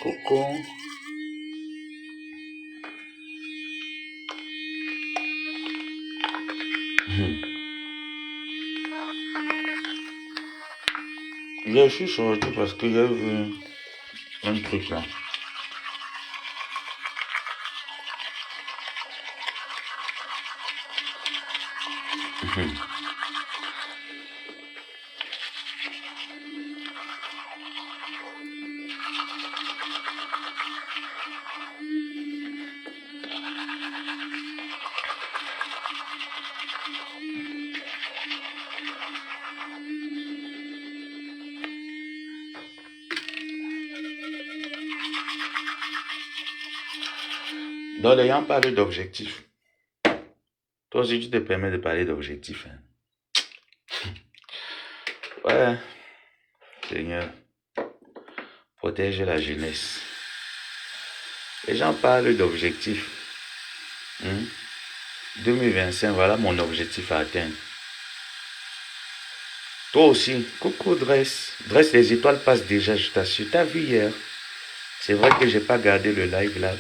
Coco. Je suis sorti parce qu'il y a eu un truc là. Donc, les gens parlent d'objectifs. Toi aussi, tu te permets de parler d'objectifs. Hein. Ouais, Seigneur, protège la jeunesse. Les gens parlent d'objectifs. 2025, voilà mon objectif à atteindre. Toi aussi, coucou Dress. Dress, les étoiles passent déjà, je t'assure. T'as vu hier? C'est vrai que j'ai pas gardé le live là.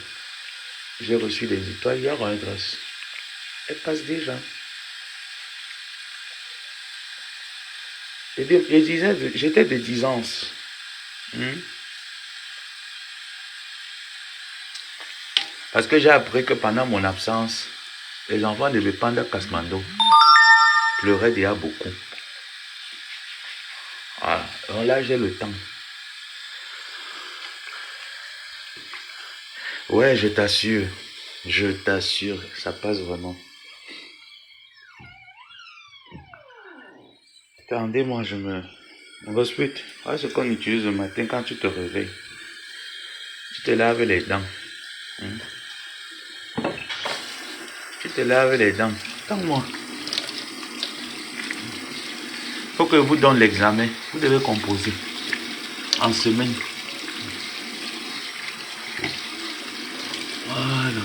J'ai reçu des étoiles hier, un Dress. Elles passent déjà. J'étais de 10 ans. Parce que j'ai appris que pendant mon absence, les enfants de Bepanda Kasmando pleuraient déjà beaucoup. Voilà. Donc là, j'ai le temps. Ouais, je t'assure, ça passe vraiment. Attendez-moi, je me respecte. Voilà ce qu'on utilise le matin quand tu te réveilles. Tu te laves les dents. Tu te laves les dents. Attends-moi. Faut que je vous donne l'examen. Vous devez composer en semaine. Voilà.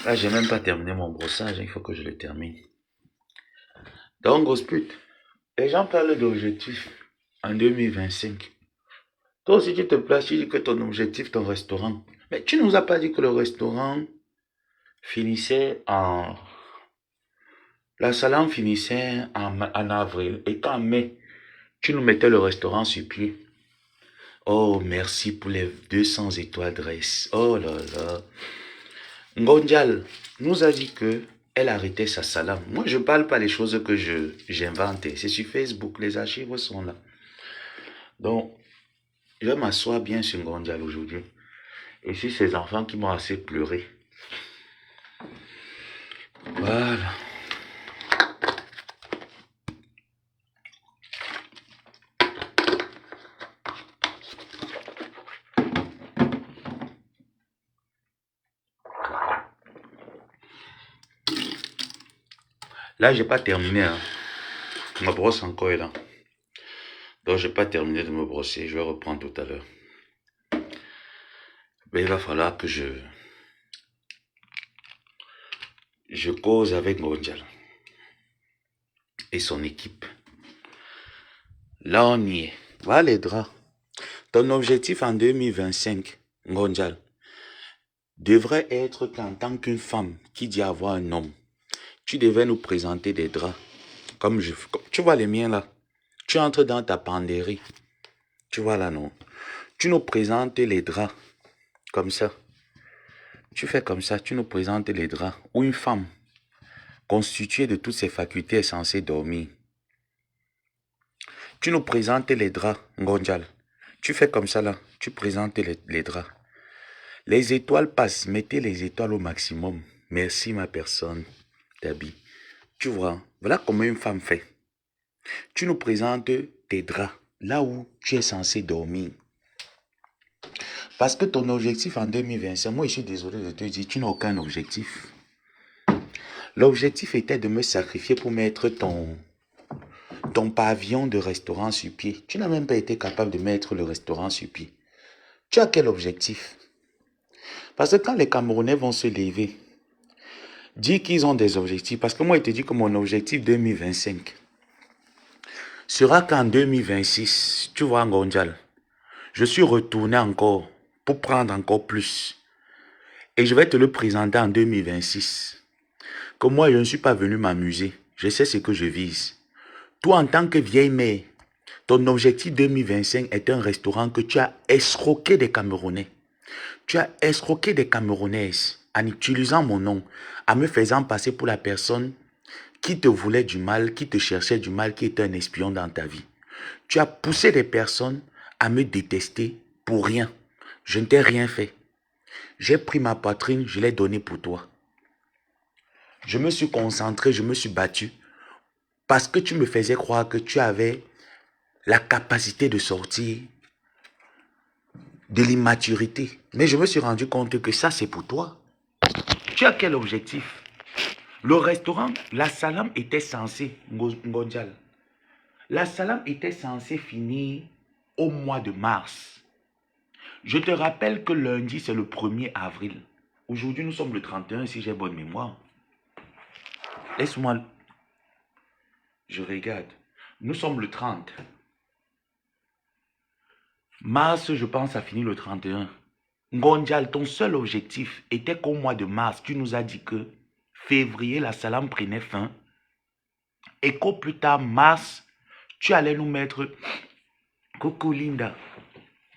Là, j'ai même pas terminé mon brossage. Il faut que je le termine. Donc, grosse pute, les gens parlent d'objectifs en 2025. Toi aussi, tu te places, tu dis que ton objectif, ton restaurant. Mais tu nous as pas dit que le restaurant finissait en... La salam finissait en avril. Et qu'en mai, tu nous mettais le restaurant sur pied. Oh, merci pour les 200 étoiles Dress. Oh là là. Ngondial nous a dit que elle arrêtait sa salam. Moi, je parle pas des choses que j'invente. C'est sur Facebook, les archives sont là. Donc, je vais m'asseoir bien sur Ngondial aujourd'hui. Et sur ces enfants qui m'ont assez pleuré. Voilà. Là, j'ai pas terminé. Hein. Ma brosse encore est là. Donc, j'ai pas terminé de me brosser. Je vais reprendre tout à l'heure. Mais il va falloir que je cause avec Ngondial et son équipe. Là, on y est. Voilà les draps. Ton objectif en 2025, Ngondial, devrait être qu'en tant qu'une femme qui dit avoir un homme, tu devais nous présenter des draps. Comme tu vois les miens là. Tu entres dans ta penderie. Tu vois là, non? Tu nous présentes les draps. Comme ça. Tu fais comme ça, tu nous présentes les draps. Ou une femme constituée de toutes ses facultés est censée dormir. Tu nous présentes les draps, Ngondial. Tu fais comme ça là. Tu présentes les draps. Les étoiles passent. Mettez les étoiles au maximum. Merci ma personne. Tabi. Tu vois, voilà comment une femme fait. Tu nous présentes tes draps. Là où tu es censé dormir. Parce que ton objectif en 2025, moi je suis désolé de te dire, tu n'as aucun objectif. L'objectif était de me sacrifier pour mettre ton pavillon de restaurant sur pied. Tu n'as même pas été capable de mettre le restaurant sur pied. Tu as quel objectif? Parce que quand les Camerounais vont se lever, dire qu'ils ont des objectifs, parce que moi, je te dis que mon objectif 2025 sera qu'en 2026, tu vois, Ngonjal, je suis retourné encore pour prendre encore plus. Et je vais te le présenter en 2026. Que moi, je ne suis pas venu m'amuser. Je sais ce que je vise. Toi, en tant que vieille mère, ton objectif 2025 est un restaurant que tu as escroqué des Camerounais. Tu as escroqué des Camerounaises en utilisant mon nom, en me faisant passer pour la personne qui te voulait du mal, qui te cherchait du mal, qui était un espion dans ta vie. Tu as poussé des personnes à me détester pour rien. Je ne t'ai rien fait. J'ai pris ma poitrine, je l'ai donnée pour toi. Je me suis concentré, je me suis battu parce que tu me faisais croire que tu avais la capacité de sortir de l'immaturité. Mais je me suis rendu compte que ça, c'est pour toi. Tu as quel objectif? Le restaurant, la salam était censée, Ngonjal, la salam était censée finir au mois de mars. Je te rappelle que lundi, c'est le 1er avril. Aujourd'hui, nous sommes le 31, si j'ai bonne mémoire. Laisse-moi, je regarde. Nous sommes le 30. Mars, je pense, a fini le 31. Ngonjal, ton seul objectif était qu'au mois de mars, tu nous as dit que février, la salam prenait fin. Et qu'au plus tard, mars, tu allais nous mettre... Coucou Linda,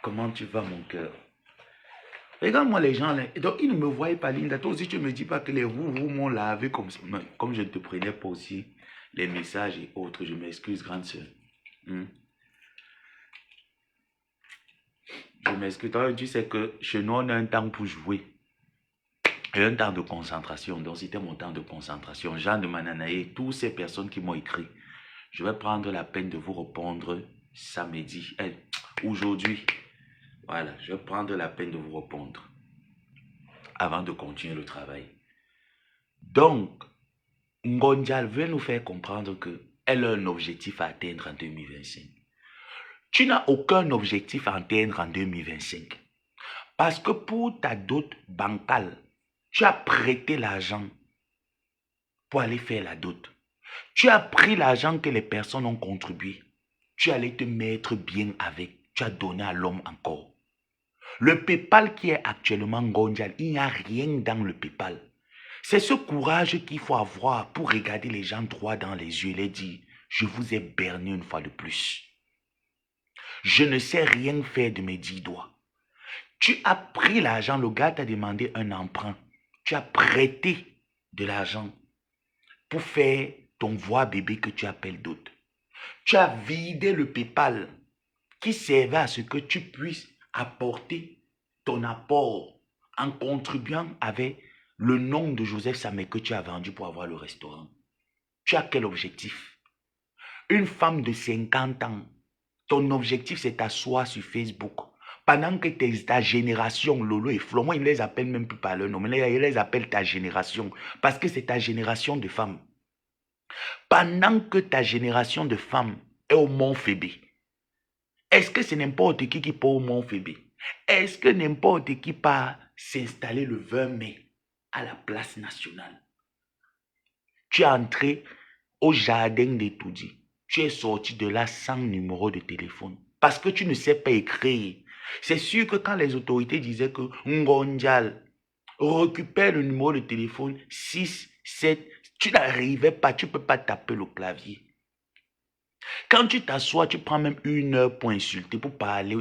comment tu vas mon cœur? Regarde-moi les gens là. Donc ils ne me voyaient pas Linda. Toi aussi tu ne me dis pas que les vous m'ont lavé comme je ne te prenais pas aussi les messages et autres. Je m'excuse grande soeur. Je m'excuse. Toi tu sais que chez nous on a un temps pour jouer. Et un temps de concentration. Donc c'était mon temps de concentration. Jean de Mananaé, toutes ces personnes qui m'ont écrit. Je vais prendre la peine de vous répondre samedi. Aujourd'hui. Voilà, je vais prendre la peine de vous répondre avant de continuer le travail. Donc, Ngonjal veut nous faire comprendre qu'elle a un objectif à atteindre en 2025. Tu n'as aucun objectif à atteindre en 2025. Parce que pour ta dot bancale, tu as prêté l'argent pour aller faire la dot. Tu as pris l'argent que les personnes ont contribué. Tu allais te mettre bien avec. Tu as donné à l'homme encore. Le PayPal qui est actuellement Ngonjal, il n'y a rien dans le PayPal. C'est ce courage qu'il faut avoir pour regarder les gens droit dans les yeux et les dire, je vous ai berné une fois de plus. Je ne sais rien faire de mes 10 doigts. Tu as pris l'argent, le gars t'a demandé un emprunt. Tu as prêté de l'argent pour faire ton voix bébé que tu appelles d'autres. Tu as vidé le PayPal qui servait à ce que tu puisses apporter ton apport en contribuant avec le nom de Joseph Samé que tu as vendu pour avoir le restaurant. Tu as quel objectif? Une femme de 50 ans, ton objectif c'est t'asseoir sur Facebook. Pendant que ta génération, Lolo et Flo, moi ils ne les appellent même plus par leur nom, mais ils les appellent ta génération. Parce que c'est ta génération de femmes. Pendant que ta génération de femmes est au Mont Phébé, est-ce que c'est n'importe qui part au Mont Phébé? Est-ce que n'importe qui part s'installer le 20 mai à la place nationale? Tu es entré au jardin d'Etoudi. Tu es sorti de là sans numéro de téléphone. Parce que tu ne sais pas écrire. C'est sûr que quand les autorités disaient que Ngonjal récupère le numéro de téléphone 6, 7, tu n'arrivais pas, tu ne peux pas taper le clavier. Quand tu t'assois, tu prends même 1 heure pour insulter, pour parler.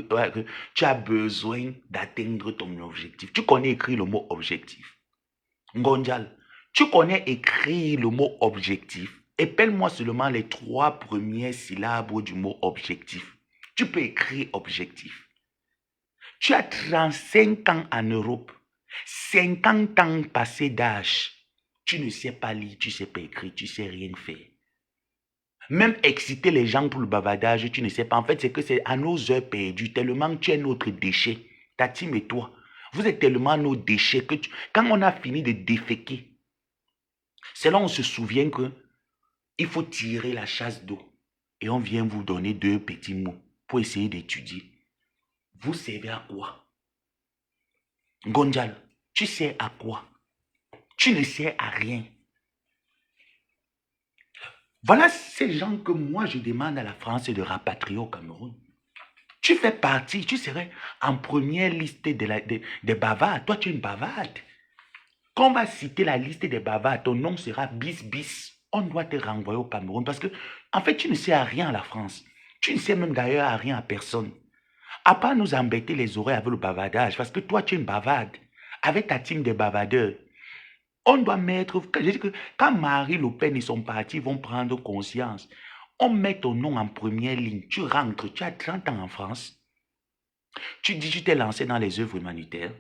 Tu as besoin d'atteindre ton objectif. Tu connais écrire le mot objectif. Ngonjal, tu connais écrire le mot objectif. Épelle-moi seulement les 3 premières syllabes du mot objectif. Tu peux écrire objectif. Tu as 35 ans en Europe. 50 ans passés d'âge. Tu ne sais pas lire, tu ne sais pas écrire, tu ne sais rien faire. Même exciter les gens pour le bavardage, tu ne sais pas. En fait, c'est que c'est à nos heures perdues, tellement tu es notre déchet. Ta team et toi, vous êtes tellement nos déchets que quand on a fini de déféquer, c'est là on se souvient que il faut tirer la chasse d'eau. Et on vient vous donner 2 petits mots pour essayer d'étudier. Vous servez à quoi? Ngonjal, Tu sers à quoi? Tu ne sers à rien. Voilà ces gens que moi je demande à la France de rapatrier au Cameroun. Tu fais partie, tu serais en première liste des bavards. Toi, tu es une bavarde. Quand on va citer la liste des bavards, ton nom sera bis bis. On doit te renvoyer au Cameroun parce que, en fait, tu ne sais à rien à la France. Tu ne sais même d'ailleurs à rien à personne. À part nous embêter les oreilles avec le bavardage, parce que toi, tu es une bavarde. Avec ta team de bavardeurs, on doit mettre. Je dis que quand Marie Le Pen et son parti vont prendre conscience, on met ton nom en première ligne. Tu rentres, tu as 30 ans en France. Tu dis, tu t'es lancé dans les œuvres humanitaires.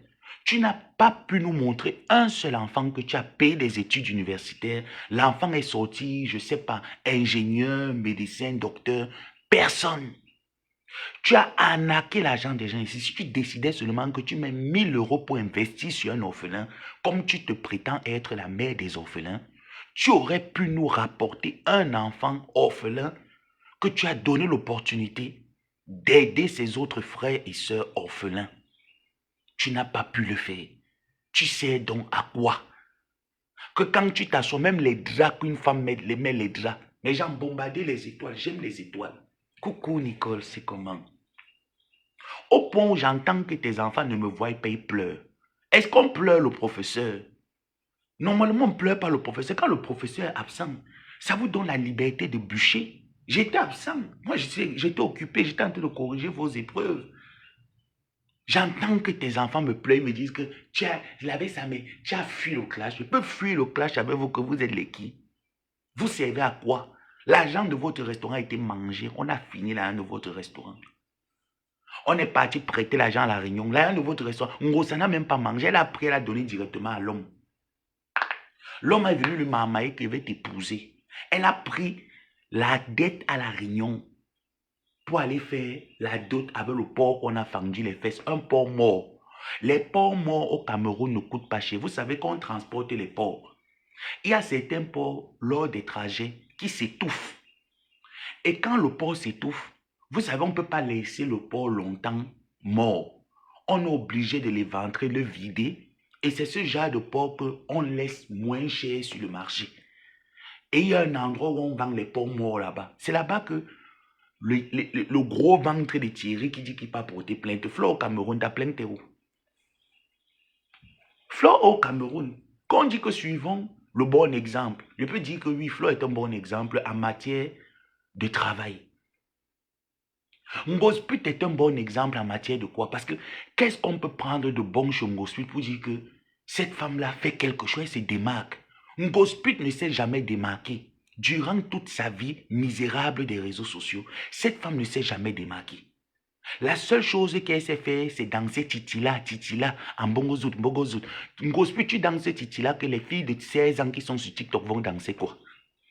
Tu n'as pas pu nous montrer un seul enfant que tu as payé des études universitaires. L'enfant est sorti, je ne sais pas, ingénieur, médecin, docteur. Personne. Tu as arnaqué l'argent des gens ici. Si tu décidais seulement que tu mets 1000 euros pour investir sur un orphelin, comme tu te prétends être la mère des orphelins, tu aurais pu nous rapporter un enfant orphelin que tu as donné l'opportunité d'aider ses autres frères et sœurs orphelins. Tu n'as pas pu le faire. Tu sais donc à quoi? Que quand tu t'assois, même les draps qu'une femme met les draps. Les gens bombardent les étoiles. J'aime les étoiles. Coucou Nicole, c'est comment? Au point où j'entends que tes enfants ne me voient pas, ils pleurent. Est-ce qu'on pleure le professeur? Normalement, on ne pleure pas le professeur. Quand le professeur est absent, ça vous donne la liberté de bûcher. J'étais absent. Moi, j'étais occupé. J'étais en train de corriger vos épreuves. J'entends que tes enfants me pleurent, me disent que tu as fui le clash. Je peux fuir le clash avec vous, que vous êtes les qui? Vous servez à quoi? L'argent de votre restaurant a été mangé. On a fini l'argent de votre restaurant. On est parti prêter l'argent à la Réunion. L'argent de votre restaurant, Ngosa n'a même pas mangé. Elle a pris, elle a donné directement à l'homme. L'homme est venu lui marmailler qu'il veut t'épouser. Elle a pris la dette à la Réunion pour aller faire la dot avec le porc qu'on a fendu les fesses. Un porc mort. Les porcs morts au Cameroun ne coûtent pas cher. Vous savez qu'on transporte les porcs. Il y a certains porcs lors des trajets qui s'étouffent. Et quand le porc s'étouffe, vous savez, on ne peut pas laisser le porc longtemps mort. On est obligé de l'éventrer, le vider. Et c'est ce genre de porc qu'on laisse moins cher sur le marché. Et il y a un endroit où on vend les porcs morts là-bas. C'est là-bas que le gros ventre de Thierry qui dit qu'il va porter plainte. Flo au Cameroun, t'as plainte où? Flo au Cameroun, quand on dit que suivons le bon exemple, je peux dire que oui, Flo est un bon exemple en matière de travail. Ngosput est un bon exemple en matière de quoi? Parce que qu'est-ce qu'on peut prendre de bon chez Ngosput pour dire que cette femme-là fait quelque chose, elle se démarque? Ngosput ne s'est jamais démarqué. Durant toute sa vie misérable des réseaux sociaux, cette femme ne s'est jamais démarquée. La seule chose qu'elle sait faire, c'est danser titila, en bongozout, bongozout. Ngosput, tu danses titila que les filles de 16 ans qui sont sur TikTok vont danser quoi?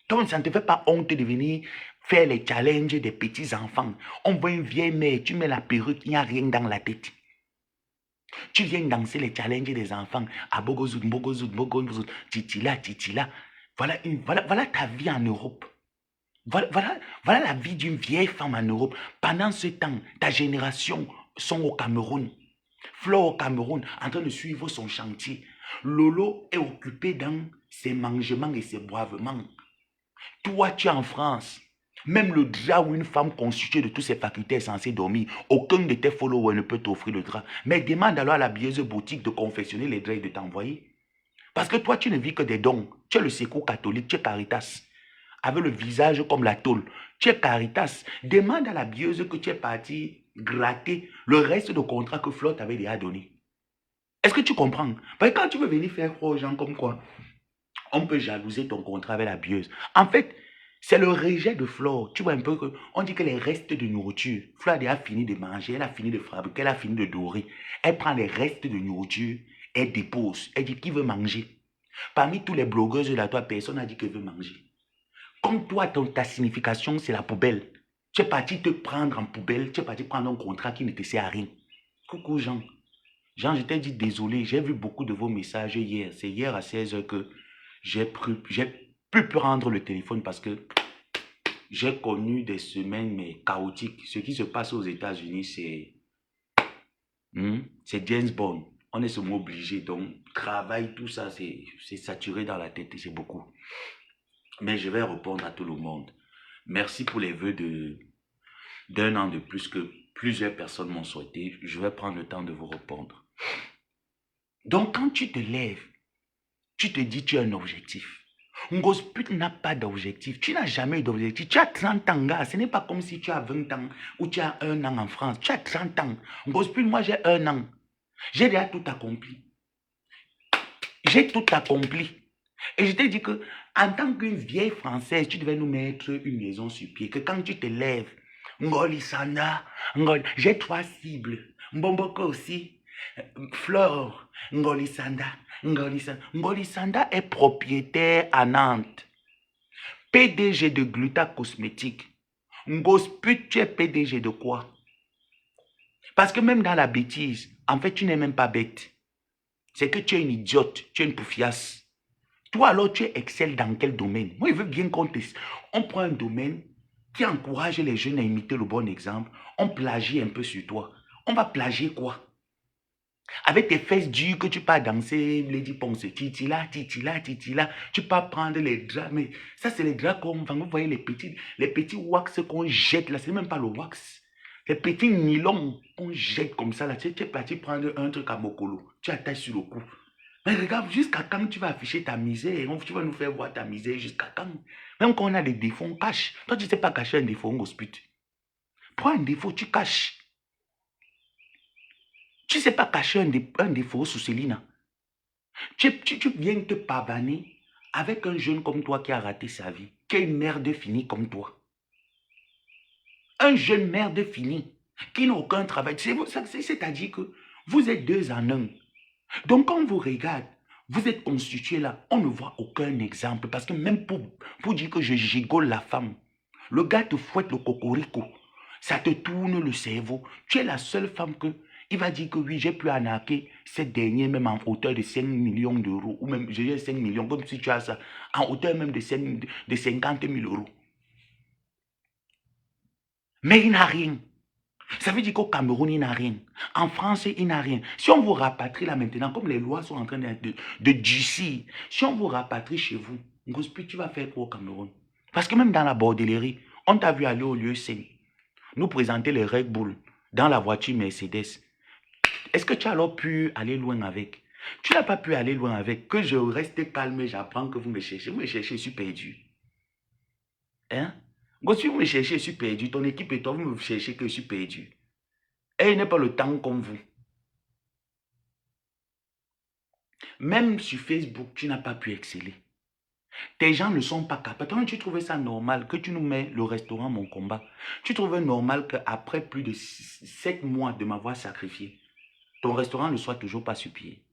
Donc, ça ne te fait pas honte de venir faire les challenges des petits enfants. On voit une vieille mère, tu mets la perruque, il n'y a rien dans la tête. Tu viens danser les challenges des enfants. À Bogozout, Bogozout, Bogozout, titila, titila. Voilà ta vie en Europe. Voilà la vie d'une vieille femme en Europe. Pendant ce temps, ta génération sont au Cameroun. Flo au Cameroun, en train de suivre son chantier. Lolo est occupé dans ses mangements et ses boivements. Toi, tu es en France. Même le drap où une femme constituée de toutes ses facultés est censée dormir, aucun de tes followers ne peut t'offrir le drap. Mais demande alors à la bieuse boutique de confectionner les draps et de t'envoyer. Parce que toi, tu ne vis que des dons. Tu es le secours catholique, tu es Caritas. Avec le visage comme la tôle. Tu es Caritas. Demande à la bieuse que tu es parti gratter le reste de contrat que Flo t'avait déjà donné. Est-ce que tu comprends? Parce que quand tu veux venir faire croire aux gens comme quoi, on peut jalouser ton contrat avec la bieuse. En fait, c'est le rejet de Flo. Tu vois un peu que on dit que les restes de nourriture, Flo a déjà fini de manger, elle a fini de fabriquer, elle a fini de dorer. Elle prend les restes de nourriture, elle dépose. Elle dit qui veut manger. Parmi tous les blogueuses là, toi, personne n'a dit qu'elle veut manger. Comme toi, ta signification, c'est la poubelle. Tu es parti te prendre en poubelle, tu es parti prendre un contrat qui ne te sert à rien. Coucou Jean. Jean, je t'ai dit désolé, j'ai vu beaucoup de vos messages hier. C'est hier à 16h que j'ai pu prendre le téléphone parce que j'ai connu des semaines mais chaotiques. Ce qui se passe aux États-Unis, c'est James Bond. On est seulement obligé. Donc, travail, tout ça, c'est saturé dans la tête et c'est beaucoup. Mais je vais répondre à tout le monde. Merci pour les vœux d'un an de plus que plusieurs personnes m'ont souhaité. Je vais prendre le temps de vous répondre. Donc, quand tu te lèves, tu te dis tu as un objectif. Ngosput n'a pas d'objectif. Tu n'as jamais eu d'objectif. Tu as 30 ans, gars. Ce n'est pas comme si tu as 20 ans ou tu as 1 an en France. Tu as 30 ans. Ngosput, moi, j'ai 1 an. J'ai déjà tout accompli. J'ai tout accompli. Et je t'ai dit que, en tant qu'une vieille Française, tu devais nous mettre une maison sur pied. Que quand tu te lèves, Ngolisanda, j'ai 3 cibles. Mbomboko aussi. Flore, Ngolisanda, Ngolisanda. Ngolisanda est propriétaire à Nantes. PDG de Gluta Cosmétique. Ngosput, tu es PDG de quoi? Parce que même dans la bêtise, en fait, tu n'es même pas bête. C'est que tu es une idiote, tu es une poufiasse. Toi, alors, tu excelles dans quel domaine? Moi, je veux bien qu'on teste. On prend un domaine qui encourage les jeunes à imiter le bon exemple. On plagie un peu sur toi. On va plagier quoi? Avec tes fesses dures que tu pars danser, Lady Ponce, titila, titila, titila, tu pars prendre les draps. Mais ça, c'est les draps qu'on vend. Vous voyez les petits wax qu'on jette là, c'est même pas le wax. Les petits nylons qu'on jette comme ça là. Tu es parti prendre un truc à Mokolo. Tu attaches sur le cou. Mais regarde, jusqu'à quand tu vas afficher ta misère? Tu vas nous faire voir ta misère jusqu'à quand? Même quand on a des défauts, on cache. Toi, tu ne sais pas cacher un défaut, on hospite. Prends un défaut, tu caches. Tu ne sais pas cacher un défaut sous Céline. Tu viens te pavaner avec un jeune comme toi qui a raté sa vie, qui est une merde finie comme toi. Un jeune merde fini, qui n'a aucun travail. C'est-à-dire que vous êtes 2 en 1. Donc quand on vous regarde, vous êtes constitué là, on ne voit aucun exemple. Parce que même pour dire que je gigole la femme, le gars te fouette le cocorico, ça te tourne le cerveau. Tu es la seule femme que, il va dire que oui, j'ai pu arnaquer cette dernière même en hauteur de 5 millions d'euros, ou même j'ai 5 millions, comme si tu as ça, en hauteur même de 50 000 euros. Mais il n'a rien. Ça veut dire qu'au Cameroun, il n'a rien. En France, il n'a rien. Si on vous rapatrie là maintenant, comme les lois sont en train de durcir, si on vous rapatrie chez vous, tu vas faire quoi au Cameroun? Parce que même dans la bordellerie, on t'a vu aller au lieu sain, nous présenter les Red Bull dans la voiture Mercedes. Est-ce que tu as alors pu aller loin avec? Tu n'as pas pu aller loin avec. Que je reste calme et j'apprends que vous me cherchez. Vous me cherchez, je suis perdu. Hein? Si vous me cherchez, je suis perdu. Ton équipe et toi, vous me cherchez que je suis perdu. Et il n'est pas le temps comme vous. Même sur Facebook, tu n'as pas pu exceller. Tes gens ne sont pas capables. Toi, tu trouvais ça normal que tu nous mets le restaurant Mon Combat. Tu trouvais normal qu'après plus de 7 mois de m'avoir sacrifié, ton restaurant ne soit toujours pas sur pied.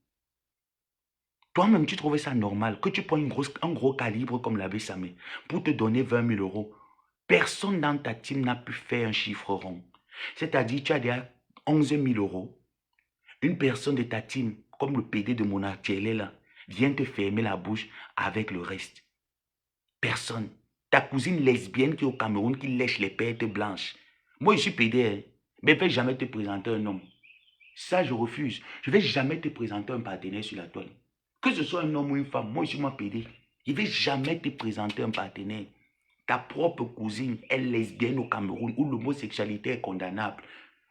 Toi-même, tu trouvais ça normal que tu prends un gros calibre comme l'abbé Samé pour te donner 20 000 euros. Personne dans ta team n'a pu faire un chiffre rond. C'est-à-dire, tu as déjà 11 000 euros. Une personne de ta team, comme le PD de Monartier là, vient te fermer la bouche avec le reste. Personne. Ta cousine lesbienne qui est au Cameroun qui lèche les pertes blanches. Moi, je suis PD, hein, mais je ne vais jamais te présenter un homme. Ça, je refuse. Je ne vais jamais te présenter un partenaire sur la toile. Que ce soit un homme ou une femme, moi, je suis moi PD. Je ne vais jamais te présenter un partenaire. Ta propre cousine est lesbienne au Cameroun où l'homosexualité est condamnable.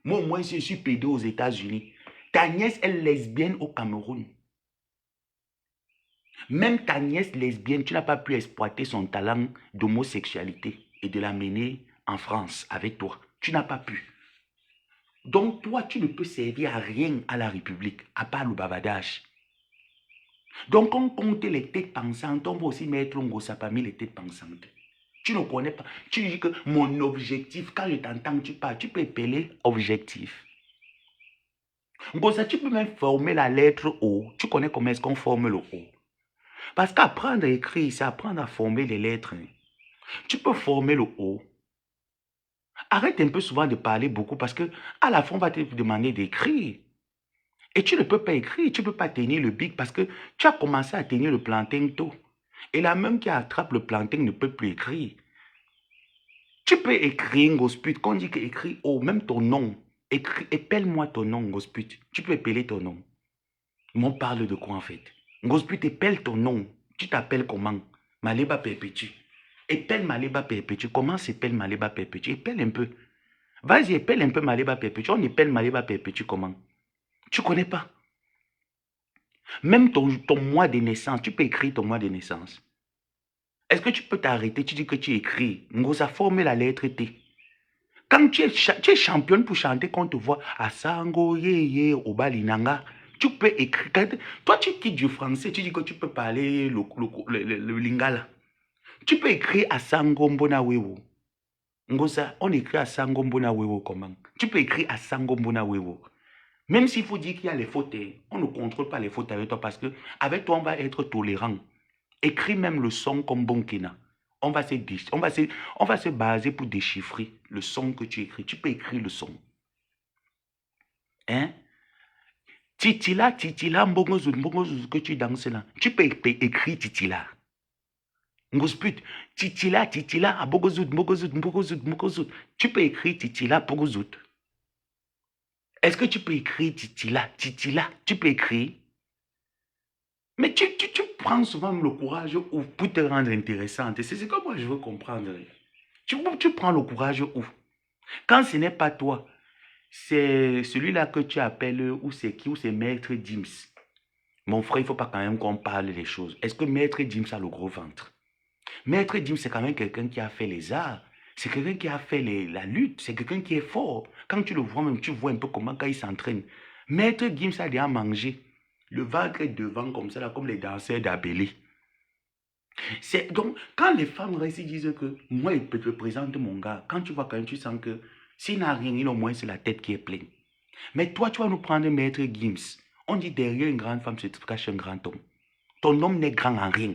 Moi, au moins, je suis PD aux États-Unis. Ta nièce est lesbienne au Cameroun. Même ta nièce lesbienne, tu n'as pas pu exploiter son talent d'homosexualité et de l'amener en France avec toi. Tu n'as pas pu. Donc, toi, tu ne peux servir à rien à la République, à part le bavardage. Donc, on compte les têtes pensantes, on va aussi mettre un gros parmi les têtes pensantes. Tu ne connais pas. Tu dis que mon objectif, quand je t'entends, tu parles, tu peux appeler objectif. Gossa, tu peux même former la lettre O. Tu connais comment est-ce qu'on forme le O? Parce qu'apprendre à écrire, c'est apprendre à former les lettres. Tu peux former le O. Arrête un peu souvent de parler beaucoup parce que à la fin, on va te demander d'écrire. Et tu ne peux pas écrire, tu ne peux pas tenir le bic parce que tu as commencé à tenir le plantain tôt. Et la même qui attrape le plantain ne peut plus écrire. Tu peux écrire Ngosput, quand on dit qu'écris O, même ton nom. Épelle-moi ton nom, Ngosput. Tu peux épeler ton nom. On parle de quoi en fait? Ngosput, épelle ton nom. Tu t'appelles comment? Maleba Perpétue. Épelle Maleba Perpétue. Comment s'appelle Maleba Perpétue? Épelle un peu. Vas-y, épelle un peu Maleba Perpétue. On épelle Maleba Perpétue comment? Tu connais pas. Même ton mois de naissance, tu peux écrire ton mois de naissance. Est-ce que tu peux t'arrêter? Tu dis que tu écris. Ngosa forme la lettre T. Quand tu es championne pour chanter, quand on te voit à Sango, ye, Obalinanga, tu peux écrire. Toi, tu quittes du français, tu dis que tu peux parler le lingala. Tu peux écrire à Sango Mbona Wewo. Ngosa, on écrit à Sango Mbona Wewo comment? Tu peux écrire à Sango Mbona Wewo. Même s'il faut dire qu'il y a les fautes, on ne contrôle pas les fautes avec toi parce que avec toi, on va être tolérant. Écris même le son comme Bonkina. On va se baser pour déchiffrer le son que tu écris. Tu peux écrire le son. Hein? Titila, mbongozut que tu danses là. Tu peux écrire titila. Ngosput, titila, mbogozut. Tu peux écrire titila, bogozut. Est-ce que tu peux écrire titila? Tu peux écrire? Mais tu prends souvent le courage pour te rendre intéressante. C'est ce que moi je veux comprendre. Tu prends le courage où? Quand ce n'est pas toi, c'est celui-là que tu appelles, ou c'est qui, ou c'est Maître Dims. Mon frère, il ne faut pas quand même qu'on parle des choses. Est-ce que Maître Dims a le gros ventre? Maître Dims, c'est quand même quelqu'un qui a fait les arts. C'est quelqu'un qui a fait la lutte. C'est quelqu'un qui est fort. Quand tu le vois même, tu vois un peu comment quand il s'entraîne. Maître Dims a déjà mangé. Le ventre est devant comme ça, là, comme les danseurs d'Abélé. Donc, quand les femmes restent, ils disent que moi, je te présente mon gars. Quand tu vois quand tu sens que s'il n'a rien, il au moins c'est la tête qui est pleine. Mais toi, tu vas nous prendre Maître Gims. On dit derrière une grande femme se cache un grand homme. Ton homme n'est grand en rien.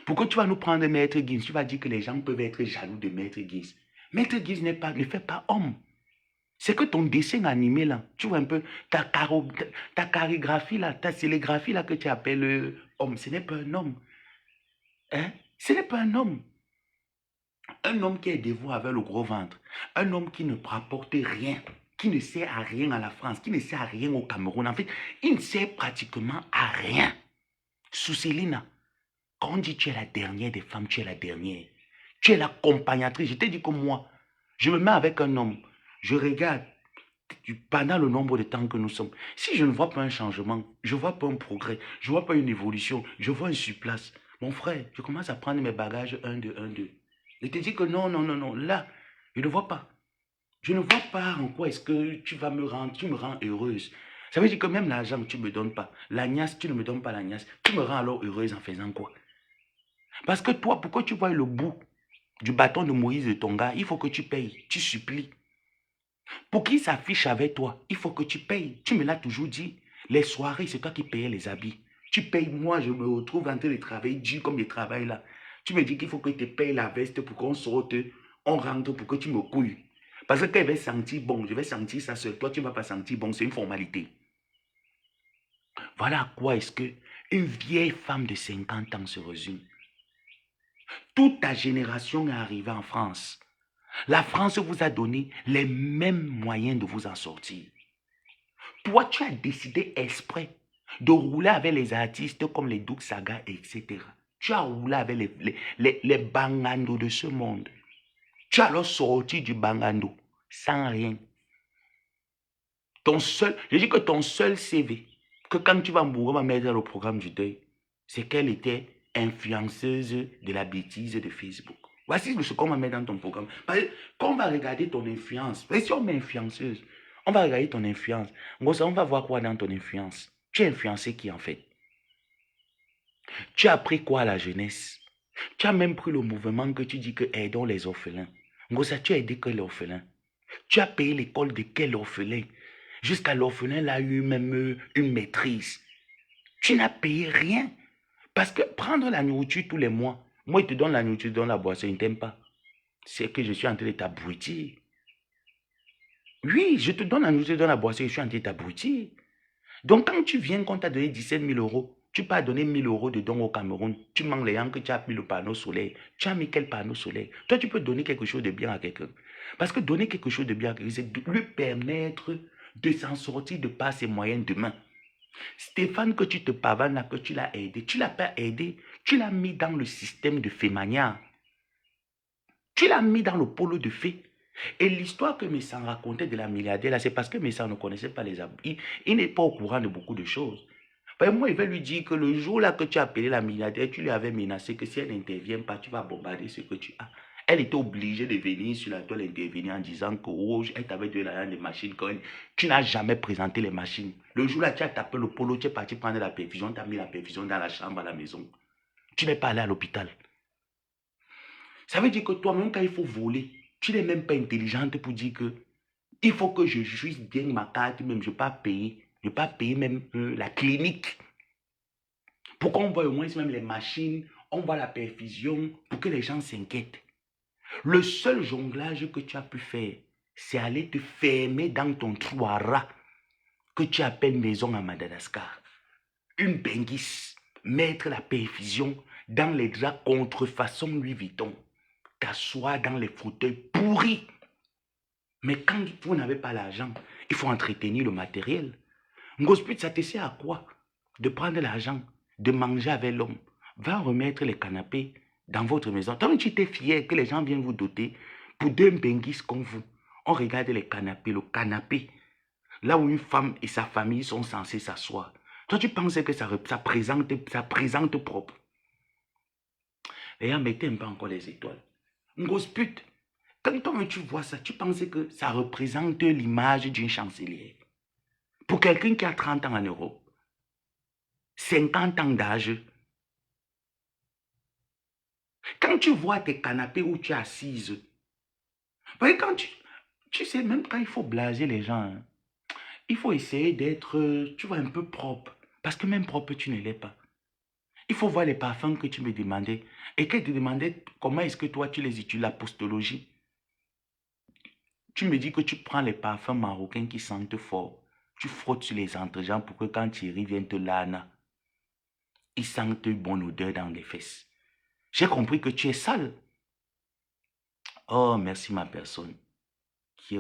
Pourquoi tu vas nous prendre Maître Gims? Tu vas dire que les gens peuvent être jaloux de Maître Gims. Maître Gims ne fait pas homme. C'est que ton dessin animé là, tu vois un peu, ta chorégraphie là, ta scénographie là que tu appelles homme, ce n'est pas un homme. Hein? Ce n'est pas un homme. Un homme qui est dévoué avec le gros ventre. Un homme qui ne rapporte rien, qui ne sert à rien à la France, qui ne sert à rien au Cameroun. En fait, il ne sert pratiquement à rien. Soucélina, quand on dit tu es la dernière des femmes, tu es la dernière. Tu es l'accompagnatrice. Je t'ai dit que moi, je me mets avec un homme. Je regarde pendant le nombre de temps que nous sommes. Si je ne vois pas un changement, je ne vois pas un progrès, je ne vois pas une évolution, je vois un surplace. Mon frère, je commence à prendre mes bagages un, deux. Je te dis que non, là, je ne vois pas. Je ne vois pas en quoi est-ce que tu me rends heureuse. Ça veut dire que même l'argent que tu ne me donnes pas, l'agnace, tu ne me donnes pas l'agnace, tu me rends alors heureuse en faisant quoi? Parce que toi, pourquoi tu vois le bout du bâton de Moïse de ton gars, il faut que tu payes, tu supplies. Pour qu'il s'affiche avec toi, il faut que tu payes. Tu me l'as toujours dit. Les soirées, c'est toi qui payais les habits. Tu payes, moi, je me retrouve en train de travailler dur comme je travaille là. Tu me dis qu'il faut que tu payes la veste pour qu'on sorte, on rentre pour que tu me couilles. Parce que quand je vais sentir bon, je vais sentir ça seul. Toi, tu ne vas pas sentir bon, c'est une formalité. Voilà à quoi est-ce que une vieille femme de 50 ans se résume. Toute ta génération est arrivée en France. La France vous a donné les mêmes moyens de vous en sortir. Toi, tu as décidé exprès de rouler avec les artistes comme les Doug Saga, etc. Tu as roulé avec les bangandos de ce monde. Tu as alors sorti du bangando sans rien. Je dis que ton seul CV, que quand tu vas mourir, on va mettre dans le programme du deuil, c'est qu'elle était influenceuse de la bêtise de Facebook. Voici ce qu'on va mettre dans ton programme. Quand on va regarder ton influence, si on met influenceuse, on va regarder ton influence. On va voir quoi dans ton influence. Tu es influencé qui en fait? Tu as appris quoi à la jeunesse? Tu as même pris le mouvement que tu dis que aidons les orphelins. Tu as aidé que l'orphelin. Tu as payé l'école de quel orphelin? Jusqu'à l'orphelin, là, a eu même une maîtrise. Tu n'as payé rien. Parce que prendre la nourriture tous les mois, moi, il te donne la nourriture, dans la boisson, il ne t'aime pas. C'est que je suis en train de t'abrutir. Oui, je te donne la nourriture, dans la boisson, je suis en train de t'abrutir. Donc, quand tu viens, qu'on t'a donné 17 000 euros, tu peux donner 1 000 euros de dons au Cameroun, tu manques les gens que tu as mis le panneau solaire. Tu as mis quel panneau solaire? Toi, tu peux donner quelque chose de bien à quelqu'un. Parce que donner quelque chose de bien à quelqu'un, c'est de lui permettre de s'en sortir de par ses moyens demain. Stéphane, que tu te pavanes là, que tu l'as aidé, tu ne l'as pas aidé, tu l'as mis dans le système de Fémania. Tu l'as mis dans le pôle de fait. Et l'histoire que Messan racontait de la milliardaire, là, c'est parce que Messan ne connaissait pas les abus. Il n'est pas au courant de beaucoup de choses. Ben, moi, il va lui dire que le jour là que tu as appelé la milliardaire, tu lui avais menacé que si elle n'intervient pas, tu vas bombarder ce que tu as. Elle était obligée de venir sur la toile intervenir en disant que oh, elle t'avait donné l'argent des machines. Quand tu n'as jamais présenté les machines. Le jour là, tu as tapé le polo, tu es parti prendre la perfusion, tu as mis la perfusion dans la chambre à la maison. Tu n'es pas allé à l'hôpital. Ça veut dire que toi-même, quand il faut voler, tu n'es même pas intelligente pour dire que il faut que je jouisse bien ma carte, même je ne vais pas payer. Je ne vais pas payer même la clinique. Pour qu'on voit au moins même les machines, on voit la perfusion, pour que les gens s'inquiètent. Le seul jonglage que tu as pu faire, c'est aller te fermer dans ton trou à rat que tu appelles maison à Madagascar. Une benguisse, mettre la perfusion dans les draps contrefaçon Louis Vuitton, t'asseoir dans les fauteuils pourris. Mais quand vous n'avez pas l'argent, il faut entretenir le matériel. Ngosput, ça te sert à quoi? De prendre l'argent, de manger avec l'homme. Va remettre les canapés dans votre maison. Tant que tu étais fier que les gens viennent vous doter, pour deux benguis comme vous, on regarde les canapés, le canapé, là où une femme et sa famille sont censés s'asseoir. Toi, tu pensais que ça présente propre. Les gens mettaient un peu encore les étoiles. Ngosput, quand toi, tu vois ça, tu pensais que ça représente l'image d'une chancelière. Pour quelqu'un qui a 30 ans en Europe, 50 ans d'âge, quand tu vois tes canapés où tu es assise, quand tu sais, même quand il faut blaser les gens, hein, il faut essayer d'être, tu vois, un peu propre. Parce que même propre, tu ne l'es pas. Il faut voir les parfums que tu me demandais. Et qu'elle te demandait comment est-ce que toi, tu les utilises, la postologie. Tu me dis que tu prends les parfums marocains qui sentent fort. Tu frottes sur les entrejambes pour que quand Thierry vient te lana, ils sentent bonne odeur dans les fesses. J'ai compris que tu es sale. Oh, merci ma personne. Qui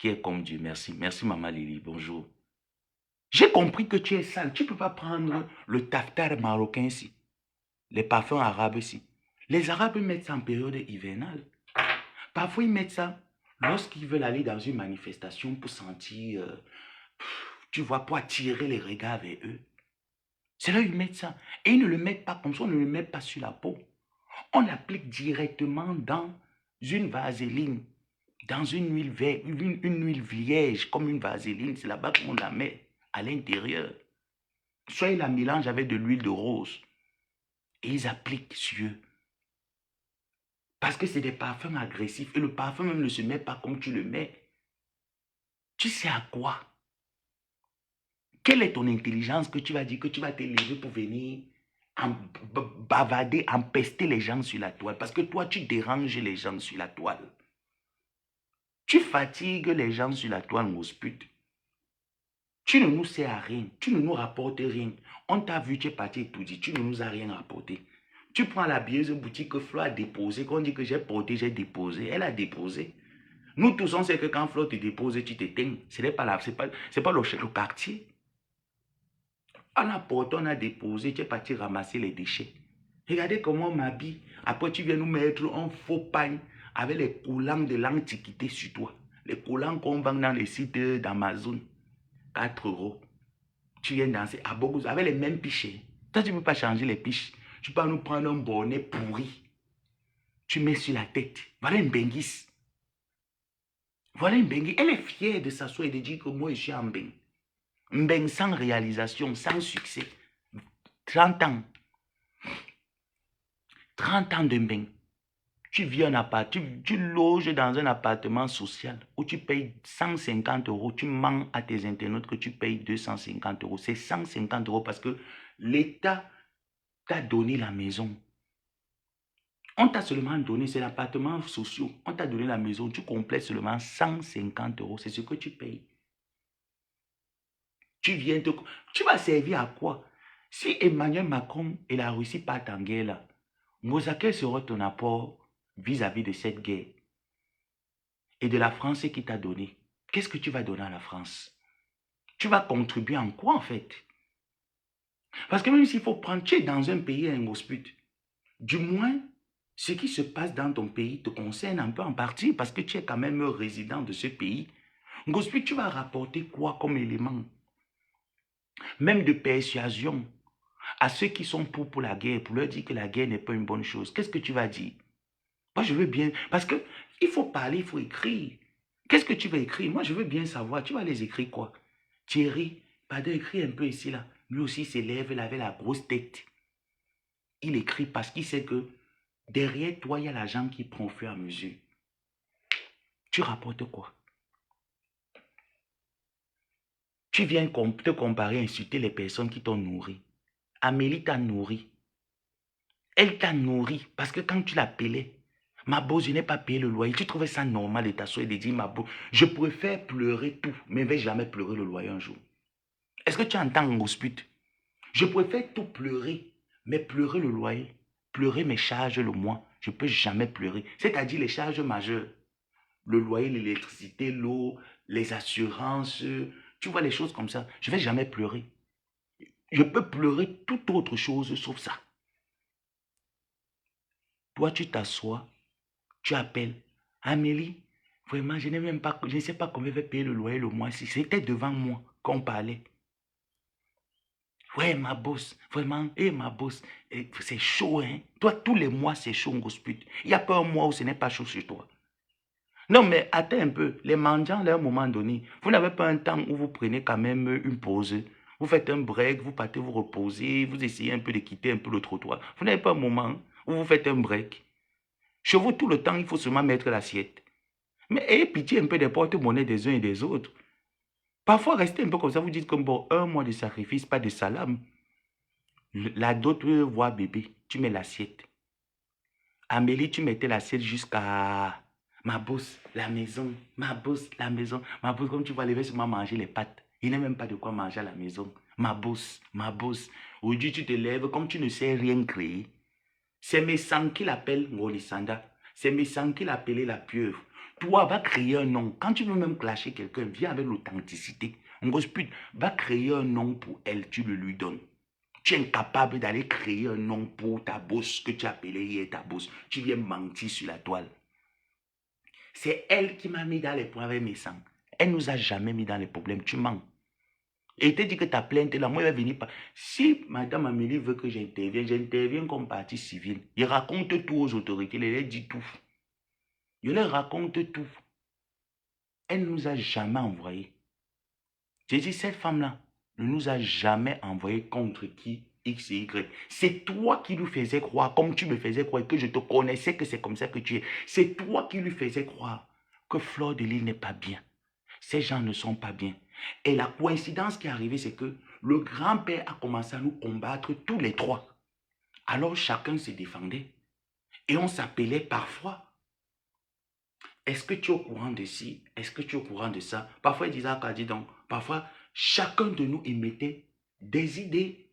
est comme Dieu. Merci. Merci maman Lily. Bonjour. J'ai compris que tu es sale. Tu ne peux pas prendre le taftar marocain ici. Les parfums arabes ici. Les Arabes mettent ça en période hivernale. Parfois, ils mettent ça lorsqu'ils veulent aller dans une manifestation pour sentir, tu vois, pour attirer les regards vers eux. C'est là qu'ils mettent ça. Et ils ne le mettent pas comme ça, on ne le met pas sur la peau. On l'applique directement dans une vaseline, dans une huile verte, une huile vierge, comme une vaseline. C'est là-bas qu'on la met, à l'intérieur. Soit ils la mélangent avec de l'huile de rose. Et ils appliquent sur eux. Parce que c'est des parfums agressifs. Et le parfum même ne se met pas comme tu le mets. Tu sais à quoi? Quelle est ton intelligence que tu vas dire que tu vas te lever pour venir bavader, empester les gens sur la toile? Parce que toi, tu déranges les gens sur la toile. Tu fatigues les gens sur la toile, Ngosput. Tu ne nous sers à rien. Tu ne nous rapportes rien. On t'a vu, tu es parti étudier. Tu ne nous as rien rapporté. Tu prends la bieuse boutique Flo a déposé. Quand on dit que j'ai porté, j'ai déposé. Elle a déposé. Nous tous, on sait que quand Flo te dépose, tu t'éteins. Ce n'est pas le quartier. On a porté, on a déposé. Tu es parti ramasser les déchets. Regardez comment on m'habille. Après, tu viens nous mettre un faux pagne avec les collants de l'Antiquité sur toi. Les collants qu'on vend dans les sites d'Amazon. 4 euros. Tu viens danser à Bogouz avec les mêmes piches. Toi, tu ne peux pas changer les piches. Tu peux nous prendre un bonnet pourri. Tu mets sur la tête. Voilà une benguisse. Voilà une benguisse. Elle est fière de s'asseoir et de dire que moi, je suis en beng. Un beng sans réalisation, sans succès. 30 ans. 30 ans de beng. Tu vis un appart, tu loges dans un appartement social où tu payes 150 euros, tu mens à tes internautes que tu payes 250 euros. C'est 150 euros parce que l'État t'a donné la maison. On t'a seulement donné, c'est l'appartement social. On t'a donné la maison, tu complètes seulement 150 euros. C'est ce que tu payes. Tu vas servir à quoi? Si Emmanuel Macron et la Russie partent en guerre là, quel sera ton apport vis-à-vis de cette guerre et de la France qui t'a donné? Qu'est-ce que tu vas donner à la France? Tu vas contribuer en quoi, en fait? Parce que même s'il faut prendre, tu es dans un pays, un hospice, du moins, ce qui se passe dans ton pays te concerne un peu en partie parce que tu es quand même résident de ce pays. Hospice, tu vas rapporter quoi comme élément? Même de persuasion à ceux qui sont pour la guerre, pour leur dire que la guerre n'est pas une bonne chose. Qu'est-ce que tu vas dire? Moi, je veux bien, parce que il faut parler, il faut écrire. Qu'est-ce que tu vas écrire? Moi, je veux bien savoir, tu vas les écrire quoi? Thierry, pardon, écris un peu ici, là. Lui aussi s'élève, il avait la grosse tête. Il écrit parce qu'il sait que derrière toi, il y a l'argent qui prend au fur et à mesure. Tu rapportes quoi? Tu viens te comparer, insulter les personnes qui t'ont nourri. Amélie t'a nourri. Elle t'a nourri parce que quand tu l'appelais, ma bosse, je n'ai pas payé le loyer. Tu trouvais ça normal de t'asseoir et de dire, ma bosse, je préfère pleurer tout, mais je ne vais jamais pleurer le loyer un jour. Est-ce que tu entends un hospice? Je préfère tout pleurer, mais pleurer le loyer, pleurer mes charges le mois, je ne peux jamais pleurer. C'est-à-dire les charges majeures, le loyer, l'électricité, l'eau, les assurances, tu vois les choses comme ça. Je ne vais jamais pleurer. Je peux pleurer toute autre chose sauf ça. Toi, tu t'assois, tu appelles. Amélie, vraiment, je n'ai même pas, je ne sais pas combien je vais payer le loyer le mois. Si c'était devant moi qu'on parlait. Ouais, ma bosse, vraiment, ma bosse, c'est chaud, hein. Toi, tous les mois, c'est chaud, on gospute. Il n'y a pas un mois où ce n'est pas chaud chez toi. Non, mais attends un peu. Les mendiants, à un moment donné, vous n'avez pas un temps où vous prenez quand même une pause. Vous faites un break, vous partez vous reposer, vous essayez un peu de quitter un peu le trottoir. Vous n'avez pas un moment où vous faites un break. Chez vous, tout le temps, il faut seulement mettre l'assiette. Mais ayez pitié un peu des porte-monnaies des uns et des autres. Parfois, restez un peu comme ça, vous dites comme bon, un mois de sacrifice, pas de salam. La dot voit bébé, tu mets l'assiette. Amélie, tu mettais l'assiette jusqu'à ma bosse, la maison, ma bosse, la maison. Ma bosse, comme tu vois, elle va seulement manger les pâtes. Il n'a même pas de quoi manger à la maison. Ma bosse, ma bosse. Aujourd'hui, tu te lèves comme tu ne sais rien créer. C'est mes sangs qui l'appellent Ngolisanda. C'est mes sangs qui l'appelaient la pieuvre. Toi, va créer un nom. Quand tu veux même clasher quelqu'un, viens avec l'authenticité. Ngosput, va créer un nom pour elle, tu le lui donnes. Tu es incapable d'aller créer un nom pour ta bosse que tu appelais hier ta bosse. Tu viens mentir sur la toile. C'est elle qui m'a mis dans les problèmes avec mes sangs. Elle ne nous a jamais mis dans les problèmes. Tu mens. Et il te dit que ta plainte là, moi, elle va venir pas. Si Madame Amélie veut que j'intervienne, j'interviens comme partie civile. Il raconte tout aux autorités, il leur dit tout. Je leur raconte tout. Elle ne nous a jamais envoyé. J'ai dit, cette femme-là ne nous a jamais envoyé contre qui X et Y. C'est toi qui lui faisais croire, comme tu me faisais croire, que je te connaissais, que c'est comme ça que tu es. C'est toi qui lui faisais croire que Fleur de Lys n'est pas bien. Ces gens ne sont pas bien. Et la coïncidence qui est arrivée, c'est que le grand-père a commencé à nous combattre tous les trois. Alors chacun se défendait. Et on s'appelait parfois. Est-ce que tu es au courant de ci? Est-ce que tu es au courant de ça? Parfois, il disait à Kadi, donc, parfois, chacun de nous émettait des idées.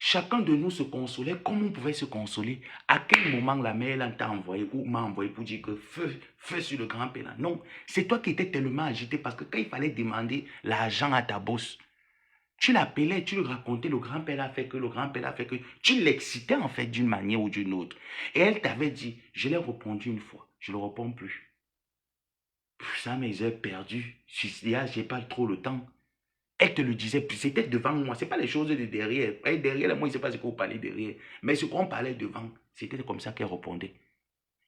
Chacun de nous se consolait comme on pouvait se consoler. À quel moment la mère t'a envoyé ou m'a envoyé pour dire que feu sur le grand-père là? Non, c'est toi qui étais tellement agité parce que quand il fallait demander l'argent à ta bosse, tu l'appelais, tu lui racontais, le grand-père a fait que, le grand-père a fait que. Tu l'excitais en fait d'une manière ou d'une autre. Et elle t'avait dit, je l'ai répondu une fois, je ne le réponds plus. Ça, mes heures perdues, je n'ai pas trop le temps. Elle te le disait, c'était devant moi. Ce n'est pas les choses de derrière. Et derrière, moi, je ne sais pas ce qu'on parlait derrière. Mais ce qu'on parlait devant, c'était comme ça qu'elle répondait.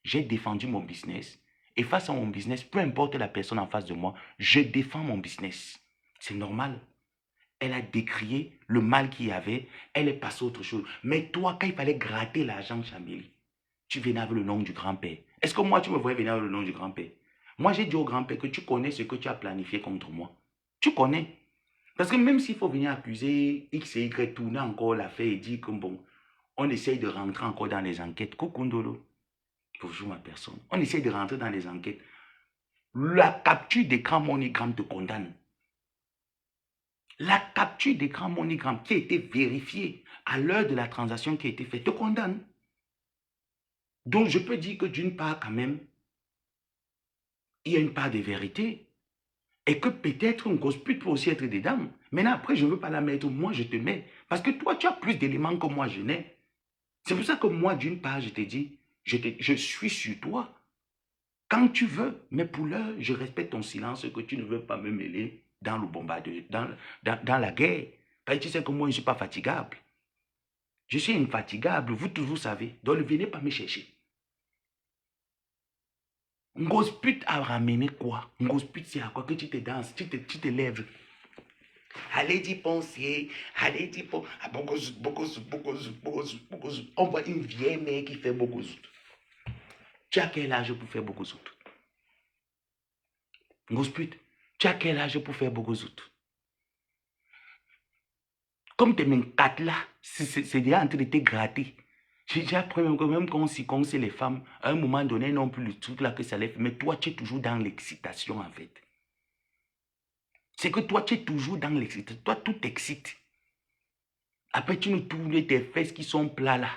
J'ai défendu mon business. Et face à mon business, peu importe la personne en face de moi, je défends mon business. C'est normal. Elle a décrié le mal qu'il y avait. Elle est passée à autre chose. Mais toi, quand il fallait gratter l'argent, Chambéry, tu venais avec le nom du grand-père. Est-ce que moi, tu me voyais venir avec le nom du grand-père? Moi, j'ai dit au grand-père que tu connais ce que tu as planifié contre moi. Tu connais. Parce que même s'il faut venir accuser X et Y, tourner encore l'affaire et dire que bon, on essaye de rentrer encore dans les enquêtes. Kokundolo, bonjour ma personne. On essaye de rentrer dans les enquêtes. La capture d'écran MoneyGram te condamne. La capture d'écran MoneyGram qui a été vérifiée à l'heure de la transaction qui a été faite te condamne. Donc je peux dire que d'une part quand même, il y a une part de vérité. Et que peut-être une grosse pute peut aussi être dedans. Maintenant, après, je ne veux pas la mettre. Moi, je te mets. Parce que toi, tu as plus d'éléments que moi, je n'ai. C'est pour ça que moi, d'une part, je t'ai dit, je suis sur toi. Quand tu veux, mais pour l'heure, je respecte ton silence que tu ne veux pas me mêler dans le bombardement, dans la guerre. Parce que tu sais que moi, je ne suis pas fatigable. Je suis infatigable, vous tous vous savez. Donc, ne venez pas me chercher. Une grosse pute a ramené quoi? Une grosse pute, c'est à quoi que tu te danses, tu te lèves. Allez d'y penser, allez d'y penser. Ah, on voit une vieille mère qui fait beaucoup d'autres. Tu as quel âge pour faire beaucoup d'autres? Une grosse pute, tu as quel âge pour faire beaucoup d'autres? Comme tes mains quatre là, c'est déjà en train de te gratter. J'ai déjà appris même quand on sait les femmes, à un moment donné, non plus le truc là que ça lève. Mais toi, tu es toujours dans l'excitation en fait. C'est que toi, tu es toujours dans l'excitation. Toi, tout t'excite. Après, tu nous tournes tes fesses qui sont plats là.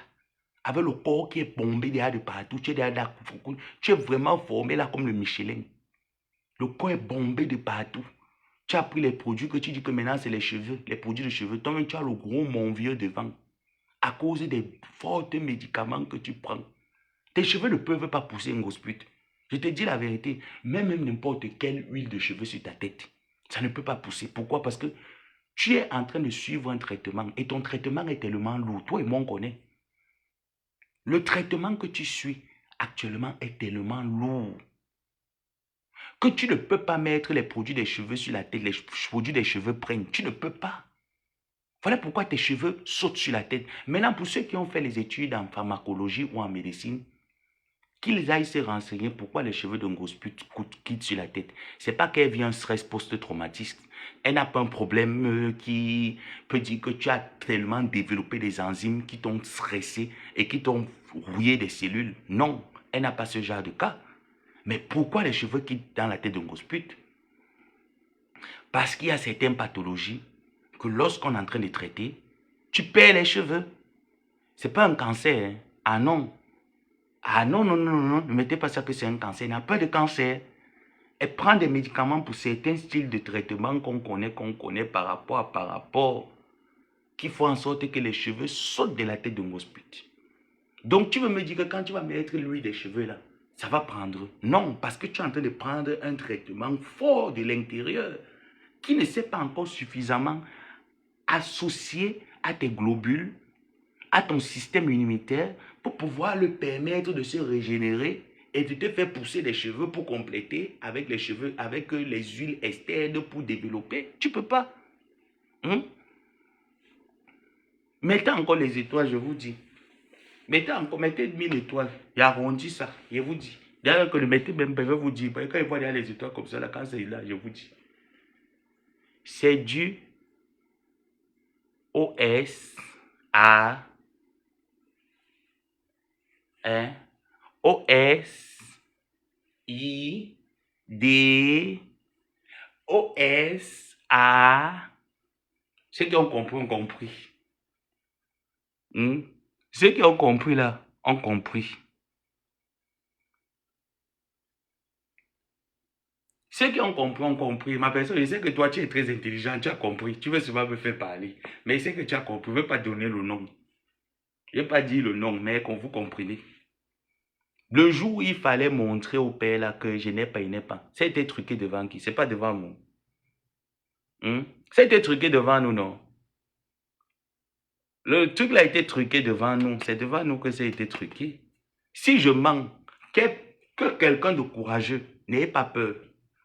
Avec le corps qui est bombé derrière de partout. Tu es vraiment formé là comme le Michelin. Le corps est bombé de partout. Tu as pris les produits que tu dis que maintenant c'est les cheveux, les produits de cheveux. Toi-même, tu as le gros mon vieux devant. À cause des forts médicaments que tu prends. Tes cheveux ne peuvent pas pousser une grosse pute. Je te dis la vérité. Même n'importe quelle huile de cheveux sur ta tête. Ça ne peut pas pousser. Pourquoi? Parce que tu es en train de suivre un traitement. Et ton traitement est tellement lourd. Toi et moi, on connaît. Le traitement que tu suis actuellement est tellement lourd que tu ne peux pas mettre les produits des cheveux sur la tête. Les produits des cheveux prennent. Tu ne peux pas. Voilà pourquoi tes cheveux sautent sur la tête. Maintenant, pour ceux qui ont fait les études en pharmacologie ou en médecine, qu'ils aillent se renseigner pourquoi les cheveux d'un grosse pute quittent sur la tête. C'est pas qu'elle vit un stress post-traumatique. Elle n'a pas un problème qui peut dire que tu as tellement développé des enzymes qui t'ont stressé et qui t'ont rouillé des cellules. Non, elle n'a pas ce genre de cas. Mais pourquoi les cheveux quittent dans la tête d'un grosse pute? Parce qu'il y a certaines pathologies que lorsqu'on est en train de traiter, tu perds les cheveux. C'est pas un cancer. Hein. Ah non. Ah non, non, non, non, ne mettez pas ça que c'est un cancer. Il n'y a pas de cancer. Elle prend des médicaments pour certains styles de traitement qu'on connaît par rapport, qui font en sorte que les cheveux sautent de la tête de grosse pute. Donc tu veux me dire que quand tu vas mettre l'huile des cheveux là, ça va prendre? Non, parce que tu es en train de prendre un traitement fort de l'intérieur qui ne s'est pas encore suffisamment associé à tes globules, à ton système immunitaire pour pouvoir le permettre de se régénérer et de te faire pousser des cheveux pour compléter avec les cheveux, avec les huiles externes pour développer. Tu ne peux pas. Mettez encore les étoiles, je vous dis. Mettez 1000 étoiles. Et arrondis ça, je vous dis. D'ailleurs, que le mettez même, je vais vous dire. Quand il voit les étoiles comme ça, là, quand c'est là, je vous dis. C'est du OS à OS I D OS A. Ceux qui ont compris ont compris. Ceux qui ont compris là ont compris. Ceux qui ont compris ont compris. Ma personne, je sais que toi tu es très intelligent, tu as compris. Tu veux souvent me faire parler. Mais je sais que tu as compris. Je ne veux pas donner le nom. Je ne vais pas dire le nom, mais qu'on vous comprenez. Le jour où il fallait montrer au père là que je n'ai pas, il n'est pas. Ça a été truqué devant qui? Ce n'est pas devant nous. Ça a été truqué devant nous, non? Le truc là a été truqué devant nous. C'est devant nous que ça a été truqué. Si je mens, que quelqu'un de courageux, n'ayez pas peur.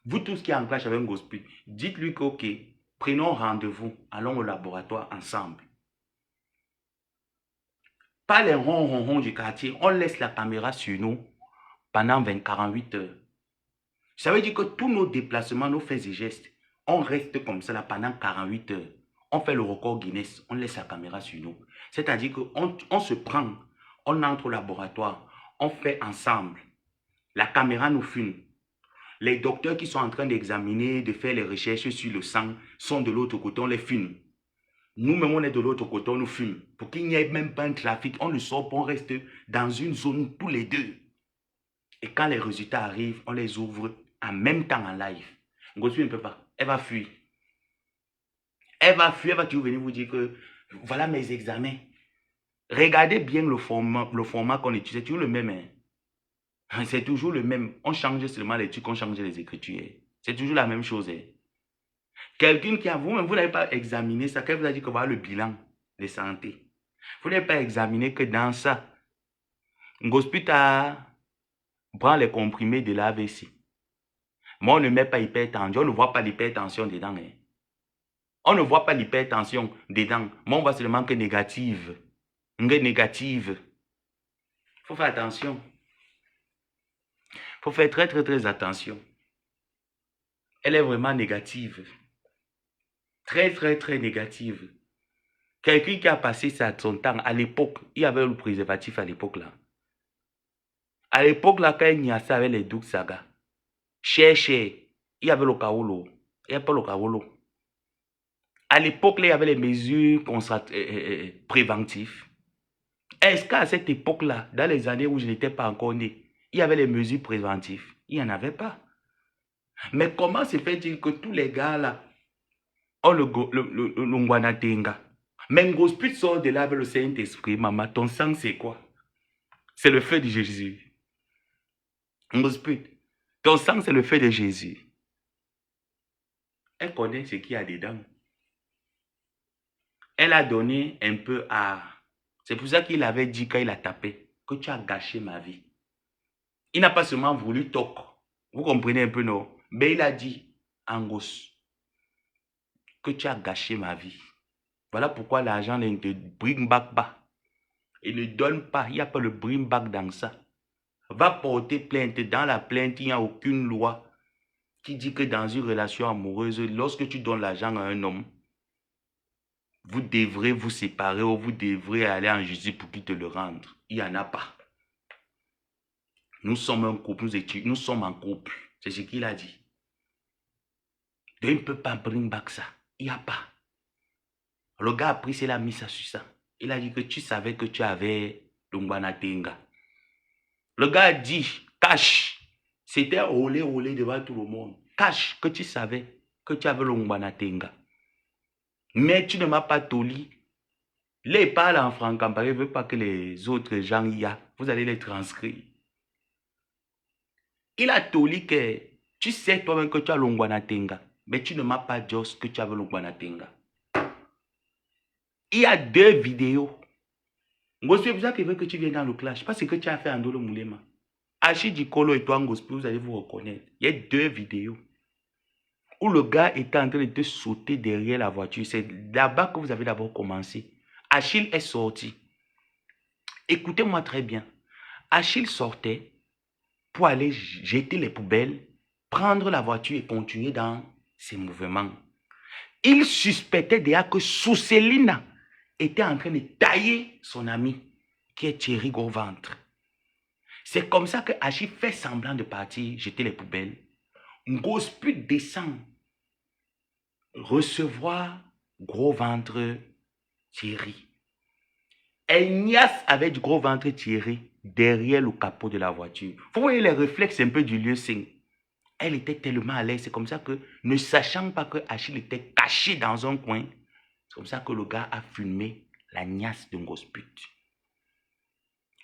Vous tous qui êtes en clash avec un gospel, dites-lui que ok, prenons rendez-vous, allons au laboratoire ensemble. Pas les ronds du quartier, on laisse la caméra sur nous pendant 48 heures. Ça veut dire que tous nos déplacements, nos faits et gestes, on reste comme ça là pendant 48 heures. On fait le record Guinness, on laisse la caméra sur nous. C'est-à-dire qu'on se prend, on entre au laboratoire, on fait ensemble. La caméra nous filme. Les docteurs qui sont en train d'examiner, de faire les recherches sur le sang, sont de l'autre côté, on les filme. Nous-mêmes, on est de l'autre côté, on nous filme. Pour qu'il n'y ait même pas un trafic, on ne sort pas, on reste dans une zone tous les deux. Et quand les résultats arrivent, on les ouvre en même temps en live. Ngosu ne peut pas. Elle va fuir. Elle va fuir, elle va toujours venir vous dire que voilà mes examens. Regardez bien le format qu'on utilise. C'est toujours le même. Hein. C'est toujours le même. On change seulement les trucs, on change les écritures. C'est toujours la même chose. Hein. Quelqu'un qui a vous n'avez pas examiné ça, qu'elle vous a dit que voilà le bilan de santé. Vous n'avez pas examiné que dans ça, Ngospita prend les comprimés de l'AVC. Mais on ne met pas hypertension, on ne voit pas l'hypertension dedans. Hein. On ne voit pas l'hypertension dedans, mais on voit seulement que négative. Négative. Il faut faire attention. Il faut faire très, très, très attention. Elle est vraiment négative. Très, très, très négative. Quelqu'un qui a passé son temps, à l'époque, il y avait le préservatif à l'époque là. À l'époque là, quand il y a ça avec les Douk Saga, cher, il y avait le kaolo. Il n'y a pas le kaolo. À l'époque là, il y avait les mesures préventives. Est-ce qu'à cette époque-là, dans les années où je n'étais pas encore né, il y avait les mesures préventives? Il n'y en avait pas. Mais comment se fait-il que tous les gars là ont le Ngwanatenga? Mais Ngosput sort de là avec le Saint-Esprit. Maman, ton sang c'est quoi? C'est le feu de Jésus. Ngosput, ton sang c'est le feu de Jésus. Elle connaît ce qu'il y a dedans. Elle a donné un peu à... C'est pour ça qu'il avait dit quand il a tapé que tu as gâché ma vie. Il n'a pas seulement voulu toc. Vous comprenez un peu, non? Mais il a dit, Angos, que tu as gâché ma vie. Voilà pourquoi l'argent ne te bring back pas. Il ne donne pas. Il n'y a pas le bring back dans ça. Va porter plainte. Dans la plainte, il n'y a aucune loi qui dit que dans une relation amoureuse, lorsque tu donnes l'argent à un homme, vous devrez vous séparer ou vous devrez aller en justice pour qu'il te le rende. Il n'y en a pas. Nous sommes un couple, nous sommes en couple. C'est ce qu'il a dit. Donc, il ne peut pas bring back ça. Il n'y a pas. Le gars a pris, il a mis ça sur ça. Il a dit que tu savais que tu avais le Ngwanatenga. Le gars a dit, cache. C'était olé devant tout le monde. Cache que tu savais que tu avais le Ngwanatenga. Mais tu ne m'as pas toli. Les parle en franc-comparé, ne veut pas que les autres gens y a. Vous allez les transcrire. Il a toli que tu sais toi-même que tu as le Ngwanatenga. Mais tu ne m'as pas dit que tu avais le Ngwanatenga. Il y a 2 vidéos. Ngospé, c'est pour ça qu'il veut que tu viennes dans le clash. Parce que tu as fait Andolo Moulema. Achidi Kolo et toi, Ngospé, vous allez vous reconnaître. Il y a 2 vidéos. Où le gars était en train de te sauter derrière la voiture. C'est là-bas que vous avez d'abord commencé. Achille est sorti. Écoutez-moi très bien. Achille sortait pour aller jeter les poubelles, prendre la voiture et continuer dans ses mouvements. Il suspectait déjà que Sousselina était en train de tailler son ami, qui est Thierry Gros-Ventre. C'est comme ça que Achille fait semblant de partir jeter les poubelles. Ngosput descend recevoir Gros-Ventre Thierry. Ignace avait du Gros-Ventre Thierry derrière le capot de la voiture. Vous voyez les réflexes un peu du lieu saint. Elle était tellement à l'aise. C'est comme ça que, ne sachant pas que Achille était caché dans un coin, c'est comme ça que le gars a filmé la niace de Ngosput.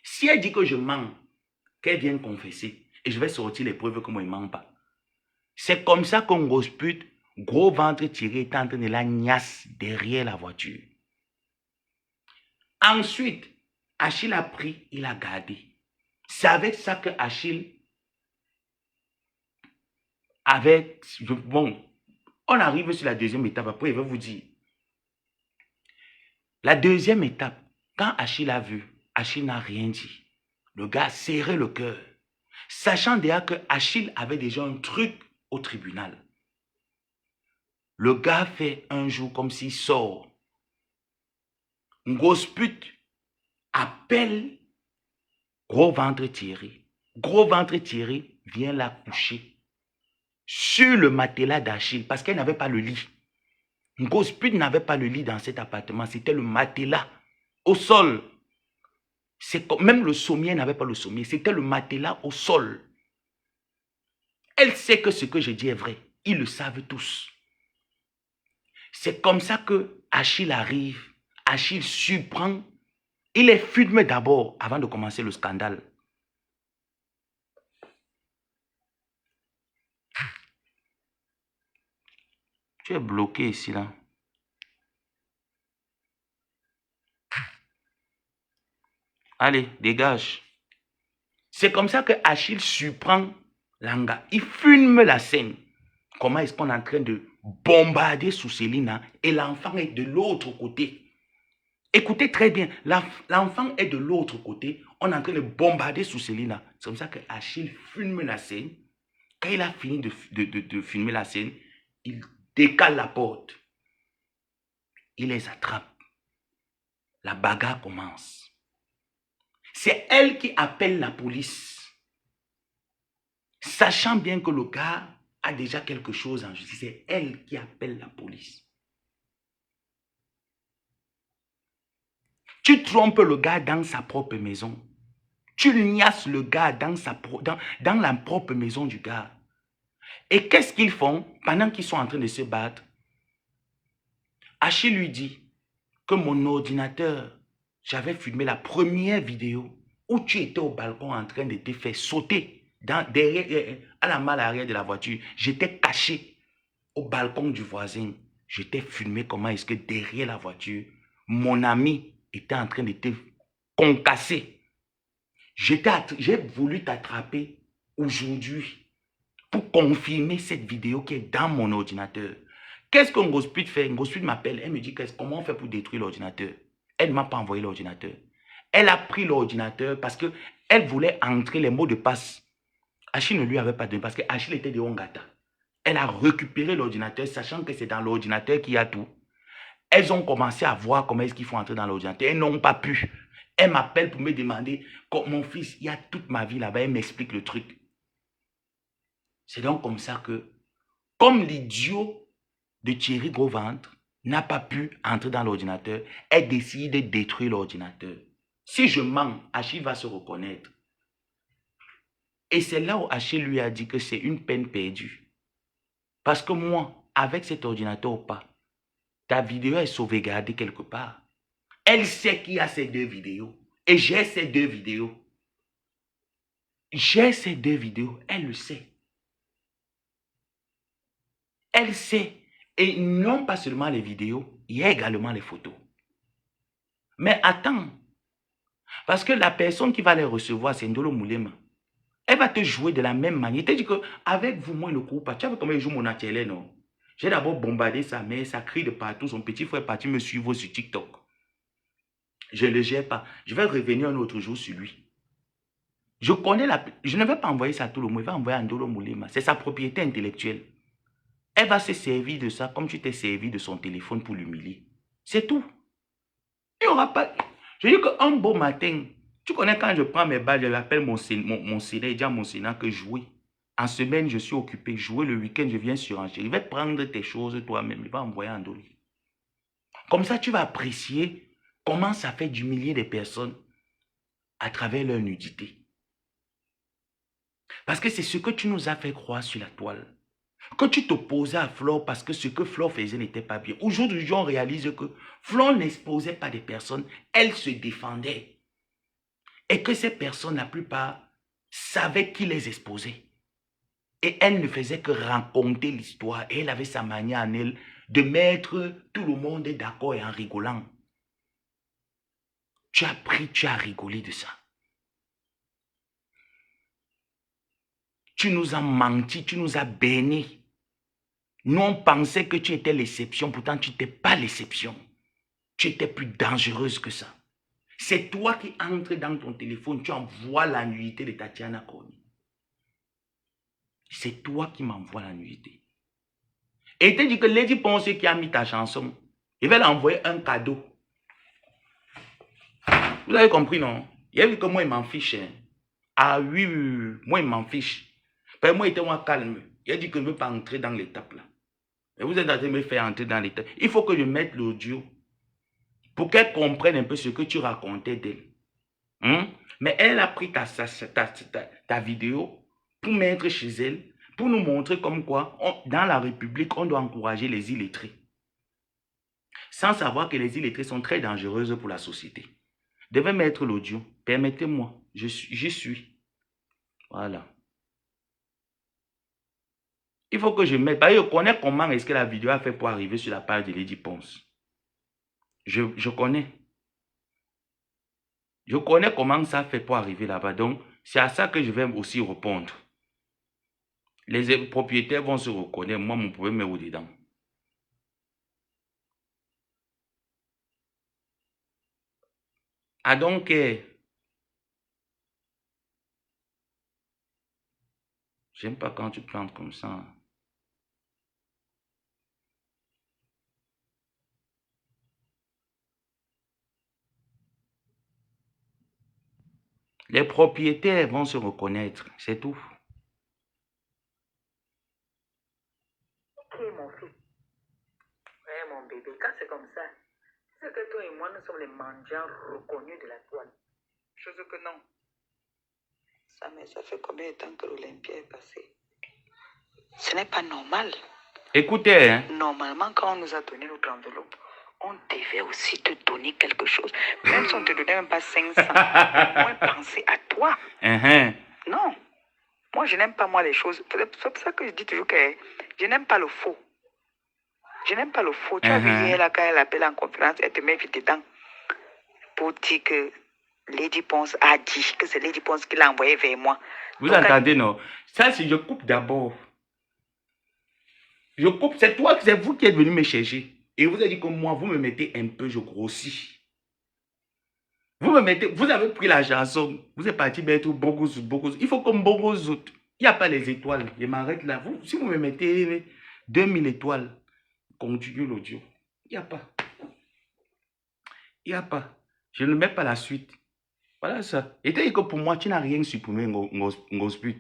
Si elle dit que je mens, qu'elle vienne confesser, et je vais sortir les preuves que moi, il ne ment pas. C'est comme ça que Ngosput, Gros-Ventre Thierry, est en train de la niace derrière la voiture. Ensuite, Achille a pris, il a gardé. C'est avec ça que Achille avait... Bon, on arrive sur la deuxième étape. Après, il va vous dire. La deuxième étape, quand Achille a vu, Achille n'a rien dit. Le gars a serré le cœur. Sachant déjà que Achille avait déjà un truc au tribunal. Le gars fait un jour comme s'il sort. Ngosput appelle Gros-Ventre Thierry. Gros-Ventre Thierry vient la coucher sur le matelas d'Achille parce qu'elle n'avait pas le lit. Ngosput n'avait pas le lit dans cet appartement. C'était le matelas au sol. Même le sommier n'avait pas le sommier. C'était le matelas au sol. Elle sait que ce que je dis est vrai. Ils le savent tous. C'est comme ça que Achille arrive. Achille surprend. Il les filme d'abord avant de commencer le scandale. Tu es bloqué ici, là. Allez, dégage. C'est comme ça que Achille surprend Langa. Il filme la scène. Comment est-ce qu'on est en train de bombarder Sousselina et l'enfant est de l'autre côté. Écoutez très bien, l'enfant est de l'autre côté. On est en train de bombarder Sousselina. C'est comme ça que Achille filme la scène. Quand il a fini de filmer la scène, il décale la porte. Il les attrape. La bagarre commence. C'est elle qui appelle la police. Sachant bien que le gars a déjà quelque chose en justice, c'est elle qui appelle la police. Tu trompes le gars dans sa propre maison. Tu liasses le gars dans la propre maison du gars. Et qu'est-ce qu'ils font pendant qu'ils sont en train de se battre? Achille lui dit que mon ordinateur, j'avais filmé la première vidéo où tu étais au balcon en train de te faire sauter à la malle arrière de la voiture. J'étais caché au balcon du voisin. Je t'ai filmé comment est-ce que derrière la voiture, mon ami était en train de te concasser. J'ai voulu t'attraper aujourd'hui pour confirmer cette vidéo qui est dans mon ordinateur. Qu'est-ce que Ngosput fait? Ngosput m'appelle, elle me dit comment on fait pour détruire l'ordinateur. Elle ne m'a pas envoyé l'ordinateur. Elle a pris l'ordinateur parce qu'elle voulait entrer les mots de passe. Achille ne lui avait pas donné parce que Achille était de Ongata. Elle a récupéré l'ordinateur, sachant que c'est dans l'ordinateur qu'il y a tout. Elles ont commencé à voir comment est-ce qu'il faut entrer dans l'ordinateur. Elles n'ont pas pu. Elle m'appelle pour me demander, mon fils, il y a toute ma vie là-bas, elle m'explique le truc. C'est donc comme ça que, comme l'idiot de Thierry Gros-Ventre n'a pas pu entrer dans l'ordinateur, elle décide de détruire l'ordinateur. Si je mens, Achille va se reconnaître. Et c'est là où Achille lui a dit que c'est une peine perdue. Parce que moi, avec cet ordinateur ou pas, ta vidéo est sauvegardée quelque part. Elle sait qu'il y a ces deux vidéos. Et j'ai ces deux vidéos. J'ai ces deux vidéos. Elle le sait. Elle sait. Et non pas seulement les vidéos, il y a également les photos. Mais attends. Parce que la personne qui va les recevoir, c'est Ndolo Moulema. Elle va te jouer de la même manière. Elle te dit qu'avec vous, moi, il ne court pas. Tu vois comment il joue mon atelier, non? J'ai d'abord bombardé sa mère, ça crie de partout. Son petit frère est parti me suivre sur TikTok. Je ne le gère pas. Je vais revenir un autre jour sur lui. Je connais je ne vais pas envoyer ça à tout le monde. Je vais envoyer à Ndolo Moulema. C'est sa propriété intellectuelle. Elle va se servir de ça comme tu t'es servi de son téléphone pour l'humilier. C'est tout. Il n'y aura pas... Je dis qu'un beau matin, tu connais quand je prends mes balles, je l'appelle mon Sénat, il dit à mon Sénat que jouer. En semaine, je suis occupé. Jouer le week-end, je viens sur Angers. Il va prendre tes choses toi-même. Il va envoyer un dollar. Comme ça, tu vas apprécier comment ça fait d'humilier des personnes à travers leur nudité. Parce que c'est ce que tu nous as fait croire sur la toile. Que tu t'opposais à Flore parce que ce que Flore faisait n'était pas bien. Aujourd'hui, on réalise que Flore n'exposait pas des personnes, elle se défendait. Et que ces personnes, la plupart, savaient qui les exposait. Et elle ne faisait que raconter l'histoire. Et elle avait sa manière en elle de mettre tout le monde d'accord et en rigolant. Tu as pris, tu as rigolé de ça. Tu nous as menti, tu nous as bénis. Nous, on pensait que tu étais l'exception, pourtant tu n'étais pas l'exception. Tu étais plus dangereuse que ça. C'est toi qui entres dans ton téléphone, tu envoies la nullité de Tatiana Koni. C'est toi qui m'envoies la nullité. Et il te dit que Lady Ponce qui a mis ta chanson, il va l'envoyer un cadeau. Vous avez compris, non? Il a vu que moi, il m'en fiche. Hein? Ah oui, moi, il m'en fiche. Mais moi, il était moins calme. Il a dit que je ne veux pas entrer dans l'étape là. Et vous êtes en train de me faire entrer dans l'étape. Il faut que je mette l'audio pour qu'elle comprenne un peu ce que tu racontais d'elle. Mais elle a pris ta vidéo pour mettre chez elle, pour nous montrer comme quoi, dans la République, on doit encourager les illettrés. Sans savoir que les illettrés sont très dangereuses pour la société. Devez mettre l'audio. Permettez-moi. J'y suis. Voilà. Il faut que je mette. Je connais comment est-ce que la vidéo a fait pour arriver sur la page de Lady Ponce. Je connais. Je connais comment ça fait pour arriver là-bas. Donc, c'est à ça que je vais aussi répondre. Les propriétaires vont se reconnaître. Moi, mon problème est au-dedans. Ah donc, j'aime pas quand tu plantes comme ça. Les propriétaires vont se reconnaître, c'est tout. Ok, mon fils. Ouais, mon bébé, quand c'est comme ça, c'est que toi et moi, nous sommes les mendiants reconnus de la toile. Chose que non. Ça, mais ça fait combien de temps que l'Olympia est passée? Ce n'est pas normal. Écoutez, hein. Normalement, quand on nous a donné notre enveloppe, on devait aussi te donner quelque chose. Même si on ne te donnait même pas 500, au moins penser à toi. Non. Moi, je n'aime pas, moi, les choses. C'est pour ça que je dis toujours que je n'aime pas le faux. Je n'aime pas le faux. Tu as vu hier, là, quand elle appelle en conférence, elle te met vite dedans pour dire que Lady Ponce a dit que c'est Lady Ponce qui l'a envoyé vers moi. Vous Donc, entendez, non? Ça, c'est je coupe d'abord. Je coupe, c'est vous qui êtes venu me chercher. Et vous avez dit que moi, vous me mettez un peu, je grossis. Vous me mettez, vous avez pris la chanson, vous êtes parti mettre beaucoup. Il faut comme beaucoup d'autres. Il n'y a pas les étoiles. Je m'arrête là. Si vous me mettez 2000 étoiles, continue l'audio. Il n'y a pas. Il n'y a pas. Je ne mets pas la suite. Voilà ça. Et tu dis que pour moi, tu n'as rien supprimé, Ngosput.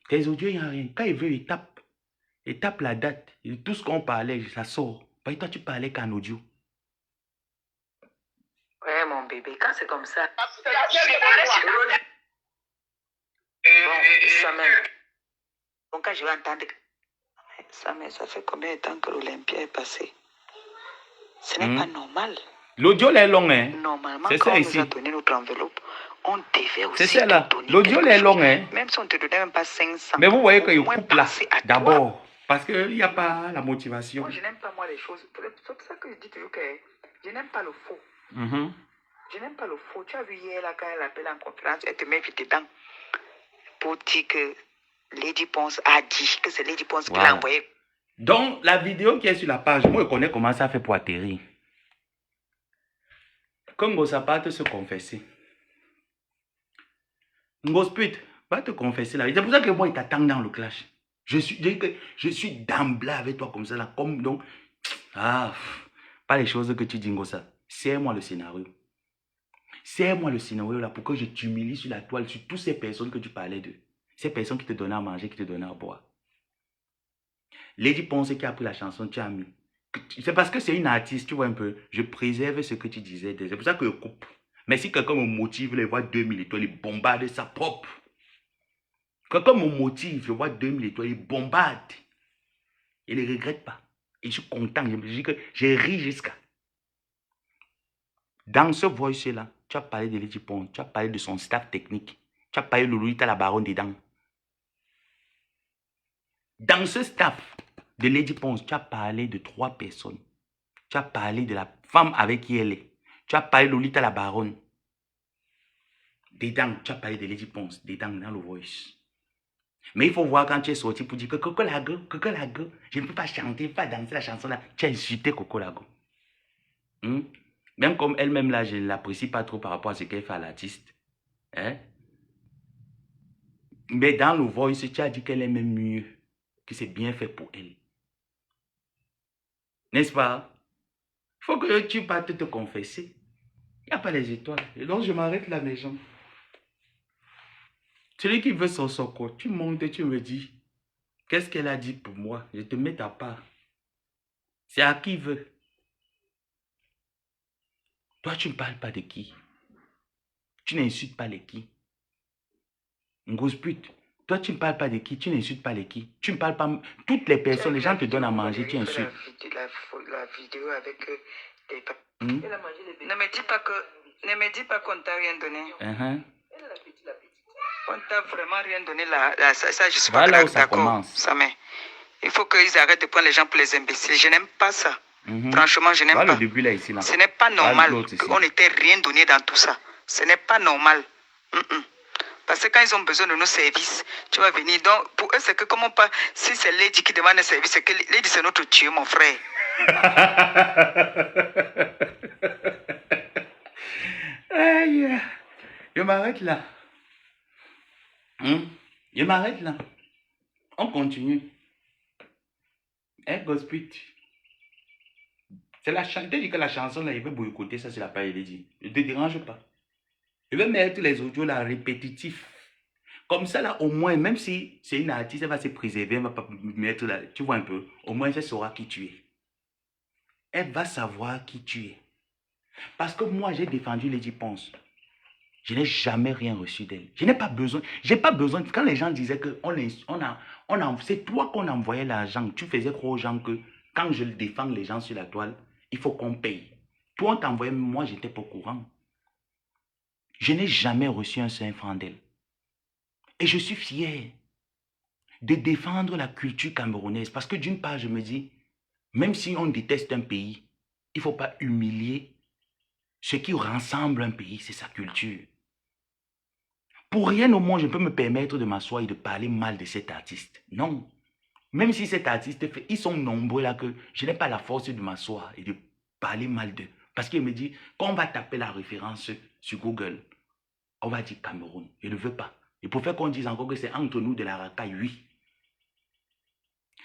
Tes audios, il n'y a rien. Quand il veut, il tape la date. Et tout ce qu'on parlait, ça sort. Parce que toi, tu parlais qu'en audio. ouais, mon bébé, quand c'est comme ça. Bon, Samuel. Donc, quand je vais entendre. Samuel, ça fait combien de temps que l'Olympia est passée? Ce n'est pas normal. L'audio est long, hein? Normalement, c'est quand ça on ici. nous a donné notre enveloppe, on devait aussi C'est ça là. te donner L'audio quelque est long, chose. hein? Même si on ne te donnait même pas 500. Mais vous voyez qu'il au moins coupe là, penser à toi. d'abord. Parce qu'il n'y a pas la motivation. Moi, je n'aime pas, moi, les choses. C'est pour ça que je dis toujours que je n'aime pas le faux. Je n'aime pas le faux. Tu as vu hier, là, quand elle appelle en conférence, elle te met vite dedans pour dire que Lady Ponce a dit que c'est Lady Ponce qui l'a envoyé. Donc, la vidéo qui est sur la page, moi, je connais comment ça fait pour atterrir. Comme Ngosapat se confesser. Ngosput, va te confesser là. C'est pour ça que moi, il t'attend dans le clash. Je suis d'emblée avec toi comme ça là. Comme donc, pas les choses que tu dis, Ngosa. Serre-moi le scénario. Serre-moi le scénario là pour que je t'humilie sur la toile, sur toutes ces personnes que tu parlais d'eux. Ces personnes qui te donnaient à manger, qui te donnaient à boire. Lady Ponce qui a pris la chanson, tu as mis. C'est parce que c'est une artiste, tu vois un peu. Je préserve ce que tu disais. C'est pour ça que je coupe. Mais si quelqu'un me motive, il voit 2000 étoiles, il bombarde sa propre. Quelqu'un me motive, je vois 2000 étoiles, il bombarde. Il ne regrette pas. Et je suis content. Je me dis que j'ai ri jusqu'à. Dans ce voice-là, tu as parlé de Lady Ponce, tu as parlé de son staff technique, tu as parlé de Lolita la baronne dedans. Dans ce staff de Lady Ponce, tu as parlé de 3 personnes. Tu as parlé de la femme avec qui elle est. Tu as parlé de Lolita la baronne. Dedans, tu as parlé de Lady Ponce, dedans, dans le voice. Mais il faut voir quand tu es sorti pour dire que Coco Lago, je ne peux pas chanter, pas danser la chanson là. Tu as insulté Coco Lago. Même comme elle-même là, je ne l'apprécie pas trop par rapport à ce qu'elle fait à l'artiste. Hein? Mais dans le voice, tu as dit qu'elle aime mieux, que c'est bien fait pour elle. N'est-ce pas? Il faut que tu partes te confesser. Il n'y a pas les étoiles. Et donc je m'arrête là, mes gens. Celui qui veut son soco, tu montes et tu me dis, qu'est-ce qu'elle a dit pour moi? Je te mets ta part. C'est à qui veut. Toi, tu ne parles pas de qui. Tu n'insultes pas les qui. Ngosput, Toi, tu ne parles pas de qui? Tu n'insultes pas les qui? Tu ne parles pas... Toutes les personnes, les gens te donnent à manger, tu insultes. La vidéo avec des... Hmm? Ne me dis pas qu'on t'a rien donné. On t'a vraiment rien donné là. Ça, je suis pas Voilà où ça d'accord. commence. Ça, mais il faut qu'ils arrêtent de prendre les gens pour les imbéciles. Je n'aime pas ça. Franchement, je n'aime pas. Le début là, ici, là. Ce n'est pas normal qu'on n'était rien donné dans tout ça. Ce n'est pas normal. Parce que quand ils ont besoin de nos services, tu vas venir. Donc, pour eux, c'est que comment pas... Si c'est Lady qui demande un service, c'est que Lady, c'est notre Dieu, mon frère. Aïe. Je m'arrête là. Je m'arrête là. On continue. Gospel. C'est la chanson. Tu dis que la chanson là, il veut boycotter, ça c'est la paille, il dit. Ne te dérange pas. Je vais mettre les audios là répétitifs. Comme ça là, au moins, même si c'est une artiste, elle va se préserver, elle ne va pas mettre là. Tu vois un peu. Au moins, elle saura qui tu es. Elle va savoir qui tu es. Parce que moi, j'ai défendu Lady Ponce. Je n'ai jamais rien reçu d'elle. Je n'ai pas besoin. J'ai pas besoin. Quand les gens disaient que c'est toi qu'on envoyait l'argent, tu faisais croire aux gens que quand je défends les gens sur la toile, il faut qu'on paye. Toi, on t'envoyait, moi, je n'étais pas au courant. Je n'ai jamais reçu un seul franc d'elle. Et je suis fier de défendre la culture camerounaise. Parce que d'une part, je me dis, même si on déteste un pays, il ne faut pas humilier ce qui rassemble un pays, c'est sa culture. Pour rien au monde, je peux me permettre de m'asseoir et de parler mal de cet artiste. Non. Même si cet artiste fait, ils sont nombreux là que je n'ai pas la force de m'asseoir et de parler mal d'eux. Parce qu'il me dit, quand on va taper la référence sur Google, on va dire Cameroun. Je ne veux pas. Et pour faire qu'on dise encore que c'est entre nous de la racaille, oui.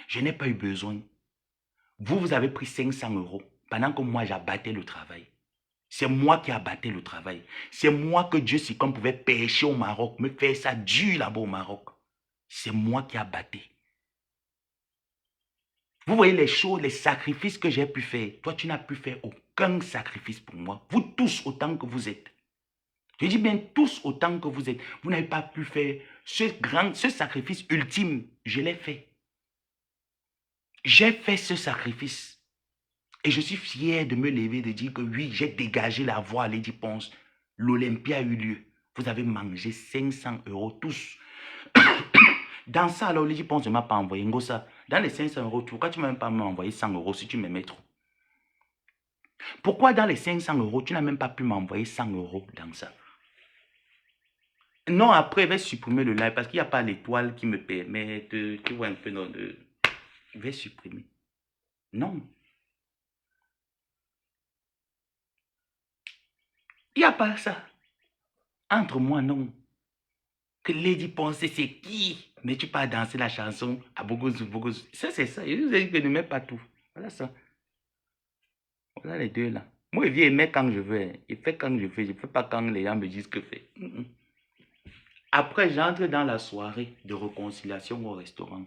Je n'ai pas eu besoin. Vous avez pris 500 € pendant que moi j'abattais le travail. C'est moi qui abattais le travail. C'est moi que Dieu sait qu'on pouvait pêcher au Maroc, me faire ça dur là-bas au Maroc. C'est moi qui abattais. Vous voyez les choses, les sacrifices que j'ai pu faire. Toi, tu n'as pu faire aucun sacrifice pour moi. Vous tous autant que vous êtes. Je dis bien tous autant que vous êtes. Vous n'avez pas pu faire ce sacrifice ultime. Je l'ai fait. J'ai fait ce sacrifice. Et je suis fier de me lever, de dire que oui, j'ai dégagé la voie à Lady Ponce. L'Olympia a eu lieu. Vous avez mangé 500 € tous. Dans ça, alors, Lady Ponce ne m'a pas envoyé. Ngosa, dans les 500 €, pourquoi tu ne m'as même pas envoyé 100 € si tu m'aimais trop? Pourquoi dans les 500 €, tu n'as même pas pu m'envoyer 100 € dans ça? Non, après, je vais supprimer le live parce qu'il n'y a pas l'étoile qui me permet de... Tu vois un peu, non, de... Je vais supprimer. Non. Il n'y a pas ça. Entre moi, non. Que Lady Ponce, c'est qui? Mais tu pas danser la chanson à Bogoz. Ça, c'est ça. Je vous ai dit que ne mets pas tout. Voilà ça. Voilà les deux là. Moi, il vient aimer quand je veux. Il fait quand je fais. Je ne fais pas quand les gens me disent que faire. Après, j'entre dans la soirée de réconciliation au restaurant.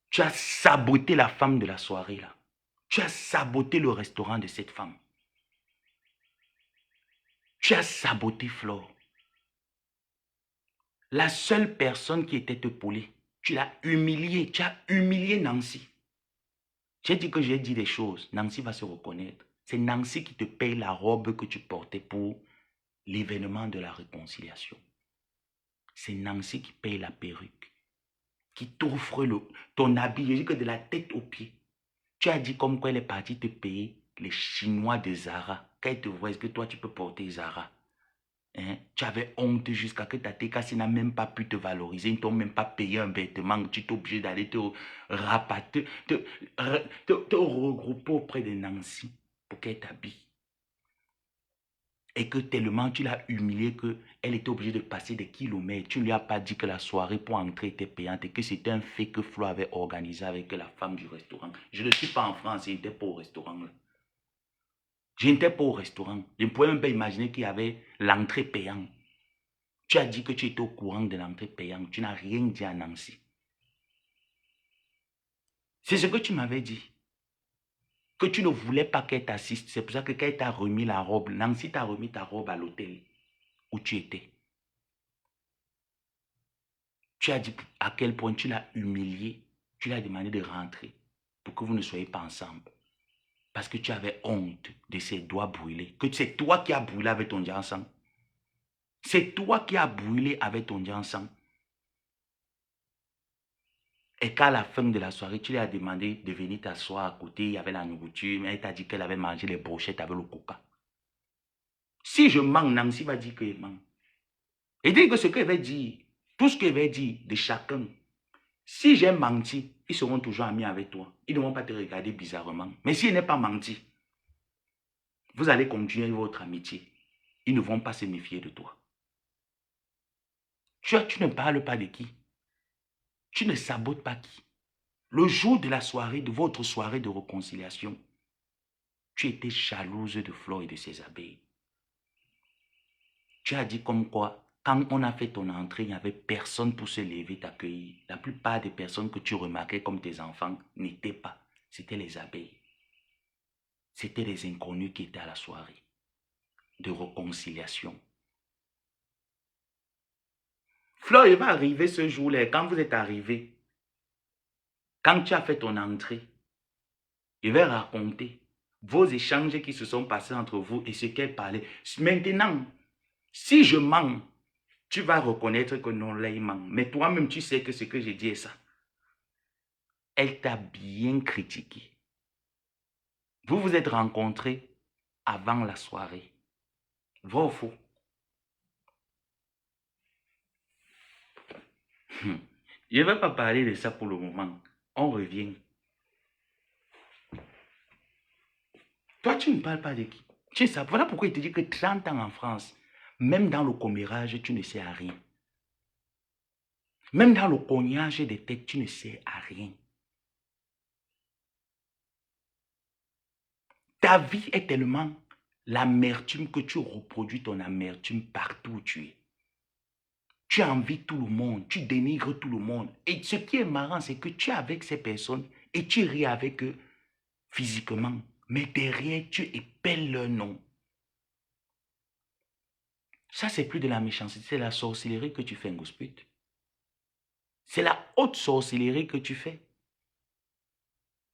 Tu as saboté la femme de la soirée là. Tu as saboté le restaurant de cette femme. Tu as saboté Flore. La seule personne qui était épaulée, tu l'as humiliée. Tu as humilié Nancy. J'ai dit que j'ai dit des choses. Nancy va se reconnaître. C'est Nancy qui te paye la robe que tu portais pour l'événement de la réconciliation. C'est Nancy qui paye la perruque. Qui t'offre ton habit. Je dis que de la tête aux pieds. Tu as dit comme quoi elle est partie te payer les Chinois de Zara. Quand ils te voient, est-ce que toi tu peux porter Zara? Hein? Tu avais honte jusqu'à que ta TKC n'a même pas pu te valoriser. Ils ne t'ont même pas payé un vêtement. Tu es obligé d'aller te rapater, te regrouper auprès de Nancy pour qu'elle t'habille. Et que tellement tu l'as humiliée qu'elle était obligée de passer des kilomètres. Tu ne lui as pas dit que la soirée pour entrer était payante et que c'était un fait que Flo avait organisé avec la femme du restaurant. Je ne suis pas en France, je n'étais pas au restaurant là. Je n'étais pas au restaurant. Je ne pouvais même pas imaginer qu'il y avait l'entrée payante. Tu as dit que tu étais au courant de l'entrée payante. Tu n'as rien dit à Nancy. C'est ce que tu m'avais dit. Que tu ne voulais pas qu'elle t'assiste. C'est pour ça que quand elle t'a remis la robe, Nancy t'a remis ta robe à l'hôtel où tu étais. Tu as dit à quel point tu l'as humilié. Tu l'as demandé de rentrer pour que vous ne soyez pas ensemble. Parce que tu avais honte de ses doigts brûlés. Que c'est toi qui as brûlé avec ton dieu sang. C'est toi qui as brûlé avec ton dieu sang. Et qu'à la fin de la soirée, tu lui as demandé de venir t'asseoir à côté, il y avait la nourriture, mais elle t'a dit qu'elle avait mangé les brochettes avec le coca. Si je mens, Nancy va dire qu'il ment. Et dit que ce qu'elle va dire, tout ce qu'elle va dire de chacun, si j'ai menti, ils seront toujours amis avec toi. Ils ne vont pas te regarder bizarrement. Mais s'il n'est pas menti, vous allez continuer votre amitié. Ils ne vont pas se méfier de toi. Tu ne parles pas de qui? Tu ne sabotes pas qui? Le jour de la soirée, de votre soirée de réconciliation, tu étais jalouse de Flo et de ses abeilles. Tu as dit comme quoi, quand on a fait ton entrée, il n'y avait personne pour se lever, t'accueillir. La plupart des personnes que tu remarquais comme tes enfants n'étaient pas. C'était les abeilles. C'était les inconnus qui étaient à la soirée de réconciliation. Flo, il va arriver ce jour-là. Quand vous êtes arrivé, quand tu as fait ton entrée, il va raconter vos échanges qui se sont passés entre vous et ce qu'elle parlait. Maintenant, si je mens, tu vas reconnaître que non, là, il ment. Mais toi-même, tu sais que ce que j'ai dit est ça. Elle t'a bien critiqué. Vous vous êtes rencontrés avant la soirée. Vrai ou faux? Je ne vais pas parler de ça pour le moment. On revient. Toi, tu ne parles pas de qui? Tu sais, voilà pourquoi il te dit que 30 ans en France, même dans le commérage, tu ne sais à rien. Même dans le cognage des têtes, tu ne sais à rien. Ta vie est tellement l'amertume que tu reproduis ton amertume partout où tu es. Tu envies tout le monde, tu dénigres tout le monde. Et ce qui est marrant, c'est que tu es avec ces personnes et tu ris avec eux physiquement. Mais derrière, tu épelles leur nom. Ça, c'est plus de la méchanceté, c'est la sorcellerie que tu fais, Ngosput. C'est la haute sorcellerie que tu fais.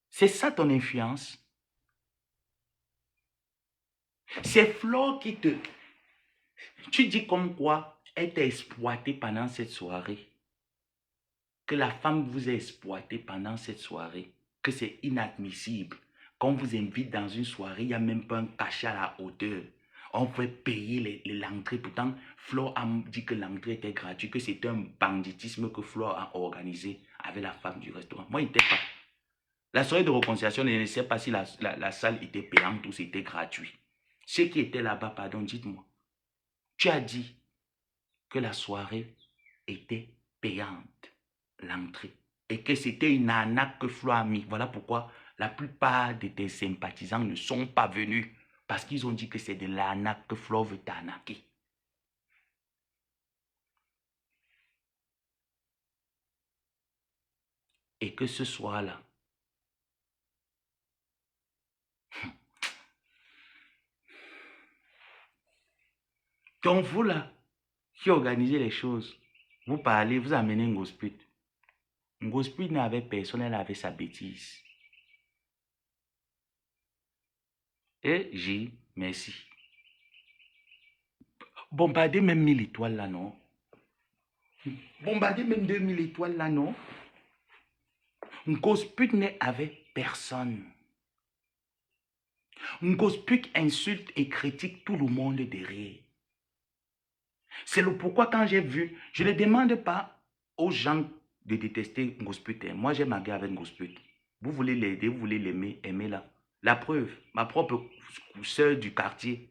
C'est ça ton influence. C'est Flo qui te... Tu dis comme quoi elle t'a exploité pendant cette soirée. Que la femme vous a exploité pendant cette soirée. Que c'est inadmissible. Quand on vous invite dans une soirée, il n'y a même pas un cachet à la hauteur. On fait payer l'entrée. Pourtant, Flo a dit que l'entrée était gratuite, que c'était un banditisme que Flo a organisé avec la femme du restaurant. Moi, il n'était pas. La soirée de réconciliation, je ne sais pas si la salle était payante ou c'était gratuit. Ceux qui étaient là-bas, pardon, dites-moi. Tu as dit que la soirée était payante, l'entrée. Et que c'était une arnaque que Flo a mis. Voilà pourquoi la plupart de tes sympathisants ne sont pas venus. Parce qu'ils ont dit que c'est de l'arnaque que Flo veut t'arnaquer. Et que ce soir-là, donc vous là, qui organisez les choses, vous parlez, vous amenez Ngosput. Ngosput n'avait personne, elle avait sa bêtise. Et j'ai, merci. Bombardez même 1000 étoiles là, non? Bombardez même 2000 étoiles là, non? Ngosput n'est avec personne. Ngosput insulte et critique tout le monde derrière. C'est le pourquoi quand j'ai vu, je ne demande pas aux gens de détester Ngosput. Moi, j'ai ma guerre avec Ngosput. Vous voulez l'aider, vous voulez l'aimer, aimez-la. La preuve, ma propre soeur du quartier,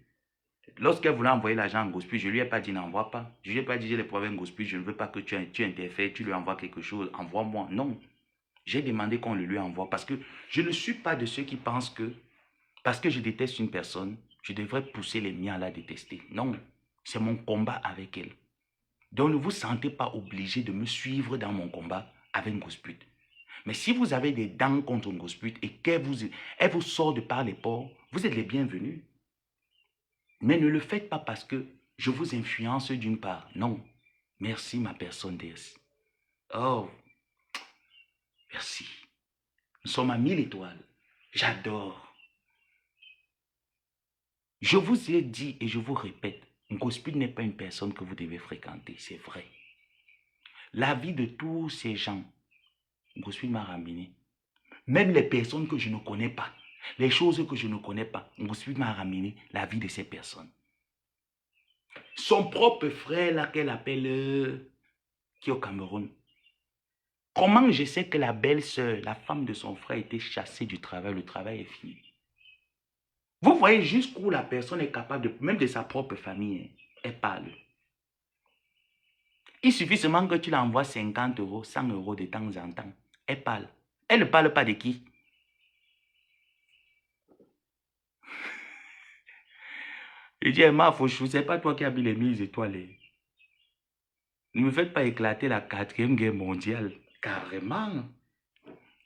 lorsqu'elle voulait envoyer l'argent à Ngosput, je ne lui ai pas dit n'envoie pas. Je ne lui ai pas dit j'ai les problèmes Ngosput, je ne veux pas que tu interfères, tu lui envoies quelque chose, envoie-moi. Non. J'ai demandé qu'on le lui envoie parce que je ne suis pas de ceux qui pensent que parce que je déteste une personne, je devrais pousser les miens à la détester. Non, c'est mon combat avec elle. Donc ne vous sentez pas obligé de me suivre dans mon combat avec Ngosput. Mais si vous avez des dents contre Ngosput et qu'elle vous sort de par les pores, vous êtes les bienvenus. Mais ne le faites pas parce que je vous influence d'une part. Non. Merci ma personne DS. Oh, merci. Nous sommes à 1000 étoiles. J'adore. Je vous ai dit et je vous répète, Ngozi n'est pas une personne que vous devez fréquenter, c'est vrai. La vie de tous ces gens, Ngozi m'a ramené. Même les personnes que je ne connais pas, les choses que je ne connais pas, Ngozi m'a ramené la vie de ces personnes. Son propre frère, là, qu'elle appelle, qui est au Cameroun. Comment je sais que la belle-sœur, la femme de son frère, était chassée du travail, le travail est fini. Vous voyez jusqu'où la personne est capable, même de sa propre famille, hein, elle parle. Il suffit seulement que tu l'envoies 50 €, 100 € de temps en temps. Elle parle. Elle ne parle pas de qui? Je dis, Emma Fauchou, c'est pas toi qui as mis les 1000 étoiles. Ne me faites pas éclater la 4e guerre mondiale. Carrément.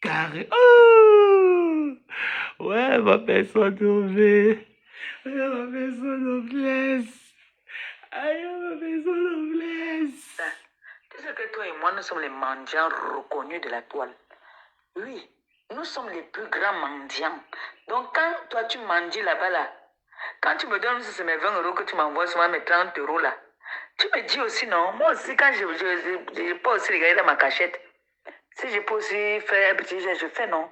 Carrément. Oh! Ouais, ma personne noblesse. Ouais, ma personne noblesse. Aïe, ma personne noblesse. Tu sais que toi et moi, nous sommes les mendiants reconnus de la toile. Oui, nous sommes les plus grands mendiants. Donc, quand toi, tu mendies là-bas, là, quand tu me donnes, si c'est mes 20 € que tu m'envoies, souvent mes 30 € là, tu me dis aussi, non, moi aussi, quand je peux aussi regarder dans ma cachette, si je peux aussi faire un petit geste, je fais non.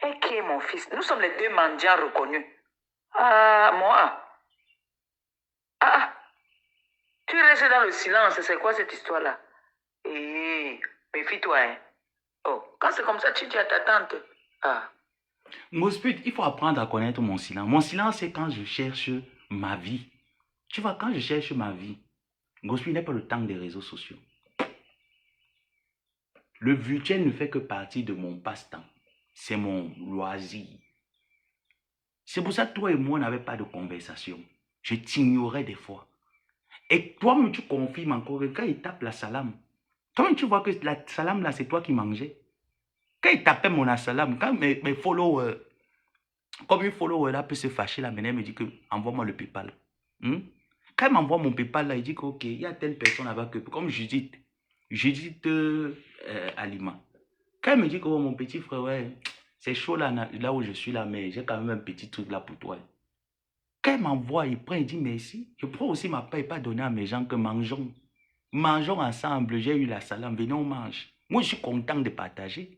Et qui est mon fils? Nous sommes les 2 mendiants reconnus. Ah, moi. Ah, tu restes dans le silence, c'est quoi cette histoire-là? Eh, méfie-toi, hein. Oh, quand c'est comme ça, tu dis à ta tante. Ah. Ngozi, il faut apprendre à connaître mon silence. Mon silence, c'est quand je cherche ma vie. Tu vois, quand je cherche ma vie, Ngozi n'est pas le temps des réseaux sociaux. Le virtuel ne fait que partie de mon passe-temps. C'est mon loisir. C'est pour ça que toi et moi, on n'avait pas de conversation. Je t'ignorais des fois. Et toi-même, tu confirmes encore que quand il tape la salam, toi-même, tu vois que la salam, là, c'est toi qui mangeais. Quand il tapait mon salam, quand mes followers, comme une follower là peut se fâcher là, maintenant, il me dit que envoie-moi le PayPal. Quand il m'envoie mon PayPal là, il dit que ok, il y a telle personne là-bas que, comme Judith Alima. Quand il me dit que oh, mon petit frère, ouais, c'est chaud là où je suis là, mais j'ai quand même un petit truc là pour toi. Quand il m'envoie, il prend, il dit merci. Je prends aussi ma paix et pas donner à mes gens que mangeons. Mangeons ensemble, j'ai eu la salam, venez on mange. Moi je suis content de partager.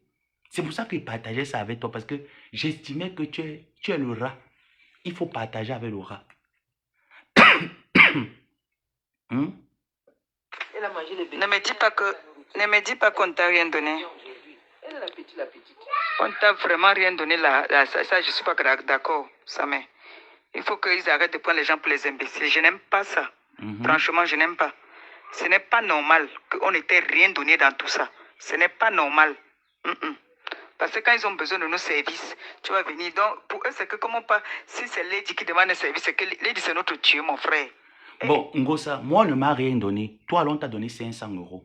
C'est pour ça que je partageais ça avec toi, parce que j'estimais que tu es le rat. Il faut partager avec le rat. Ne me dis pas qu'on ne t'a rien donné. On ne t'a vraiment rien donné là. Ça, je ne suis pas d'accord, Samé. Il faut qu'ils arrêtent de prendre les gens pour les imbéciles. Je n'aime pas ça. Franchement, je n'aime pas. Ce n'est pas normal qu'on n'ait rien donné dans tout ça. Ce n'est pas normal. Parce que quand ils ont besoin de nos services, tu vas venir. Donc, pour eux, c'est que comment pas. Si c'est Lady qui demande un service, c'est que Lady, c'est notre Dieu, mon frère. Bon, Ngosa, moi, on ne m'a rien donné. Toi, on t'a donné 500 €.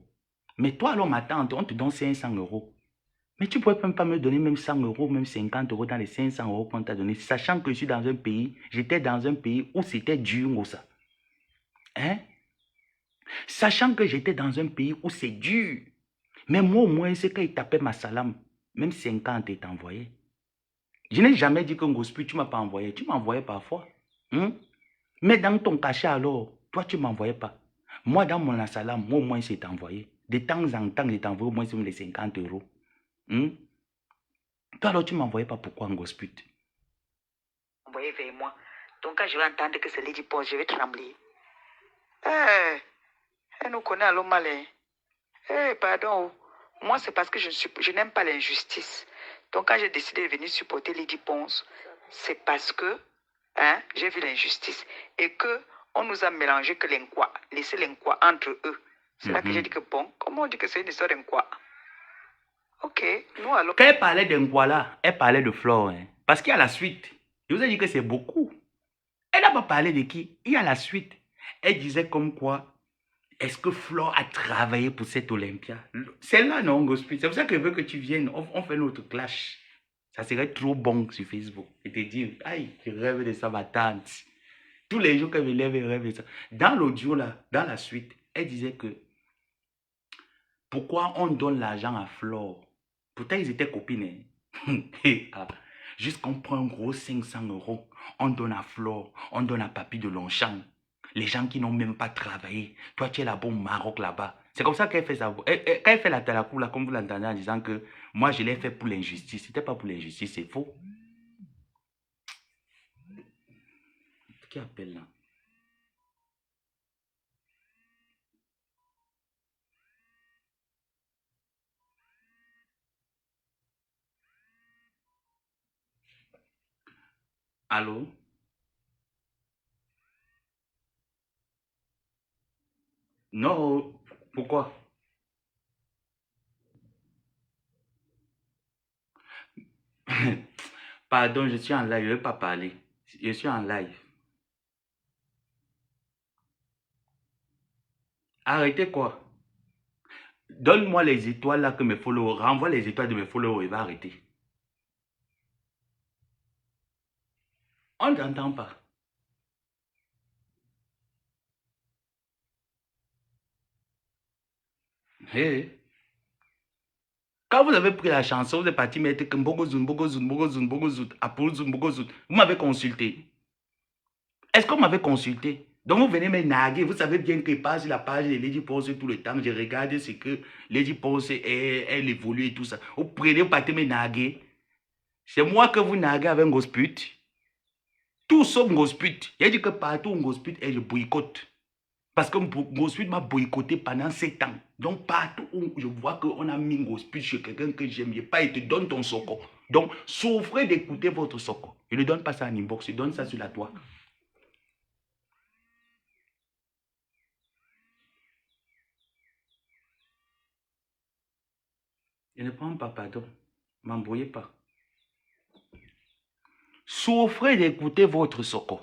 Mais toi, alors, ma tante, on te donne 500 €. Mais tu ne pourrais même pas me donner même 100 €, même 50 € dans les 500 € qu'on t'a donné, sachant que je suis dans un pays, j'étais dans un pays où c'était dur, Ngosa. Hein? Sachant que j'étais dans un pays où c'est dur. Mais moi, au moins, c'est quand il tapait ma salam, même 50 est envoyé. Je n'ai jamais dit que Ngozi, tu ne m'as pas envoyé. Tu m'envoyais parfois. Mais dans ton cachet alors, toi, tu ne m'envoyais pas. Moi, dans mon salam, moi, au moins, c'est envoyé. De temps en temps, je t'envoie au moins les 50 €. Toi, alors, tu ne m'envoyais pas. Pourquoi, Ngozi? Envoyez vers moi. Donc, quand je vais entendre que c'est Lady Pose, je vais trembler. Elle nous connaît à l'homme malin. Pardon. Moi, c'est parce que je n'aime pas l'injustice. Donc, quand j'ai décidé de venir supporter Lady Ponce, c'est parce que j'ai vu l'injustice. Et qu'on nous a mélangé que l'inquoi, laissé l'inquoi entre eux. C'est là que j'ai dit que bon, comment on dit que c'est une histoire d'inquoi? Ok, nous allons... Quand elle parlait d'inquoi là, elle parlait de Flore. Parce qu'il y a la suite. Je vous ai dit que c'est beaucoup. Elle n'a pas parlé de qui? Il y a la suite. Elle disait comme quoi, est-ce que Flore a travaillé pour cette Olympia? C'est là, non, Ngozi? C'est pour ça que je veux que tu viennes. On fait notre clash. Ça serait trop bon sur Facebook. Et te dire, aïe, je rêve de ça, ma tante. Tous les jours qu'elle me lève, je rêve de ça. Dans l'audio, là, dans la suite, elle disait que Pourquoi on donne l'argent à Flore? Pourtant, ils étaient copines. Hein. Jusqu'on prend un gros 500 €, on donne à Flore, on donne à Papy de Longchamp. Les gens qui n'ont même pas travaillé. Toi, tu es là-bas au Maroc, là-bas. C'est comme ça qu'elle fait ça. Quand elle fait la talakou, là, comme vous l'entendez en disant que moi, je l'ai fait pour l'injustice. C'était pas pour l'injustice, c'est faux. Qui appelle là? Allô? Non, pourquoi? Pardon, je suis en live, je ne vais pas parler. Je suis en live. Arrêtez quoi? Donne-moi les étoiles là que mes followers, renvoie les étoiles de mes followers, il va arrêter. On ne t'entend pas. Hey. Quand vous avez pris la chanson, vous êtes parti mettre que Mbogozoun, Bogozoun, Bogozoun, Bogozoun, Apolzoun, Bogozoun. Vous m'avez consulté. Est-ce qu'on m'avait consulté? Donc vous venez me naguer. Vous savez bien que pas sur la page de Lady Pose tout le temps. Je regarde ce que Lady Pose, elle évolue et tout ça. Vous prenez, vous partez me naguer. C'est moi que vous naguez avec un gosput. Tout sauf gosput. Il a dit que partout où gosput est, je boycotte. Parce que Gosput m'a boycotté pendant 7 ans. Donc, partout où je vois qu'on a mis Gosput chez quelqu'un que j'aime pas, il te donne ton soko. Donc, souffrez d'écouter votre soko. Il ne donne pas ça en inbox, il donne ça sur la toile. Il ne prend pas pardon. M'embrouillez pas. Souffrez d'écouter votre soko.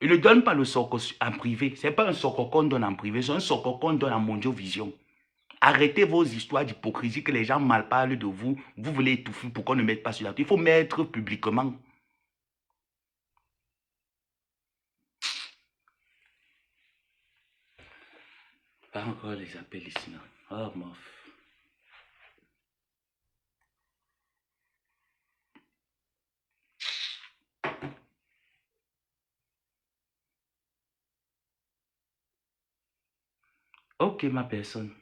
Il ne donne pas le soko en privé. Ce n'est pas un soko qu'on donne en privé, c'est un soko qu'on donne en Mondiovision. Arrêtez vos histoires d'hypocrisie que les gens mal parlent de vous. Vous voulez étouffer pour qu'on ne mette pas sur la toile. Il faut mettre publiquement. Pas encore les appels ici. Oh, mof. Ok, ma personne.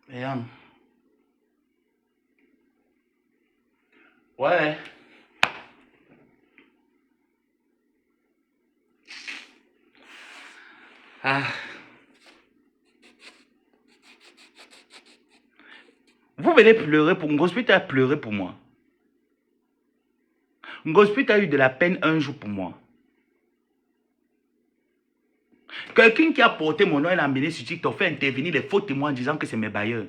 Regarde. Ouais. Ah. Vous venez pleurer pour... Ngosput a pleuré pour moi. Ngosput a eu de la peine un jour pour moi. Quelqu'un qui a porté mon nom et l'a amené sur TikTok fait intervenir les faux témoins en disant que c'est mes bailleurs.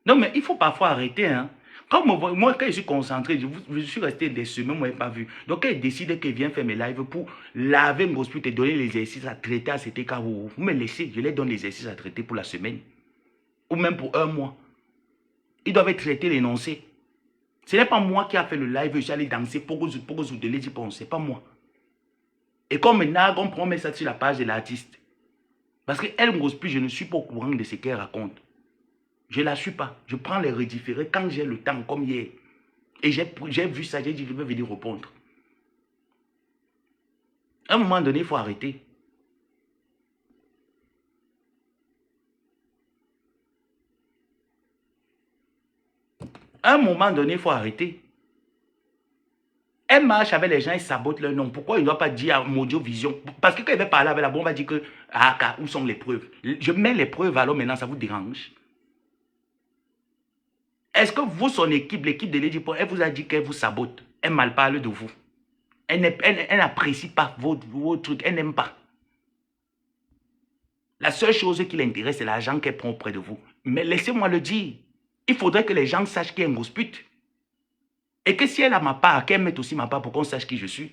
Non, mais il faut parfois arrêter. Hein. Quand moi, quand je suis concentré, je suis resté des semaines, moi, je n'ai pas vu. Donc, quand il décide qu'il vient faire mes lives pour laver Ngosput et donner l'exercice à traiter à cet cas, vous me laissez, je les donne l'exercice à traiter pour la semaine. Ou même pour un mois. Ils doivent être traités, l'énoncé. Ce n'est pas moi qui a fait le live, je suis allé danser pour de Lady Pon, ce n'est pas moi. Et comme maintenant, on prend ça sur la page de l'artiste. Parce qu'elle me plus, je ne suis pas au courant de ce qu'elle raconte. Je ne la suis pas. Je prends les redifférés quand j'ai le temps, comme hier. Et j'ai vu ça, j'ai dit, je vais venir répondre. À un moment donné, il faut arrêter. À un moment donné, il faut arrêter. Elle marche avec les gens, elle sabote leur nom. Pourquoi il ne doit pas dire à Mojo Vision? Parce que quand il va parler avec la bombe, on va dire que, ah, où sont les preuves? Je mets les preuves, alors maintenant, ça vous dérange? Est-ce que vous, son équipe, l'équipe de Lady Pon, elle vous a dit qu'elle vous sabote? Elle mal parle de vous. Elle n'apprécie pas vos trucs, elle n'aime pas. La seule chose qui l'intéresse, c'est l'argent qu'elle prend auprès de vous. Mais laissez-moi le dire. Il faudrait que les gens sachent qu'il y a un Ngosput. Et que si elle a ma part, qu'elle mette aussi ma part pour qu'on sache qui je suis.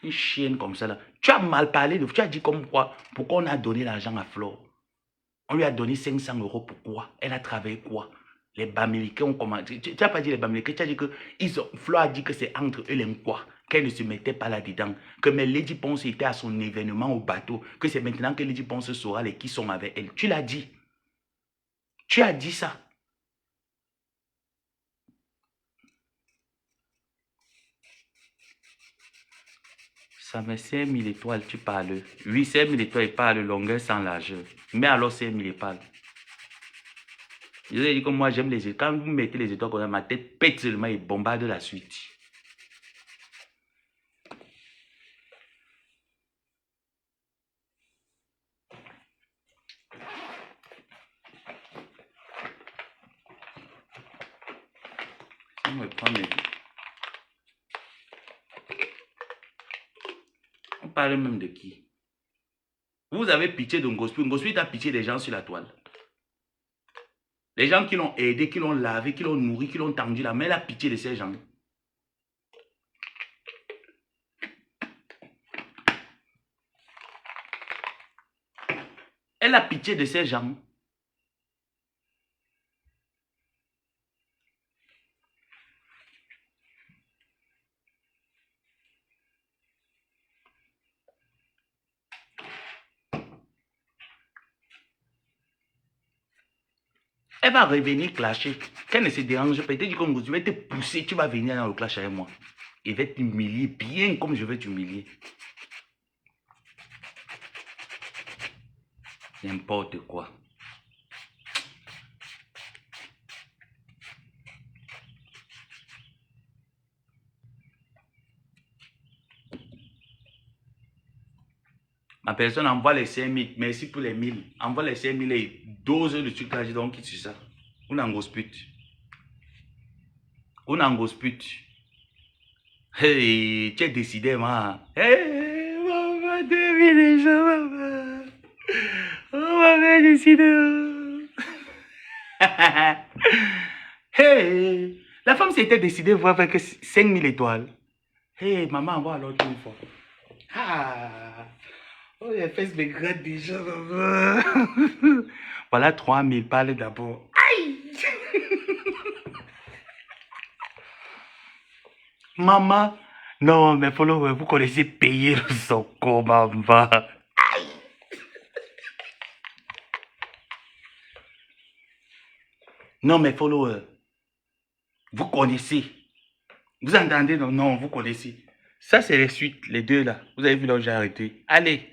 Une chienne comme ça là. Tu as mal parlé, tu as dit comme quoi, pourquoi on a donné l'argent à Flore? On lui a donné 500 euros, pourquoi? Elle a travaillé quoi? Les Bamilekés ont commencé. Tu n'as pas dit les Bamilekés, tu as dit que Flore a dit que c'est entre eux les quoi, qu'elle ne se mettait pas là-dedans. Que mais Lady Ponce était à son événement au bateau, que c'est maintenant que Lady Ponce saura les qui sont avec elle. Tu l'as dit. Tu as dit ça. Ça met 5000 étoiles, tu parles. Oui, 5000 étoiles, il parle longueur sans largeur. Mais alors 5000 étoiles. Je vous ai dit que moi j'aime les étoiles. Quand vous mettez les étoiles comme ça, ma tête pète seulement et bombarde la suite. Ça me prend mes... On parle même de qui? Vous avez pitié de Ngospi. Ngospi a pitié des gens sur la toile. Les gens qui l'ont aidé, qui l'ont lavé, qui l'ont nourri, qui l'ont tendu la main, elle a pitié de ces gens. Elle a pitié de ces gens. Elle va revenir clasher. Qu'elle ne se dérange pas. Elle te dit comme tu vas te pousser, tu vas venir dans le clash avec moi. Il va t'humilier bien comme je vais t'humilier. N'importe quoi. Ma personne envoie les 5000. Merci pour les 1000. Envoie les 5000 et dose le truc là. Je donc quitte sur ça. On engospute. On engospute. Hey, tu es décidé, ma. Hey, maman, 2000 les gens, maman. Oh, maman, décidé. Hey, la femme s'était décidée voir avec 5000 étoiles. Hey, maman, envoie l'autre une fois. Ah. Oh, les fesses me grattent déjà, maman. Voilà 3000, parle d'abord. Aïe. Maman, non, mais followers, vous connaissez payer le soko, maman. Aïe. Non, mais followers, vous connaissez. Vous entendez? Non, non, vous connaissez. Ça, c'est les suites, les deux là. Vous avez vu là où j'ai arrêté. Allez.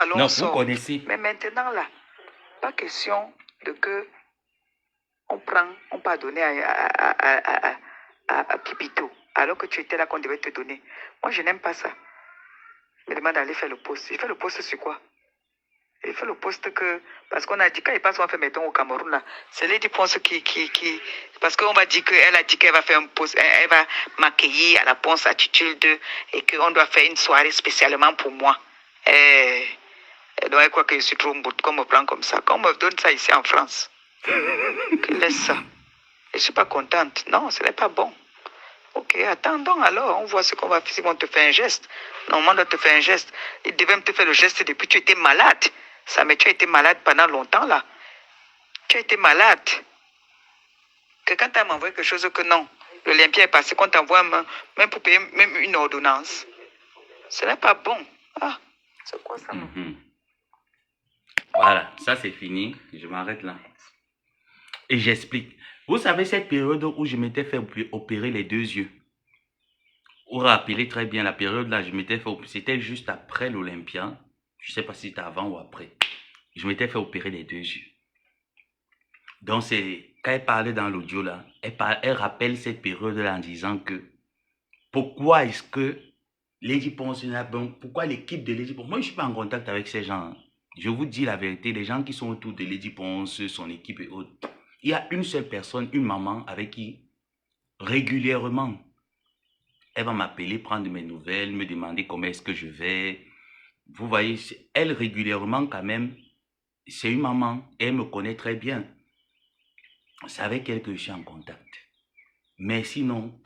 Allons, non, vous connaissez. Mais maintenant là, pas question de que on prend, on pas donner à Pipito, alors que tu étais là qu'on devait te donner. Moi, je n'aime pas ça. Je me demande d'aller faire le poste. Je fais le poste sur quoi? Il fait le poste que... Parce qu'on a dit, quand il passe, on fait, mettons, au Cameroun, là, c'est Lady Ponce qui... Parce qu'on m'a dit qu'elle a dit qu'elle va faire un poste, elle va m'accueillir à la Ponce Attitude et qu'on doit faire une soirée spécialement pour moi. Et donc, elle croit que je suis trop bout, qu'on me prend comme ça. Qu'on me donne ça ici en France. Laisse ça. Je ne suis pas contente. Non, ce n'est pas bon. Ok, attendons alors, on voit ce qu'on va faire. Si on te fait un geste, normalement, on doit te faire un geste. Ils devaient te faire le geste depuis que tu étais malade. Ça, mais tu as été malade pendant longtemps, là. Tu as été malade. Quelqu'un t'a envoyé quelque chose que non. L'Olympia est passé, qu'on t'envoie même pour payer même une ordonnance. Ce n'est pas bon. Ah, c'est quoi ça? Voilà, ça c'est fini. Je m'arrête là. Et j'explique. Vous savez cette période où je m'étais fait opérer les 2 yeux. Vous vous rappelez très bien la période là, je m'étais fait opérer. C'était juste après l'Olympia. Je ne sais pas si c'était avant ou après. Je m'étais fait opérer les 2 yeux. Donc c'est quand elle parlait dans l'audio là, elle rappelle cette période là en disant que pourquoi est-ce que Lady Ponce n'a pas, pourquoi l'équipe de Lady Ponce, moi je ne suis pas en contact avec ces gens. Je vous dis la vérité, les gens qui sont autour de Lady Ponce, son équipe et autres, il y a une seule personne, une maman avec qui régulièrement elle va m'appeler, prendre mes nouvelles, me demander comment est-ce que je vais. Vous voyez, elle régulièrement quand même, c'est une maman, elle me connaît très bien. C'est avec elle que je suis en contact. Mais sinon,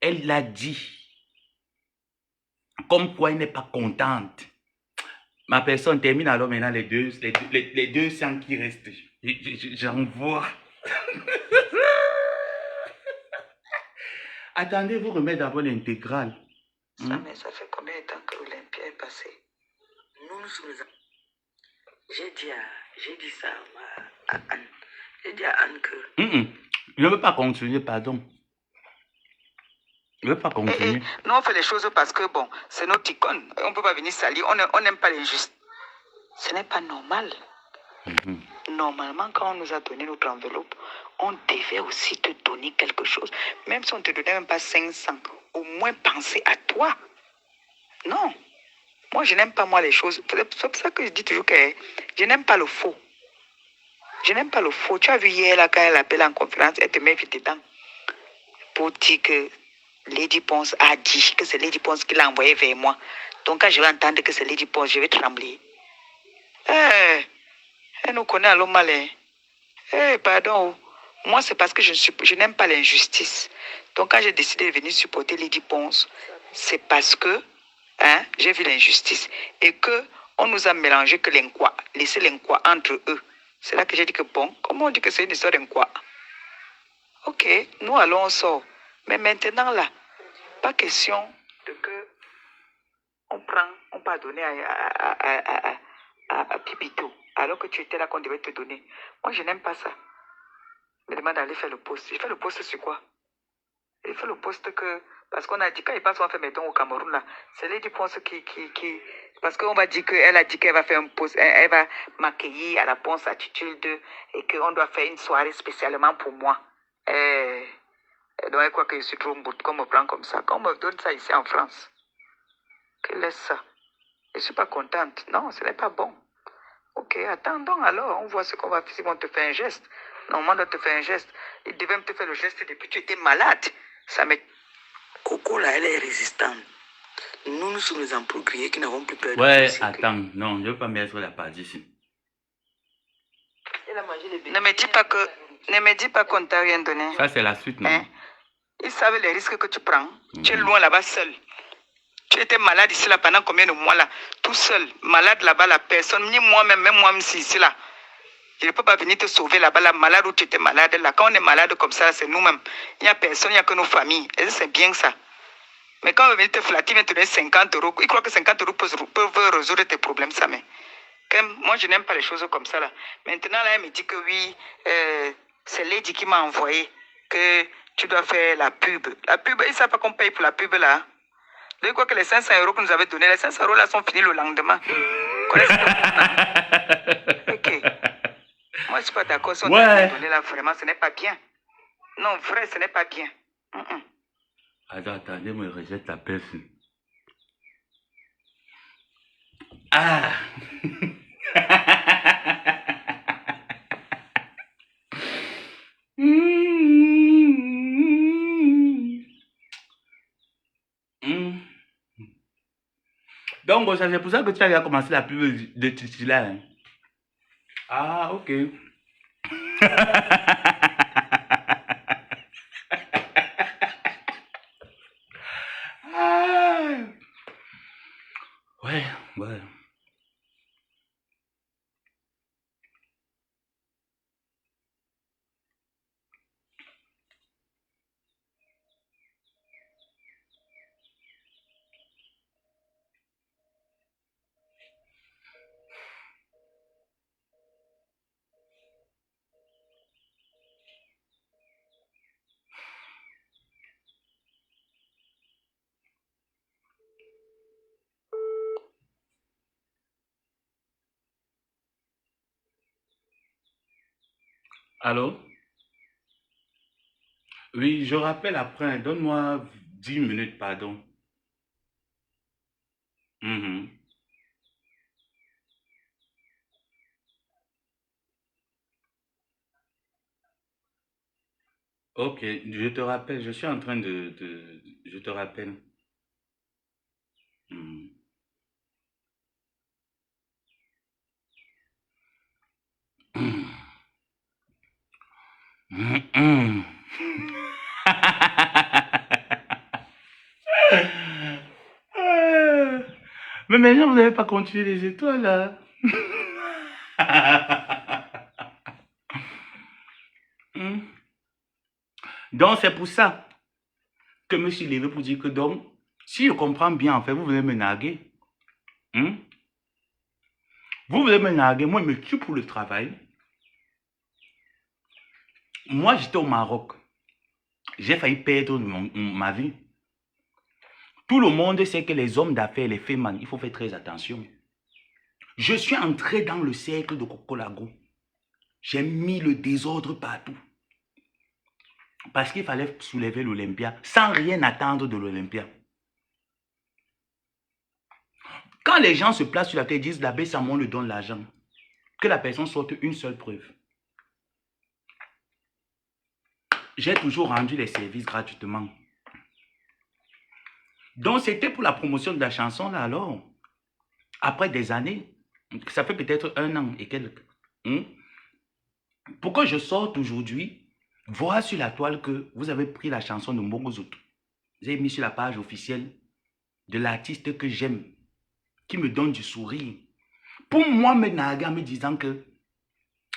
elle l'a dit. Comme quoi elle n'est pas contente. Ma personne termine alors maintenant les 200 qui restent. J'envoie. Attendez, vous remettez d'abord l'intégrale. Ça, mais ça fait combien de temps que l'Olympia est passé? Nous sommes... J'ai dit ça à Anne. J'ai dit à Anne que... Je ne veux pas continuer, pardon. Je ne veux pas continuer. Nous, on fait les choses parce que, bon, c'est notre icône. On ne peut pas venir salir. On n'aime pas l'injustice. Ce n'est pas normal. Normalement, quand on nous a donné notre enveloppe, on devait aussi te donner quelque chose. Même si on ne te donnait même pas 500, au moins penser à toi. Non. Moi, je n'aime pas, moi, les choses. C'est pour ça que je dis toujours que je n'aime pas le faux. Je n'aime pas le faux. Tu as vu hier, là, quand elle appelle en conférence, elle te met vite dedans. Pour dire que Lady Ponce a dit que c'est Lady Ponce qui l'a envoyé vers moi. Donc, quand je vais entendre que c'est Lady Ponce, je vais trembler. Elle nous connaît à l'homme malin. Pardon. Moi, c'est parce que je n'aime pas l'injustice. Donc, quand j'ai décidé de venir supporter Lady Ponce, c'est parce que j'ai vu l'injustice. Et qu'on nous a mélangé que l'inquoi, laissé l'inquoi entre eux. C'est là que j'ai dit que bon, comment on dit que c'est une histoire d'inquoi? Ok, nous allons, on sort. Mais maintenant, là, pas question de que on va donner à Pipito, alors que tu étais là qu'on devait te donner. Moi, je n'aime pas ça. Je me demande d'aller faire le poste. Je fais le poste sur quoi? Il fait le poste que... Parce qu'on a dit, quand il passe, on fait mes dons au Cameroun, là. C'est Lady Ponce qui... Parce qu'on va dire qu'elle a dit qu'elle va faire un poste, elle va m'accueillir à la Ponce Attitude et qu'on doit faire une soirée spécialement pour moi. Donc, elle croit que je suis trop bout qu'on me prend comme ça. Quand on me donne ça ici en France, qu'elle laisse ça. Je ne suis pas contente. Non, ce n'est pas bon. Ok, attendons alors, on voit ce qu'on va faire. Si on te fait un geste, normalement, on doit te faire un geste. Il devait me te faire le geste depuis que tu étais malade. Ça me... Coco, là, elle est résistante. Nous sommes les empourgrillés qui n'avons plus peur de... Ouais, attends, non, je ne veux pas mettre la page ici. Ne me dis pas qu'on ne t'a rien donné. Ça, c'est la suite, non? Ils savent les risques que tu prends. Tu es loin là-bas seul. Tu étais malade ici là pendant combien de mois là? Tout seul, malade là-bas, la personne, ni moi-même, même moi-même ici là. Je ne peux pas venir te sauver là-bas, la malade où tu étais malade là. Quand on est malade comme ça, c'est nous-mêmes. Il n'y a personne, il n'y a que nos familles. Et c'est bien ça. Mais quand on veut venir te flatter, il vient te donner 50 euros. Il croit que 50 euros peuvent résoudre tes problèmes, ça. Mais moi, je n'aime pas les choses comme ça là. Maintenant, là, elle me dit que oui, c'est Lady qui m'a envoyé que tu dois faire la pub. La pub, ils ne savent pas qu'on paye pour la pub là. De quoi que les 500 euros que nous avaient donnés, les 500 euros là sont finis le lendemain. Ok. Moi, je ne suis pas d'accord. Si on t'a donné là, vraiment, ce n'est pas bien. Non, vrai, ce n'est pas bien. Attendez, me rejette la personne. Ah! Donc, c'est pour ça que tu as commencé la pub de Titila. Hein? Ah, ok. Ouais. Allô? Oui, je rappelle après. Donne-moi 10 minutes, pardon. Ok, je te rappelle. Je suis en train je te rappelle. Mais maintenant, vous n'avez pas continué les étoiles, là. Donc, c'est pour ça que je me suis levé pour dire que, donc, si je comprends bien, en fait, vous voulez me narguer. Vous voulez me narguer, moi, je me tue pour le travail. Moi, j'étais au Maroc. J'ai failli perdre ma vie. Tout le monde sait que les hommes d'affaires, les femmes, il faut faire très attention. Je suis entré dans le cercle de Cocolago. J'ai mis le désordre partout. Parce qu'il fallait soulever l'Olympia sans rien attendre de l'Olympia. Quand les gens se placent sur la tête et disent l'abbé Samon lui donne l'argent, que la personne sorte une seule preuve. J'ai toujours rendu les services gratuitement. Donc c'était pour la promotion de la chanson là alors. Après des années, ça fait peut-être 1 an et quelques. Pourquoi je sorte aujourd'hui, voir sur la toile que vous avez pris la chanson de Mbongozout. Vous avez mis sur la page officielle de l'artiste que j'aime, qui me donne du sourire. Pour moi, me narguer en me disant que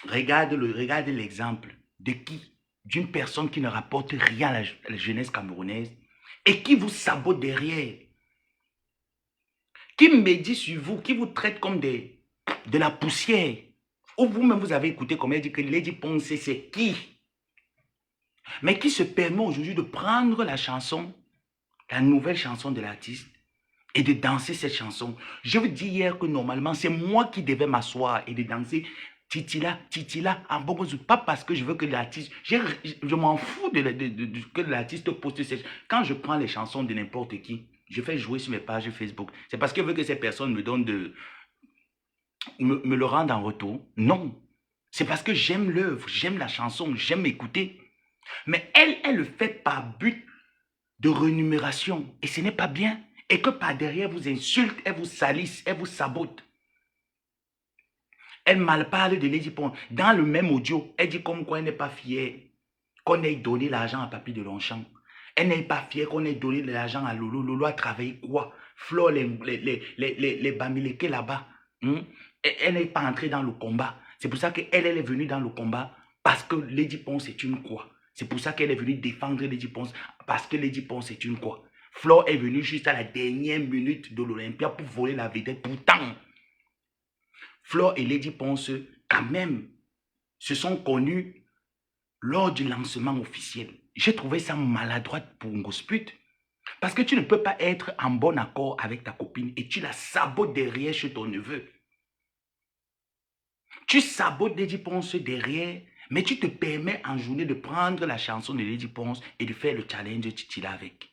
regarde l'exemple de qui? D'une personne qui ne rapporte rien à la jeunesse camerounaise et qui vous sabote derrière. Qui médit sur vous, qui vous traite comme de la poussière. Ou vous-même, vous avez écouté comment elle dit que Lady Ponce, c'est qui? Mais qui se permet aujourd'hui de prendre la chanson, la nouvelle chanson de l'artiste, et de danser cette chanson. Je vous dis hier que normalement, c'est moi qui devais m'asseoir et de danser Titila, en Mbongozout. Pas parce que je veux que l'artiste... Je m'en fous que l'artiste poste cette... Quand je prends les chansons de n'importe qui, je fais jouer sur mes pages Facebook. C'est parce que je veux que ces personnes me donnent me le rendent en retour. Non. C'est parce que j'aime l'œuvre, j'aime la chanson, j'aime écouter. Mais elle le fait par but de rémunération. Et ce n'est pas bien. Et que par derrière vous insulte, elle vous salisse, elle vous sabote. Elle malparle de Lady Ponce. Dans le même audio, elle dit comme quoi elle n'est pas fière qu'on ait donné l'argent à Papy de Longchamp. Elle n'est pas fière qu'on ait donné de l'argent à Lolo. Lolo a travaillé quoi? Flo, les Bamileke là-bas. Elle n'est pas entrée dans le combat. C'est pour ça qu'elle est venue dans le combat parce que Lady Ponce est une quoi. C'est pour ça qu'elle est venue défendre Lady Ponce parce que Lady Ponce est une quoi. Flo est venue juste à la dernière minute de l'Olympia pour voler la vedette. Pourtant, Flo et Lady Ponce, quand même, se sont connus lors du lancement officiel. J'ai trouvé ça maladroit pour Ngosput. Parce que tu ne peux pas être en bon accord avec ta copine et tu la sabotes derrière chez ton neveu. Tu sabotes Lady Ponce derrière, mais tu te permets en journée de prendre la chanson de Lady Ponce et de faire le challenge Titila avec.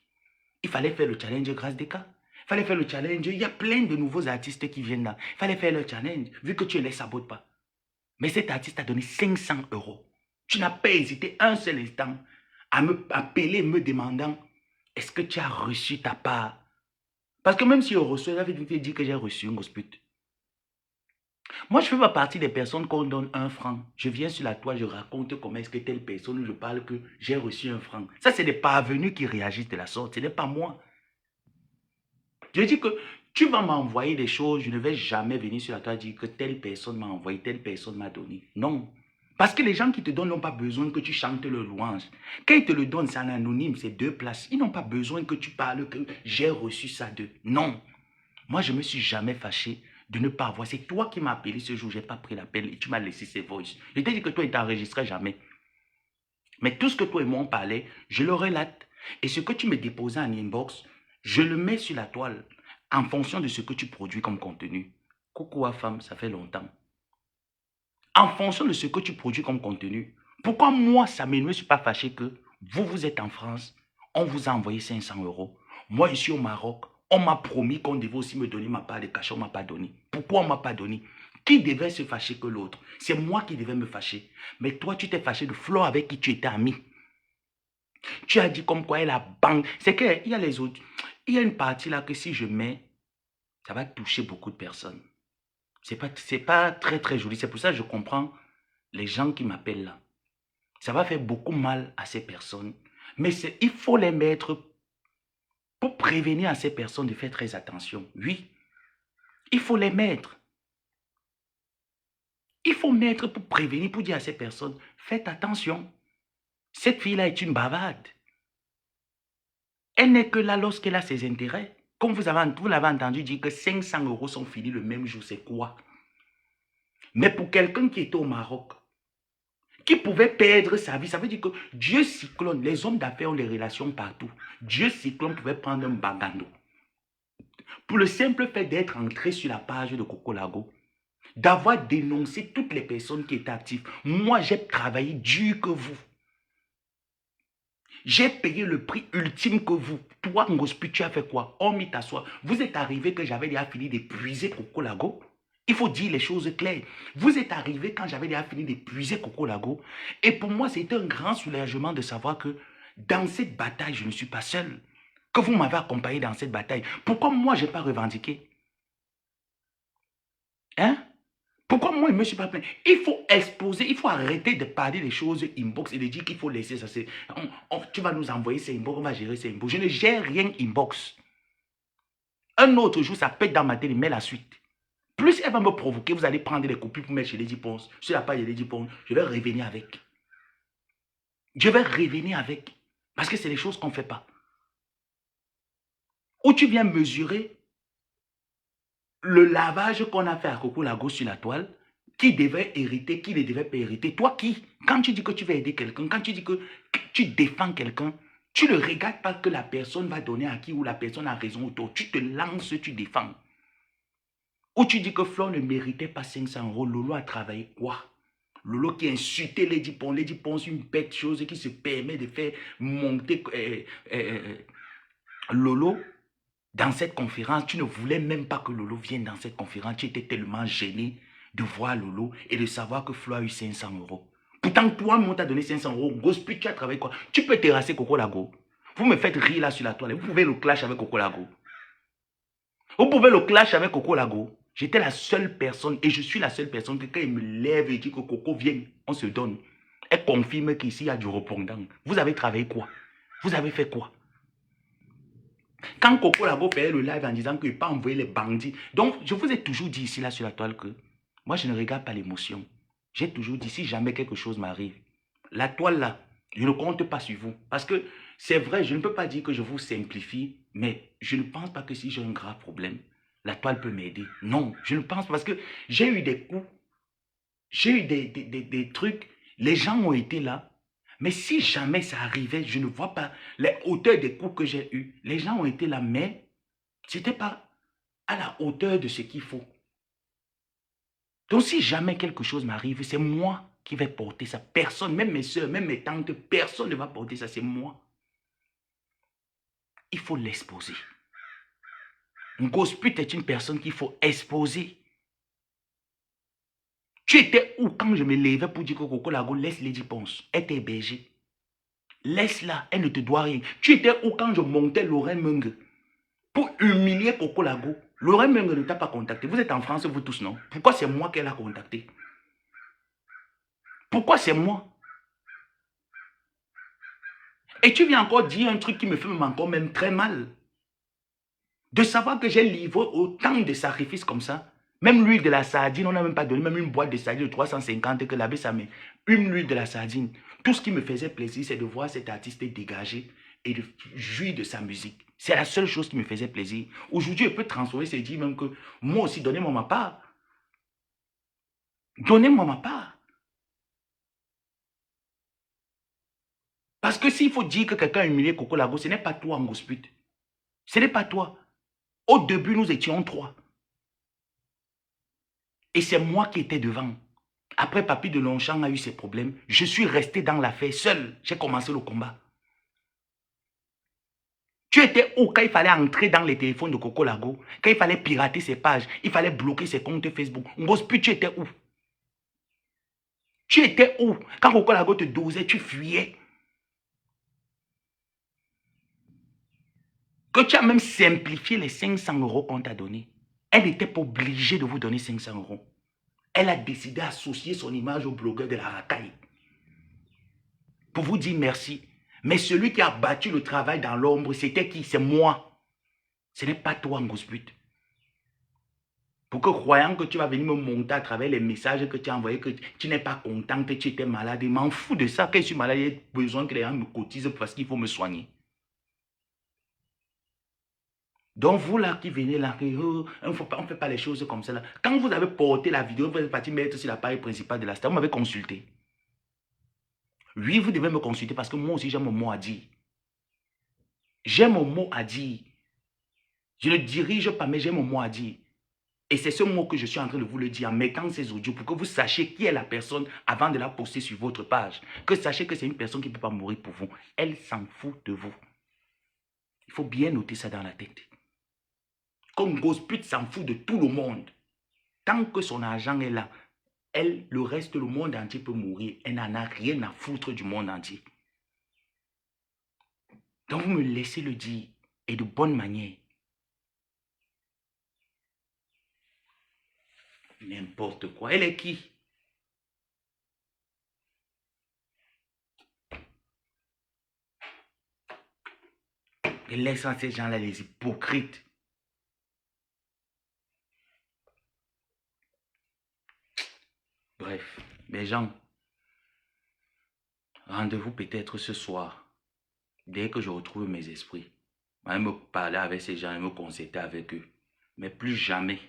Il fallait faire le challenge Grâce Deka. Il fallait faire le challenge. Il y a plein de nouveaux artistes qui viennent là. Il fallait faire le challenge, vu que tu ne les sabotes pas. Mais cet artiste a donné 500 €. Tu n'as pas hésité un seul instant à me appeler, me demandant est-ce que tu as reçu ta part? Parce que même si on reçoit, j'avais dit que j'ai reçu un Ngosput. Moi, je ne fais pas partie des personnes qu'on donne 1 franc. Je viens sur la toile, je raconte comment est-ce que telle personne, je parle que j'ai reçu 1 franc. Ça, c'est des parvenus qui réagissent de la sorte. Ce n'est pas moi. Je dis que tu vas m'envoyer des choses, je ne vais jamais venir sur la toile dire que telle personne m'a envoyé, telle personne m'a donné. Non. Parce que les gens qui te donnent n'ont pas besoin que tu chantes le louange. Quand ils te le donnent, c'est en anonyme, c'est 2 places. Ils n'ont pas besoin que tu parles que j'ai reçu ça d'eux. Non. Moi, je ne me suis jamais fâché de ne pas avoir. C'est toi qui m'as appelé ce jour, je n'ai pas pris l'appel et tu m'as laissé ces voices. Je t'ai dit que toi, il ne t'enregistrait jamais. Mais tout ce que toi et moi on parlait, je le relate. Et ce que tu me déposais en inbox, je le mets sur la toile en fonction de ce que tu produis comme contenu. Coucou à femme, ça fait longtemps. En fonction de ce que tu produis comme contenu. Pourquoi moi, ça ne me suis pas fâché que vous êtes en France, on vous a envoyé 500 €. Moi, je suis au Maroc, on m'a promis qu'on devait aussi me donner ma part de cachet, on ne m'a pas donné. Pourquoi on ne m'a pas donné? Qui devait se fâcher que l'autre? C'est moi qui devais me fâcher. Mais toi, tu t'es fâché de Flo avec qui tu étais ami. Tu as dit comme quoi elle a banque. C'est qu'il y a les autres. Il y a une partie là que si je mets, ça va toucher beaucoup de personnes. C'est pas très très joli. C'est pour ça que je comprends les gens qui m'appellent là. Ça va faire beaucoup mal à ces personnes. Mais il faut les mettre pour prévenir à ces personnes de faire très attention. Oui. Il faut les mettre. Il faut mettre pour prévenir, pour dire à ces personnes, faites attention. Cette fille-là est une bavarde. Elle n'est que là lorsqu'elle a ses intérêts. Comme vous l'avez entendu dire que 500 € sont finis le même jour, c'est quoi? Mais pour quelqu'un qui était au Maroc, qui pouvait perdre sa vie, ça veut dire que Dieu Cyclone, les hommes d'affaires ont des relations partout. Dieu Cyclone pouvait prendre un bagando. Pour le simple fait d'être entré sur la page de Coco Lago, d'avoir dénoncé toutes les personnes qui étaient actives. Moi, j'ai travaillé dur que vous. J'ai payé le prix ultime que vous. Toi, Ngospi, tu as fait quoi? On m'y t'assoit. Vous êtes arrivé que j'avais déjà fini d'épuiser Coco Lago. Il faut dire les choses claires. Vous êtes arrivé quand j'avais déjà fini d'épuiser Coco Lago. Et pour moi, c'était un grand soulagement de savoir que dans cette bataille, je ne suis pas seul. Que vous m'avez accompagné dans cette bataille. Pourquoi moi, je n'ai pas revendiqué? Hein? Pourquoi moi, je ne me suis pas plaint? Il faut exposer, il faut arrêter de parler des choses inbox et de dire qu'il faut laisser ça. Tu vas nous envoyer ces inbox, on va gérer ces inbox. Je ne gère rien inbox. Un autre jour, ça pète dans ma tête, mais la suite. Plus elle va me provoquer, vous allez prendre des copies pour mettre chez Lady Ponce. Sur la page de Lady Ponce, je vais revenir avec. Je vais revenir avec. Parce que c'est des choses qu'on ne fait pas. Où tu viens mesurer le lavage qu'on a fait à Coco Lago sur la toile, qui devait hériter, qui ne devait pas hériter. Toi qui, quand tu dis que tu vas aider quelqu'un, quand tu dis que tu défends quelqu'un, tu ne regardes pas que la personne va donner à qui ou la personne a raison ou tort. Tu te lances, tu défends. Ou tu dis que Flore ne méritait pas 500 €. Lolo a travaillé quoi? Lolo qui insultait Lady Ponce. Lady Ponce, une bête chose qui se permet de faire monter Lolo. Dans cette conférence, tu ne voulais même pas que Lolo vienne dans cette conférence. Tu étais tellement gêné de voir Lolo et de savoir que Flo a eu 500 €. Pourtant, toi-même, on t'a donné 500 €. Gospel, tu as travaillé quoi? Tu peux terrasser Coco Lago. Vous me faites rire là sur la toile. Vous pouvez le clash avec Coco Lago. Vous pouvez le clash avec Coco Lago. J'étais la seule personne et je suis la seule personne que quand il me lève et dit que Coco vienne, on se donne. Elle confirme qu'ici, il y a du répondant. Vous avez travaillé quoi? Vous avez fait quoi? Quand Coco Lago fait le live en disant qu'il ne peut pas envoyer les bandits. Donc, je vous ai toujours dit ici, là, sur la toile, que moi, je ne regarde pas l'émotion. J'ai toujours dit, si jamais quelque chose m'arrive, la toile, là, je ne compte pas sur vous. Parce que c'est vrai, je ne peux pas dire que je vous simplifie, mais je ne pense pas que si j'ai un grave problème, la toile peut m'aider. Non, je ne pense pas. Parce que j'ai eu des coups, j'ai eu des trucs, les gens ont été là. Mais si jamais ça arrivait, je ne vois pas les hauteurs des coups que j'ai eus. Les gens ont été là, mais ce n'était pas à la hauteur de ce qu'il faut. Donc si jamais quelque chose m'arrive, c'est moi qui vais porter ça. Personne, même mes soeurs, même mes tantes, personne ne va porter ça, c'est moi. Il faut l'exposer. Ngosput est une personne qu'il faut exposer. Tu étais où quand je me levais pour dire que Coco Lago laisse Lady Ponce? Elle était hébergée. Laisse-la, elle ne te doit rien. Tu étais où quand je montais Lorraine Mung pour humilier Coco Lago? Lorraine Mung ne t'a pas contacté. Vous êtes en France, vous tous, non? Pourquoi c'est moi qu'elle a contacté? Pourquoi c'est moi? Et tu viens encore dire un truc qui me fait encore même très mal. De savoir que j'ai livré autant de sacrifices comme ça. Même l'huile de la sardine, on n'a même pas donné, même une boîte de sardine de 350 que l'abbé ça met. Une huile de la sardine. Tout ce qui me faisait plaisir, c'est de voir cet artiste dégagé et de jouir de sa musique. C'est la seule chose qui me faisait plaisir. Aujourd'hui, je peux transformer, c'est dire même que moi aussi, donnez-moi ma part. Donnez-moi ma part. Parce que s'il faut dire que quelqu'un a humilié Coco Lago, ce n'est pas toi, Ngosput. Ce n'est pas toi. Au début, nous étions 3. Et c'est moi qui étais devant. Après, Papi de Longchamp a eu ses problèmes. Je suis resté dans l'affaire seul. J'ai commencé le combat. Tu étais où quand il fallait entrer dans les téléphones de Coco Lago? Quand il fallait pirater ses pages, il fallait bloquer ses comptes Facebook. Ngosput, tu étais où? Tu étais où? Quand Coco Lago te dosait, tu fuyais. Que tu as même simplifié les 500 € qu'on t'a donné. Elle n'était pas obligée de vous donner 500 €. Elle a décidé d'associer son image au blogueur de la racaille. Pour vous dire merci. Mais celui qui a battu le travail dans l'ombre, c'était qui? C'est moi. Ce n'est pas toi, Ngosput. Pour que croyant que tu vas venir me monter à travers les messages que tu as envoyés, que tu n'es pas content, que tu étais malade. Je m'en fous de ça, que je suis malade, j'ai besoin que les gens me cotisent parce qu'il faut me soigner. Donc vous là qui venez là, on ne fait pas les choses comme ça là. Quand vous avez porté la vidéo, vous êtes parti mettre sur l'appareil principal de la star, vous m'avez consulté. Oui, vous devez me consulter parce que moi aussi j'ai mon mot à dire. J'ai mon mot à dire. Je ne dirige pas, mais j'ai mon mot à dire. Et c'est ce mot que je suis en train de vous le dire en mettant ces audios pour que vous sachiez qui est la personne avant de la poster sur votre page. Que sachez que c'est une personne qui ne peut pas mourir pour vous. Elle s'en fout de vous. Il faut bien noter ça dans la tête. Comme grosse pute s'en fout de tout le monde. Tant que son argent est là, elle, le reste, le monde entier peut mourir. Elle n'en a rien à foutre du monde entier. Donc vous me laissez le dire et de bonne manière. N'importe quoi. Elle est qui? Et laissant ces gens-là, les hypocrites. Bref, les gens, rendez-vous peut-être ce soir, dès que je retrouve mes esprits. Je vais me parler avec ces gens et me concerter avec eux. Mais plus jamais.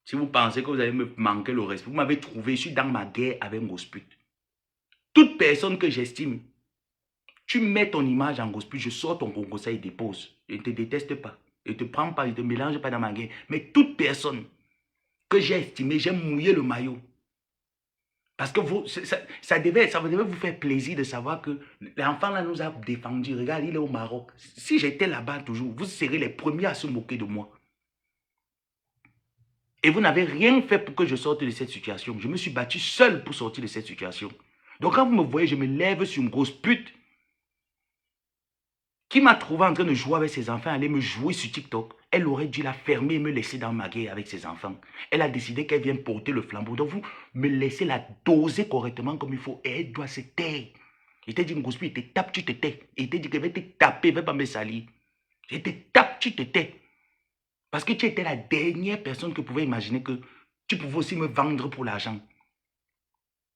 Si vous pensez que vous allez me manquer le respect, vous m'avez trouvé, je suis dans ma guerre avec Gosput. Toute personne que j'estime, tu mets ton image en Gosput, je sors ton conseil et dépose. Je ne te déteste pas. Je ne te prends pas, je ne te mélange pas dans ma guerre. Mais toute personne que j'ai estimée, j'ai mouillé le maillot. Parce que ça devait vous faire plaisir de savoir que l'enfant là nous a défendu. Regarde, il est au Maroc. Si j'étais là-bas toujours, vous serez les premiers à se moquer de moi. Et vous n'avez rien fait pour que je sorte de cette situation. Je me suis battu seul pour sortir de cette situation. Donc quand vous me voyez, je me lève sur une grosse pute qui m'a trouvé en train de jouer avec ses enfants, aller me jouer sur TikTok. Elle aurait dû la fermer et me laisser dans ma guerre avec ses enfants. Elle a décidé qu'elle vient porter le flambeau. Donc vous me laissez la doser correctement comme il faut. Et elle doit se taire. Il t'a dit, Ngospi, il te tape, tu te tais. Il t'a dit que je vais te taper, je ne vais pas me salir. Je te tape, tu te tais. Parce que tu étais la dernière personne que pouvait imaginer que tu pouvais aussi me vendre pour l'argent.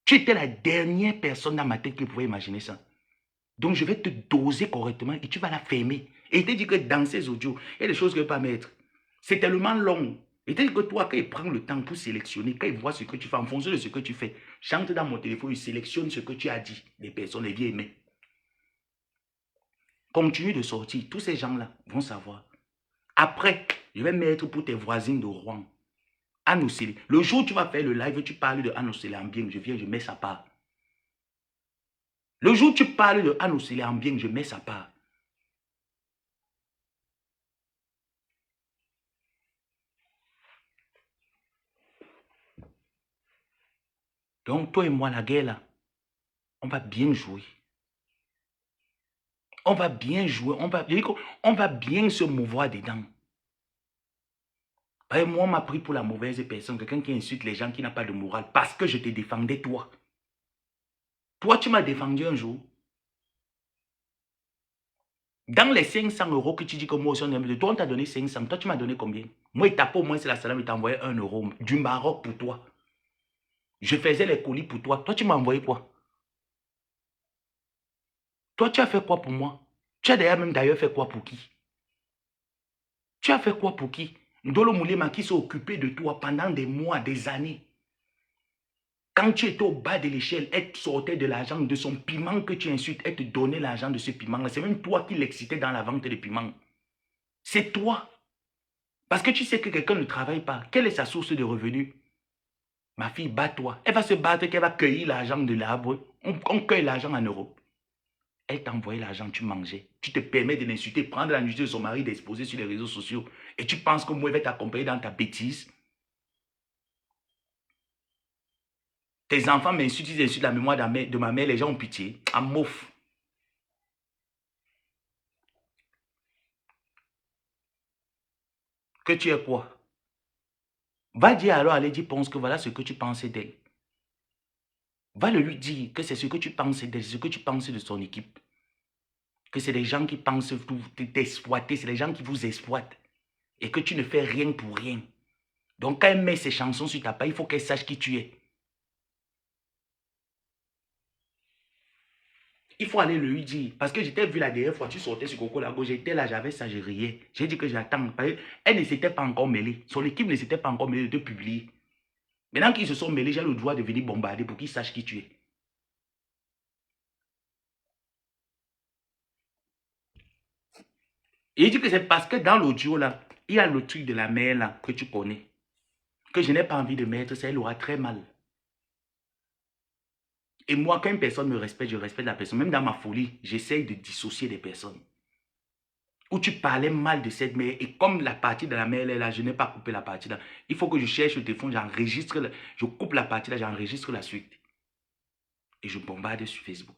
Tu étais la dernière personne dans ma tête qui pouvait imaginer ça. Donc je vais te doser correctement et tu vas la fermer. Et il te dit que dans ces audios, il y a des choses que je ne peux pas mettre. C'est tellement long. Il te dit que toi, quand il prend le temps pour sélectionner, quand il voit ce que tu fais, en fonction de ce que tu fais, j'entre dans mon téléphone, il sélectionne ce que tu as dit. Les personnes, les vieilles mains. Continue de sortir. Tous ces gens-là vont savoir. Après, je vais mettre pour tes voisines de Rouen. Anne Océlé. Le jour où tu vas faire le live, tu parles de Anne Océlé en bien, je viens, je mets sa part. Le jour où tu parles de Anne Océlé en bien, je mets sa part. Donc, toi et moi, la guerre là, on va bien jouer. On va bien jouer. On va bien se mouvoir dedans. Moi, on m'a pris pour la mauvaise personne, quelqu'un qui insulte les gens qui n'a pas de morale parce que je te défendais toi. Toi, tu m'as défendu un jour. Dans les 500 € que tu dis que moi aussi on aime de toi, on t'a donné 500. Toi, tu m'as donné combien? Moi, il t'a pas au moins, c'est la salam, il t'a envoyé 1 € du Maroc pour toi. Je faisais les colis pour toi. Toi, tu m'as envoyé quoi? Toi, tu as fait quoi pour moi? Tu as d'ailleurs fait quoi pour qui? Tu as fait quoi pour qui? Ndolo Moulema qui s'est occupé de toi pendant des mois, des années. Quand tu étais au bas de l'échelle, elle sortait de l'argent de son piment que tu insultes, elle te donnait l'argent de ce piment. C'est même toi qui l'excitais dans la vente de piment. C'est toi. Parce que tu sais que quelqu'un ne travaille pas. Quelle est sa source de revenus? Ma fille, bats-toi. Elle va se battre, qu'elle va cueillir l'argent de l'arbre. On cueille l'argent en Europe. Elle t'a envoyé l'argent, tu mangeais. Tu te permets de l'insulter, prendre la nuit de son mari, d'exposer sur les réseaux sociaux. Et tu penses que moi, je vais t'accompagner dans ta bêtise? Tes enfants m'insultent, ils insultent la mémoire de ma mère, les gens ont pitié. En mouf. Que tu es quoi? Va dire alors à Lady Ponce que voilà ce que tu pensais d'elle. Va le lui dire que c'est ce que tu penses d'elle, ce que tu penses de son équipe. Que c'est des gens qui pensent t'exploiter, c'est des gens qui vous exploitent. Et que tu ne fais rien pour rien. Donc, quand elle met ses chansons sur ta page, il faut qu'elle sache qui tu es. Il faut aller lui dire. Parce que j'étais vu la dernière fois, tu sortais sur Coco Lago, j'étais là, j'avais ça, je riais. J'ai dit que j'attends. Elle ne s'était pas encore mêlée. Son équipe ne s'était pas encore mêlée de publier. Maintenant qu'ils se sont mêlés, j'ai le droit de venir bombarder pour qu'ils sachent qui tu es. Et il dit que c'est parce que dans l'audio là, il y a le truc de la mère là que tu connais. Que je n'ai pas envie de mettre, ça, elle aura très mal. Et moi, quand une personne me respecte, je respecte la personne. Même dans ma folie, j'essaye de dissocier des personnes. Où tu parlais mal de cette mère, et comme la partie de la mère est là, je n'ai pas coupé la partie là. Il faut que je cherche le téléphone, j'enregistre, je coupe la partie là, j'enregistre la suite. Et je bombarde sur Facebook.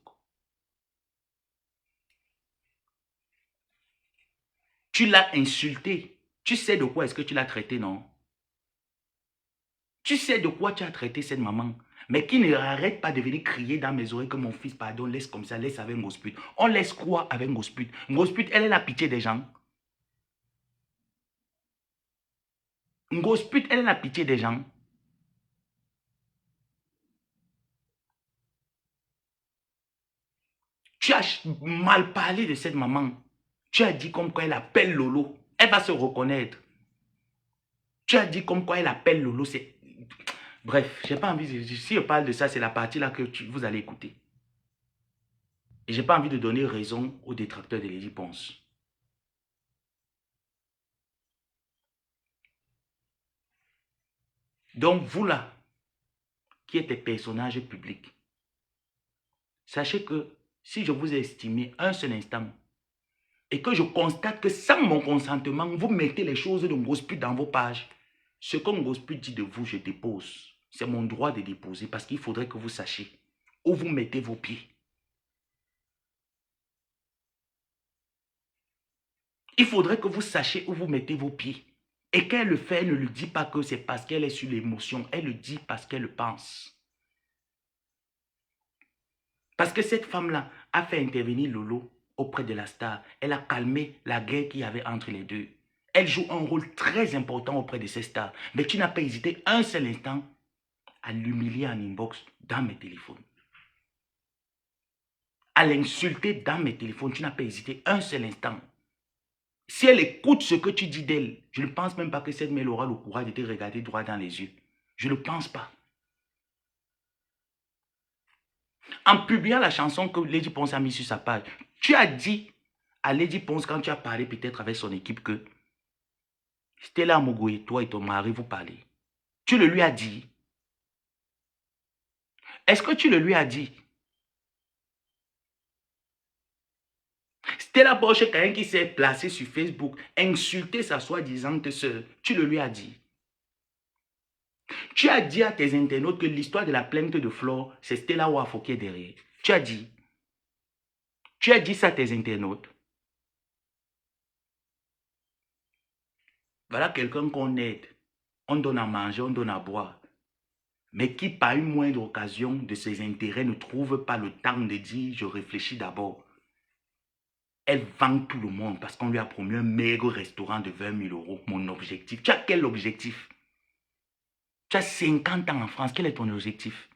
Tu l'as insulté. Tu sais de quoi est-ce que tu l'as traité, non? Tu sais de quoi tu as traité cette maman. Mais qui ne arrête pas de venir crier dans mes oreilles que mon fils, pardon, laisse comme ça, laisse avec Ngosput. On laisse quoi avec Ngosput? Ngosput, elle est la pitié des gens. Ngosput, elle est la pitié des gens. Tu as mal parlé de cette maman. Tu as dit comme quoi elle appelle Lolo. Elle va se reconnaître. Tu as dit comme quoi elle appelle Lolo. Bref, je n'ai pas envie de... Si je parle de ça, c'est la partie là que vous allez écouter. Et je n'ai pas envie de donner raison aux détracteurs de Lady Ponce. Donc, vous là, qui êtes des personnages publics, sachez que si je vous ai estimé un seul instant et que je constate que sans mon consentement, vous mettez les choses de Ngosput dans vos pages, ce que Ngosput dit de vous, je dépose. C'est mon droit de déposer parce qu'il faudrait que vous sachiez où vous mettez vos pieds. Il faudrait que vous sachiez où vous mettez vos pieds. Et qu'elle le fait, elle ne le dit pas que c'est parce qu'elle est sur l'émotion. Elle le dit parce qu'elle le pense. Parce que cette femme-là a fait intervenir Lolo auprès de la star. Elle a calmé la guerre qu'il y avait entre les deux. Elle joue un rôle très important auprès de ces stars. Mais tu n'as pas hésité un seul instant à l'humilier en inbox dans mes téléphones. À l'insulter dans mes téléphones. Tu n'as pas hésité un seul instant. Si elle écoute ce que tu dis d'elle, je ne pense même pas que cette mère aura le courage de te regarder droit dans les yeux. Je ne pense pas. En publiant la chanson que Lady Ponce a mise sur sa page, tu as dit à Lady Ponce, quand tu as parlé peut-être avec son équipe, que Stella Mogoye, toi et ton mari, vous parlez. Tu le lui as dit. Est-ce que tu le lui as dit? Stella Porsche, quelqu'un qui s'est placé sur Facebook, insulté sa soi-disant sœur, tu le lui as dit. Tu as dit à tes internautes que l'histoire de la plainte de Flore, c'est Stella Wafo qui est derrière. Tu as dit. Tu as dit ça à tes internautes. Voilà quelqu'un qu'on aide. On donne à manger, on donne à boire. Mais qui, par une moindre occasion de ses intérêts, ne trouve pas le temps de dire « je réfléchis d'abord ». Elle vend tout le monde parce qu'on lui a promis un maigre restaurant de 20 000 €. Mon objectif. Tu as quel objectif? Tu as 50 ans en France. Quel est ton objectif?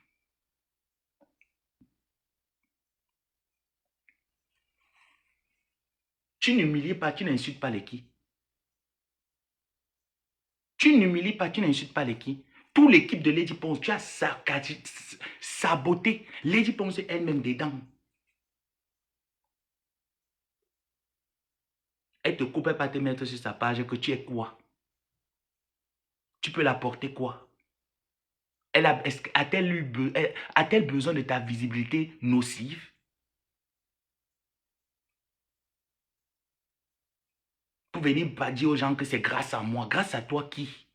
Tu n'humilies pas, tu n'insultes pas les qui. Tu n'humilies pas, tu n'insultes pas les qui. Toute l'équipe de Lady Ponce, tu as saboté. Lady Ponce elle-même dedans. Elle te coupe pas te mettre sur sa page que tu es quoi? Tu peux l'apporter quoi? A-t-elle besoin de ta visibilité nocive? Pour venir pas dire aux gens que c'est grâce à moi. Grâce à toi qui?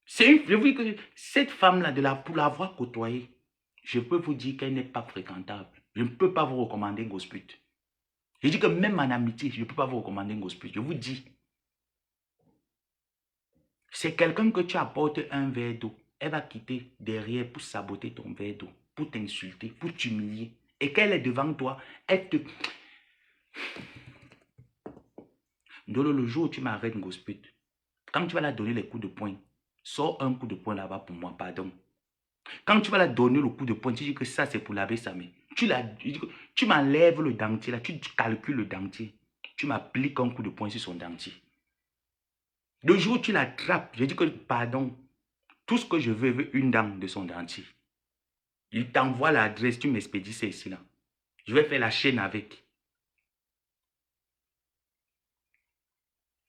Je vous dis que cette femme-là, pour l'avoir côtoyée, je peux vous dire qu'elle n'est pas fréquentable. Je ne peux pas vous recommander Ngosput. Je dis que même en amitié, je ne peux pas vous recommander Ngosput. Je vous dis. C'est quelqu'un que tu apportes un verre d'eau. Elle va quitter derrière pour saboter ton verre d'eau, pour t'insulter, pour t'humilier. Et qu'elle est devant toi, elle te... Ndolo, le jour où tu m'arrêtes, Ngosput, quand tu vas la donner les coups de poing, sors un coup de poing là-bas pour moi, pardon. Quand tu vas la donner le coup de poing, tu dis que ça c'est pour laver sa main. Tu m'enlèves le dentier là, tu calcules le dentier. Tu m'appliques un coup de poing sur son dentier. Le jour où tu l'attrapes, je dis que pardon, tout ce que je veux une dent de son dentier. Il t'envoie l'adresse, tu m'expédies ça ici là. Je vais faire la chaîne avec.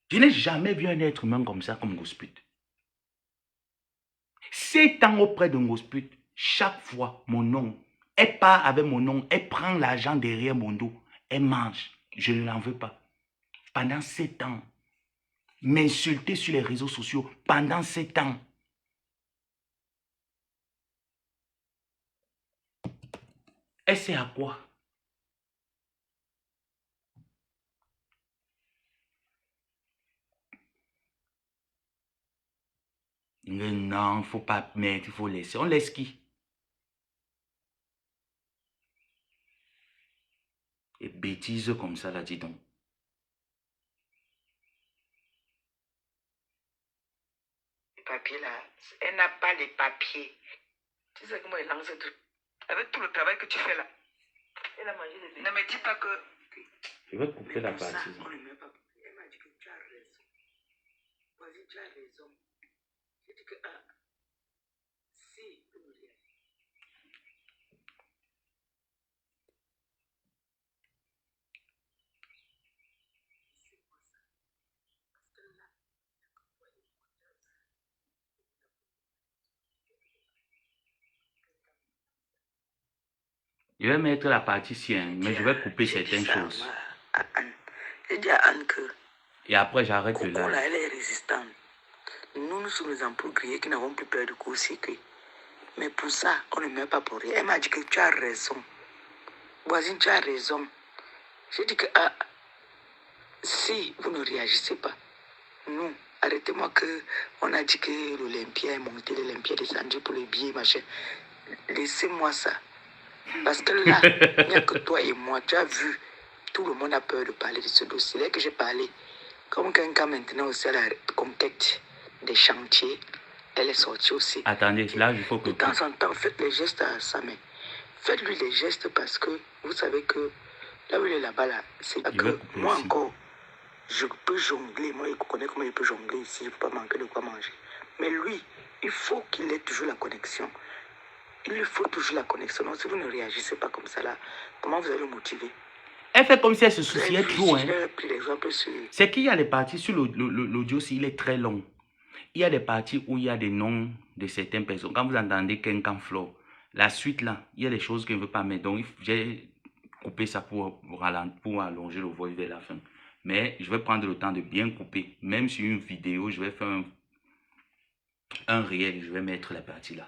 Je n'ai jamais vu un être humain comme ça, comme Ngosput. 7 ans auprès de Ngosput, chaque fois, mon nom, elle part avec mon nom, elle prend l'argent derrière mon dos, elle mange. Je ne l'en veux pas. Pendant 7 ans, m'insulter sur les réseaux sociaux, pendant 7 ans. Elle sait à quoi? Mais non, il ne faut pas mettre, il faut laisser. On laisse qui? Et bêtises comme ça, là, dis donc. Les papiers là, elle n'a pas les papiers. Tu sais comment elle lance tout. Avec tout le travail que tu fais là. Elle a mangé les. Ne me dis pas que. Je vais couper la partie. On ne met pas. Elle m'a dit que tu as raison. Vas-y, tu as raison. J'ai dit que. Si, Je vais mettre la partie ci, hein, mais je vais couper certaines choses. À Anne. J'ai dit à Anne que. Et après, j'arrête le Coco, là, live. elle est résistante. Nous sommes les emplois grillés qui n'avons plus peur de court-circuit. Mais pour ça, on ne met pas pour rien. Elle m'a dit que tu as raison. Voisine, tu as raison. J'ai dit que si vous ne réagissez pas, nous, arrêtez-moi que on a dit que l'Olympia est monté, l'Olympia est descendu pour les billets, machin. Laissez-moi ça. Parce que là, il n'y a que toi et moi. Tu as vu, tout le monde a peur de parler de ce dossier. Là que j'ai parlé, comme quelqu'un maintenant aussi à la conquête des chantiers, elle est sortie aussi. Attendez, là, il faut que... De temps en temps, faites les gestes à sa main. Faites-lui les gestes parce que vous savez que là où il est là-bas, là, c'est que moi ici. Encore, je peux jongler. Moi, je connais comment il peut jongler ici. Je ne peux pas manquer de quoi manger. Mais lui, il faut qu'il ait toujours la connexion. Il lui faut toujours la connexion. Donc, si vous ne réagissez pas comme ça, là, comment vous allez le motiver? Elle fait comme si elle se souciait trop. Hein. Sur... C'est qu'il y a des parties sur l'audio, il est très long. Il y a des parties où il y a des noms de certaines personnes. Quand vous entendez quelqu'un flow, la suite là, il y a des choses que je ne veux pas mettre. Donc, j'ai coupé ça pour allonger le voice vers la fin. Mais je vais prendre le temps de bien couper. Même sur une vidéo, je vais faire un réel. Je vais mettre la partie là.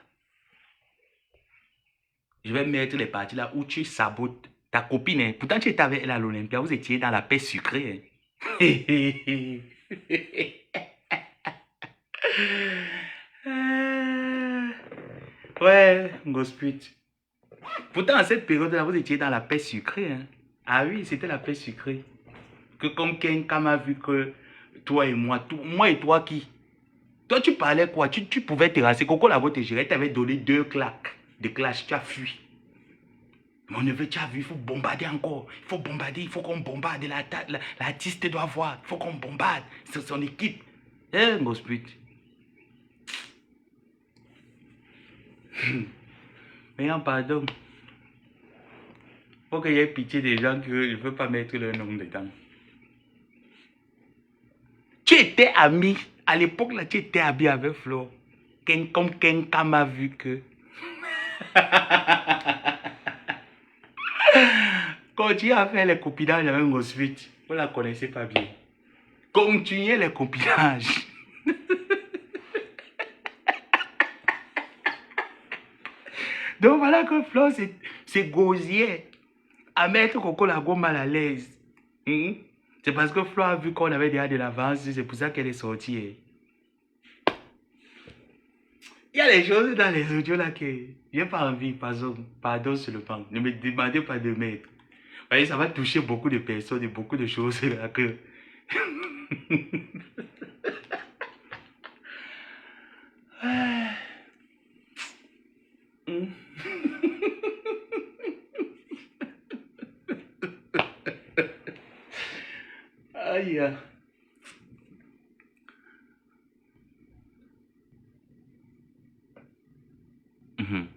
Je vais mettre les parties là où tu sabotes ta copine. Hein. Pourtant, tu étais avec elle à l'Olympia. Vous étiez dans la paix sucrée. Hein. Ouais, Ngosput. Pourtant, à cette période-là, vous étiez dans la paix sucrée. Hein. Ah oui, c'était la paix sucrée. Que comme quelqu'un m'a vu que toi et moi, moi et toi qui? Toi, tu parlais quoi? Tu pouvais terrasser. Coco là-bas te gérer, t'avais donné 2 claques de clash, tu as fui. Mon neveu, tu as vu, il faut bombarder encore. Il faut bombarder, il faut qu'on bombarde. L'artiste doit voir. Il faut qu'on bombarde. C'est son équipe. Eh, Ngosput. Mais en pardon. Faut qu'il y ait pitié des gens que je ne veux pas mettre leur nom dedans. Tu étais ami. À l'époque, là, tu étais ami avec Flo. Comme quelqu'un m'a vu que... Continuez à faire les copinages avec Ngosput. Vous ne la connaissez pas bien. Continuez les copinages. Donc voilà que Flo, c'est gosier à mettre Coco Lago mal à l'aise. C'est parce que Flo a vu qu'on avait déjà de l'avance, c'est pour ça qu'elle est sortie. Hein. Il y a des choses dans les audios là que j'ai pas envie, pardon sur le banc. Ne me demandez pas de mettre. Vous voyez, ça va toucher beaucoup de personnes et beaucoup de choses là que... Aïe. Mhm.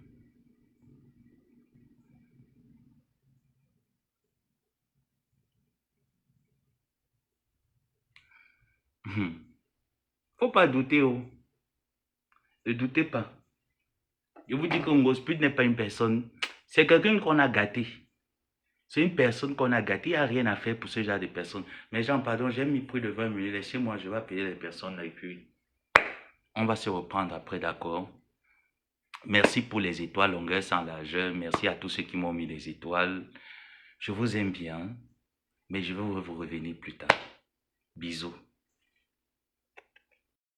Mhm. Faut pas douter, oh. Ne doutez pas. Je vous dis que Ngosput n'est pas une personne. C'est quelqu'un qu'on a gâté. C'est une personne qu'on a gâté. Il n'y a rien à faire pour ce genre de personnes. Mais Jean, pardon, j'ai mis plus de 20 minutes. Laissez-moi, je vais payer les personnes et puis on va se reprendre après, d'accord? Merci pour les étoiles, longueur sans largeur. Merci à tous ceux qui m'ont mis les étoiles. Je vous aime bien, mais je vais vous revenir plus tard. Bisous.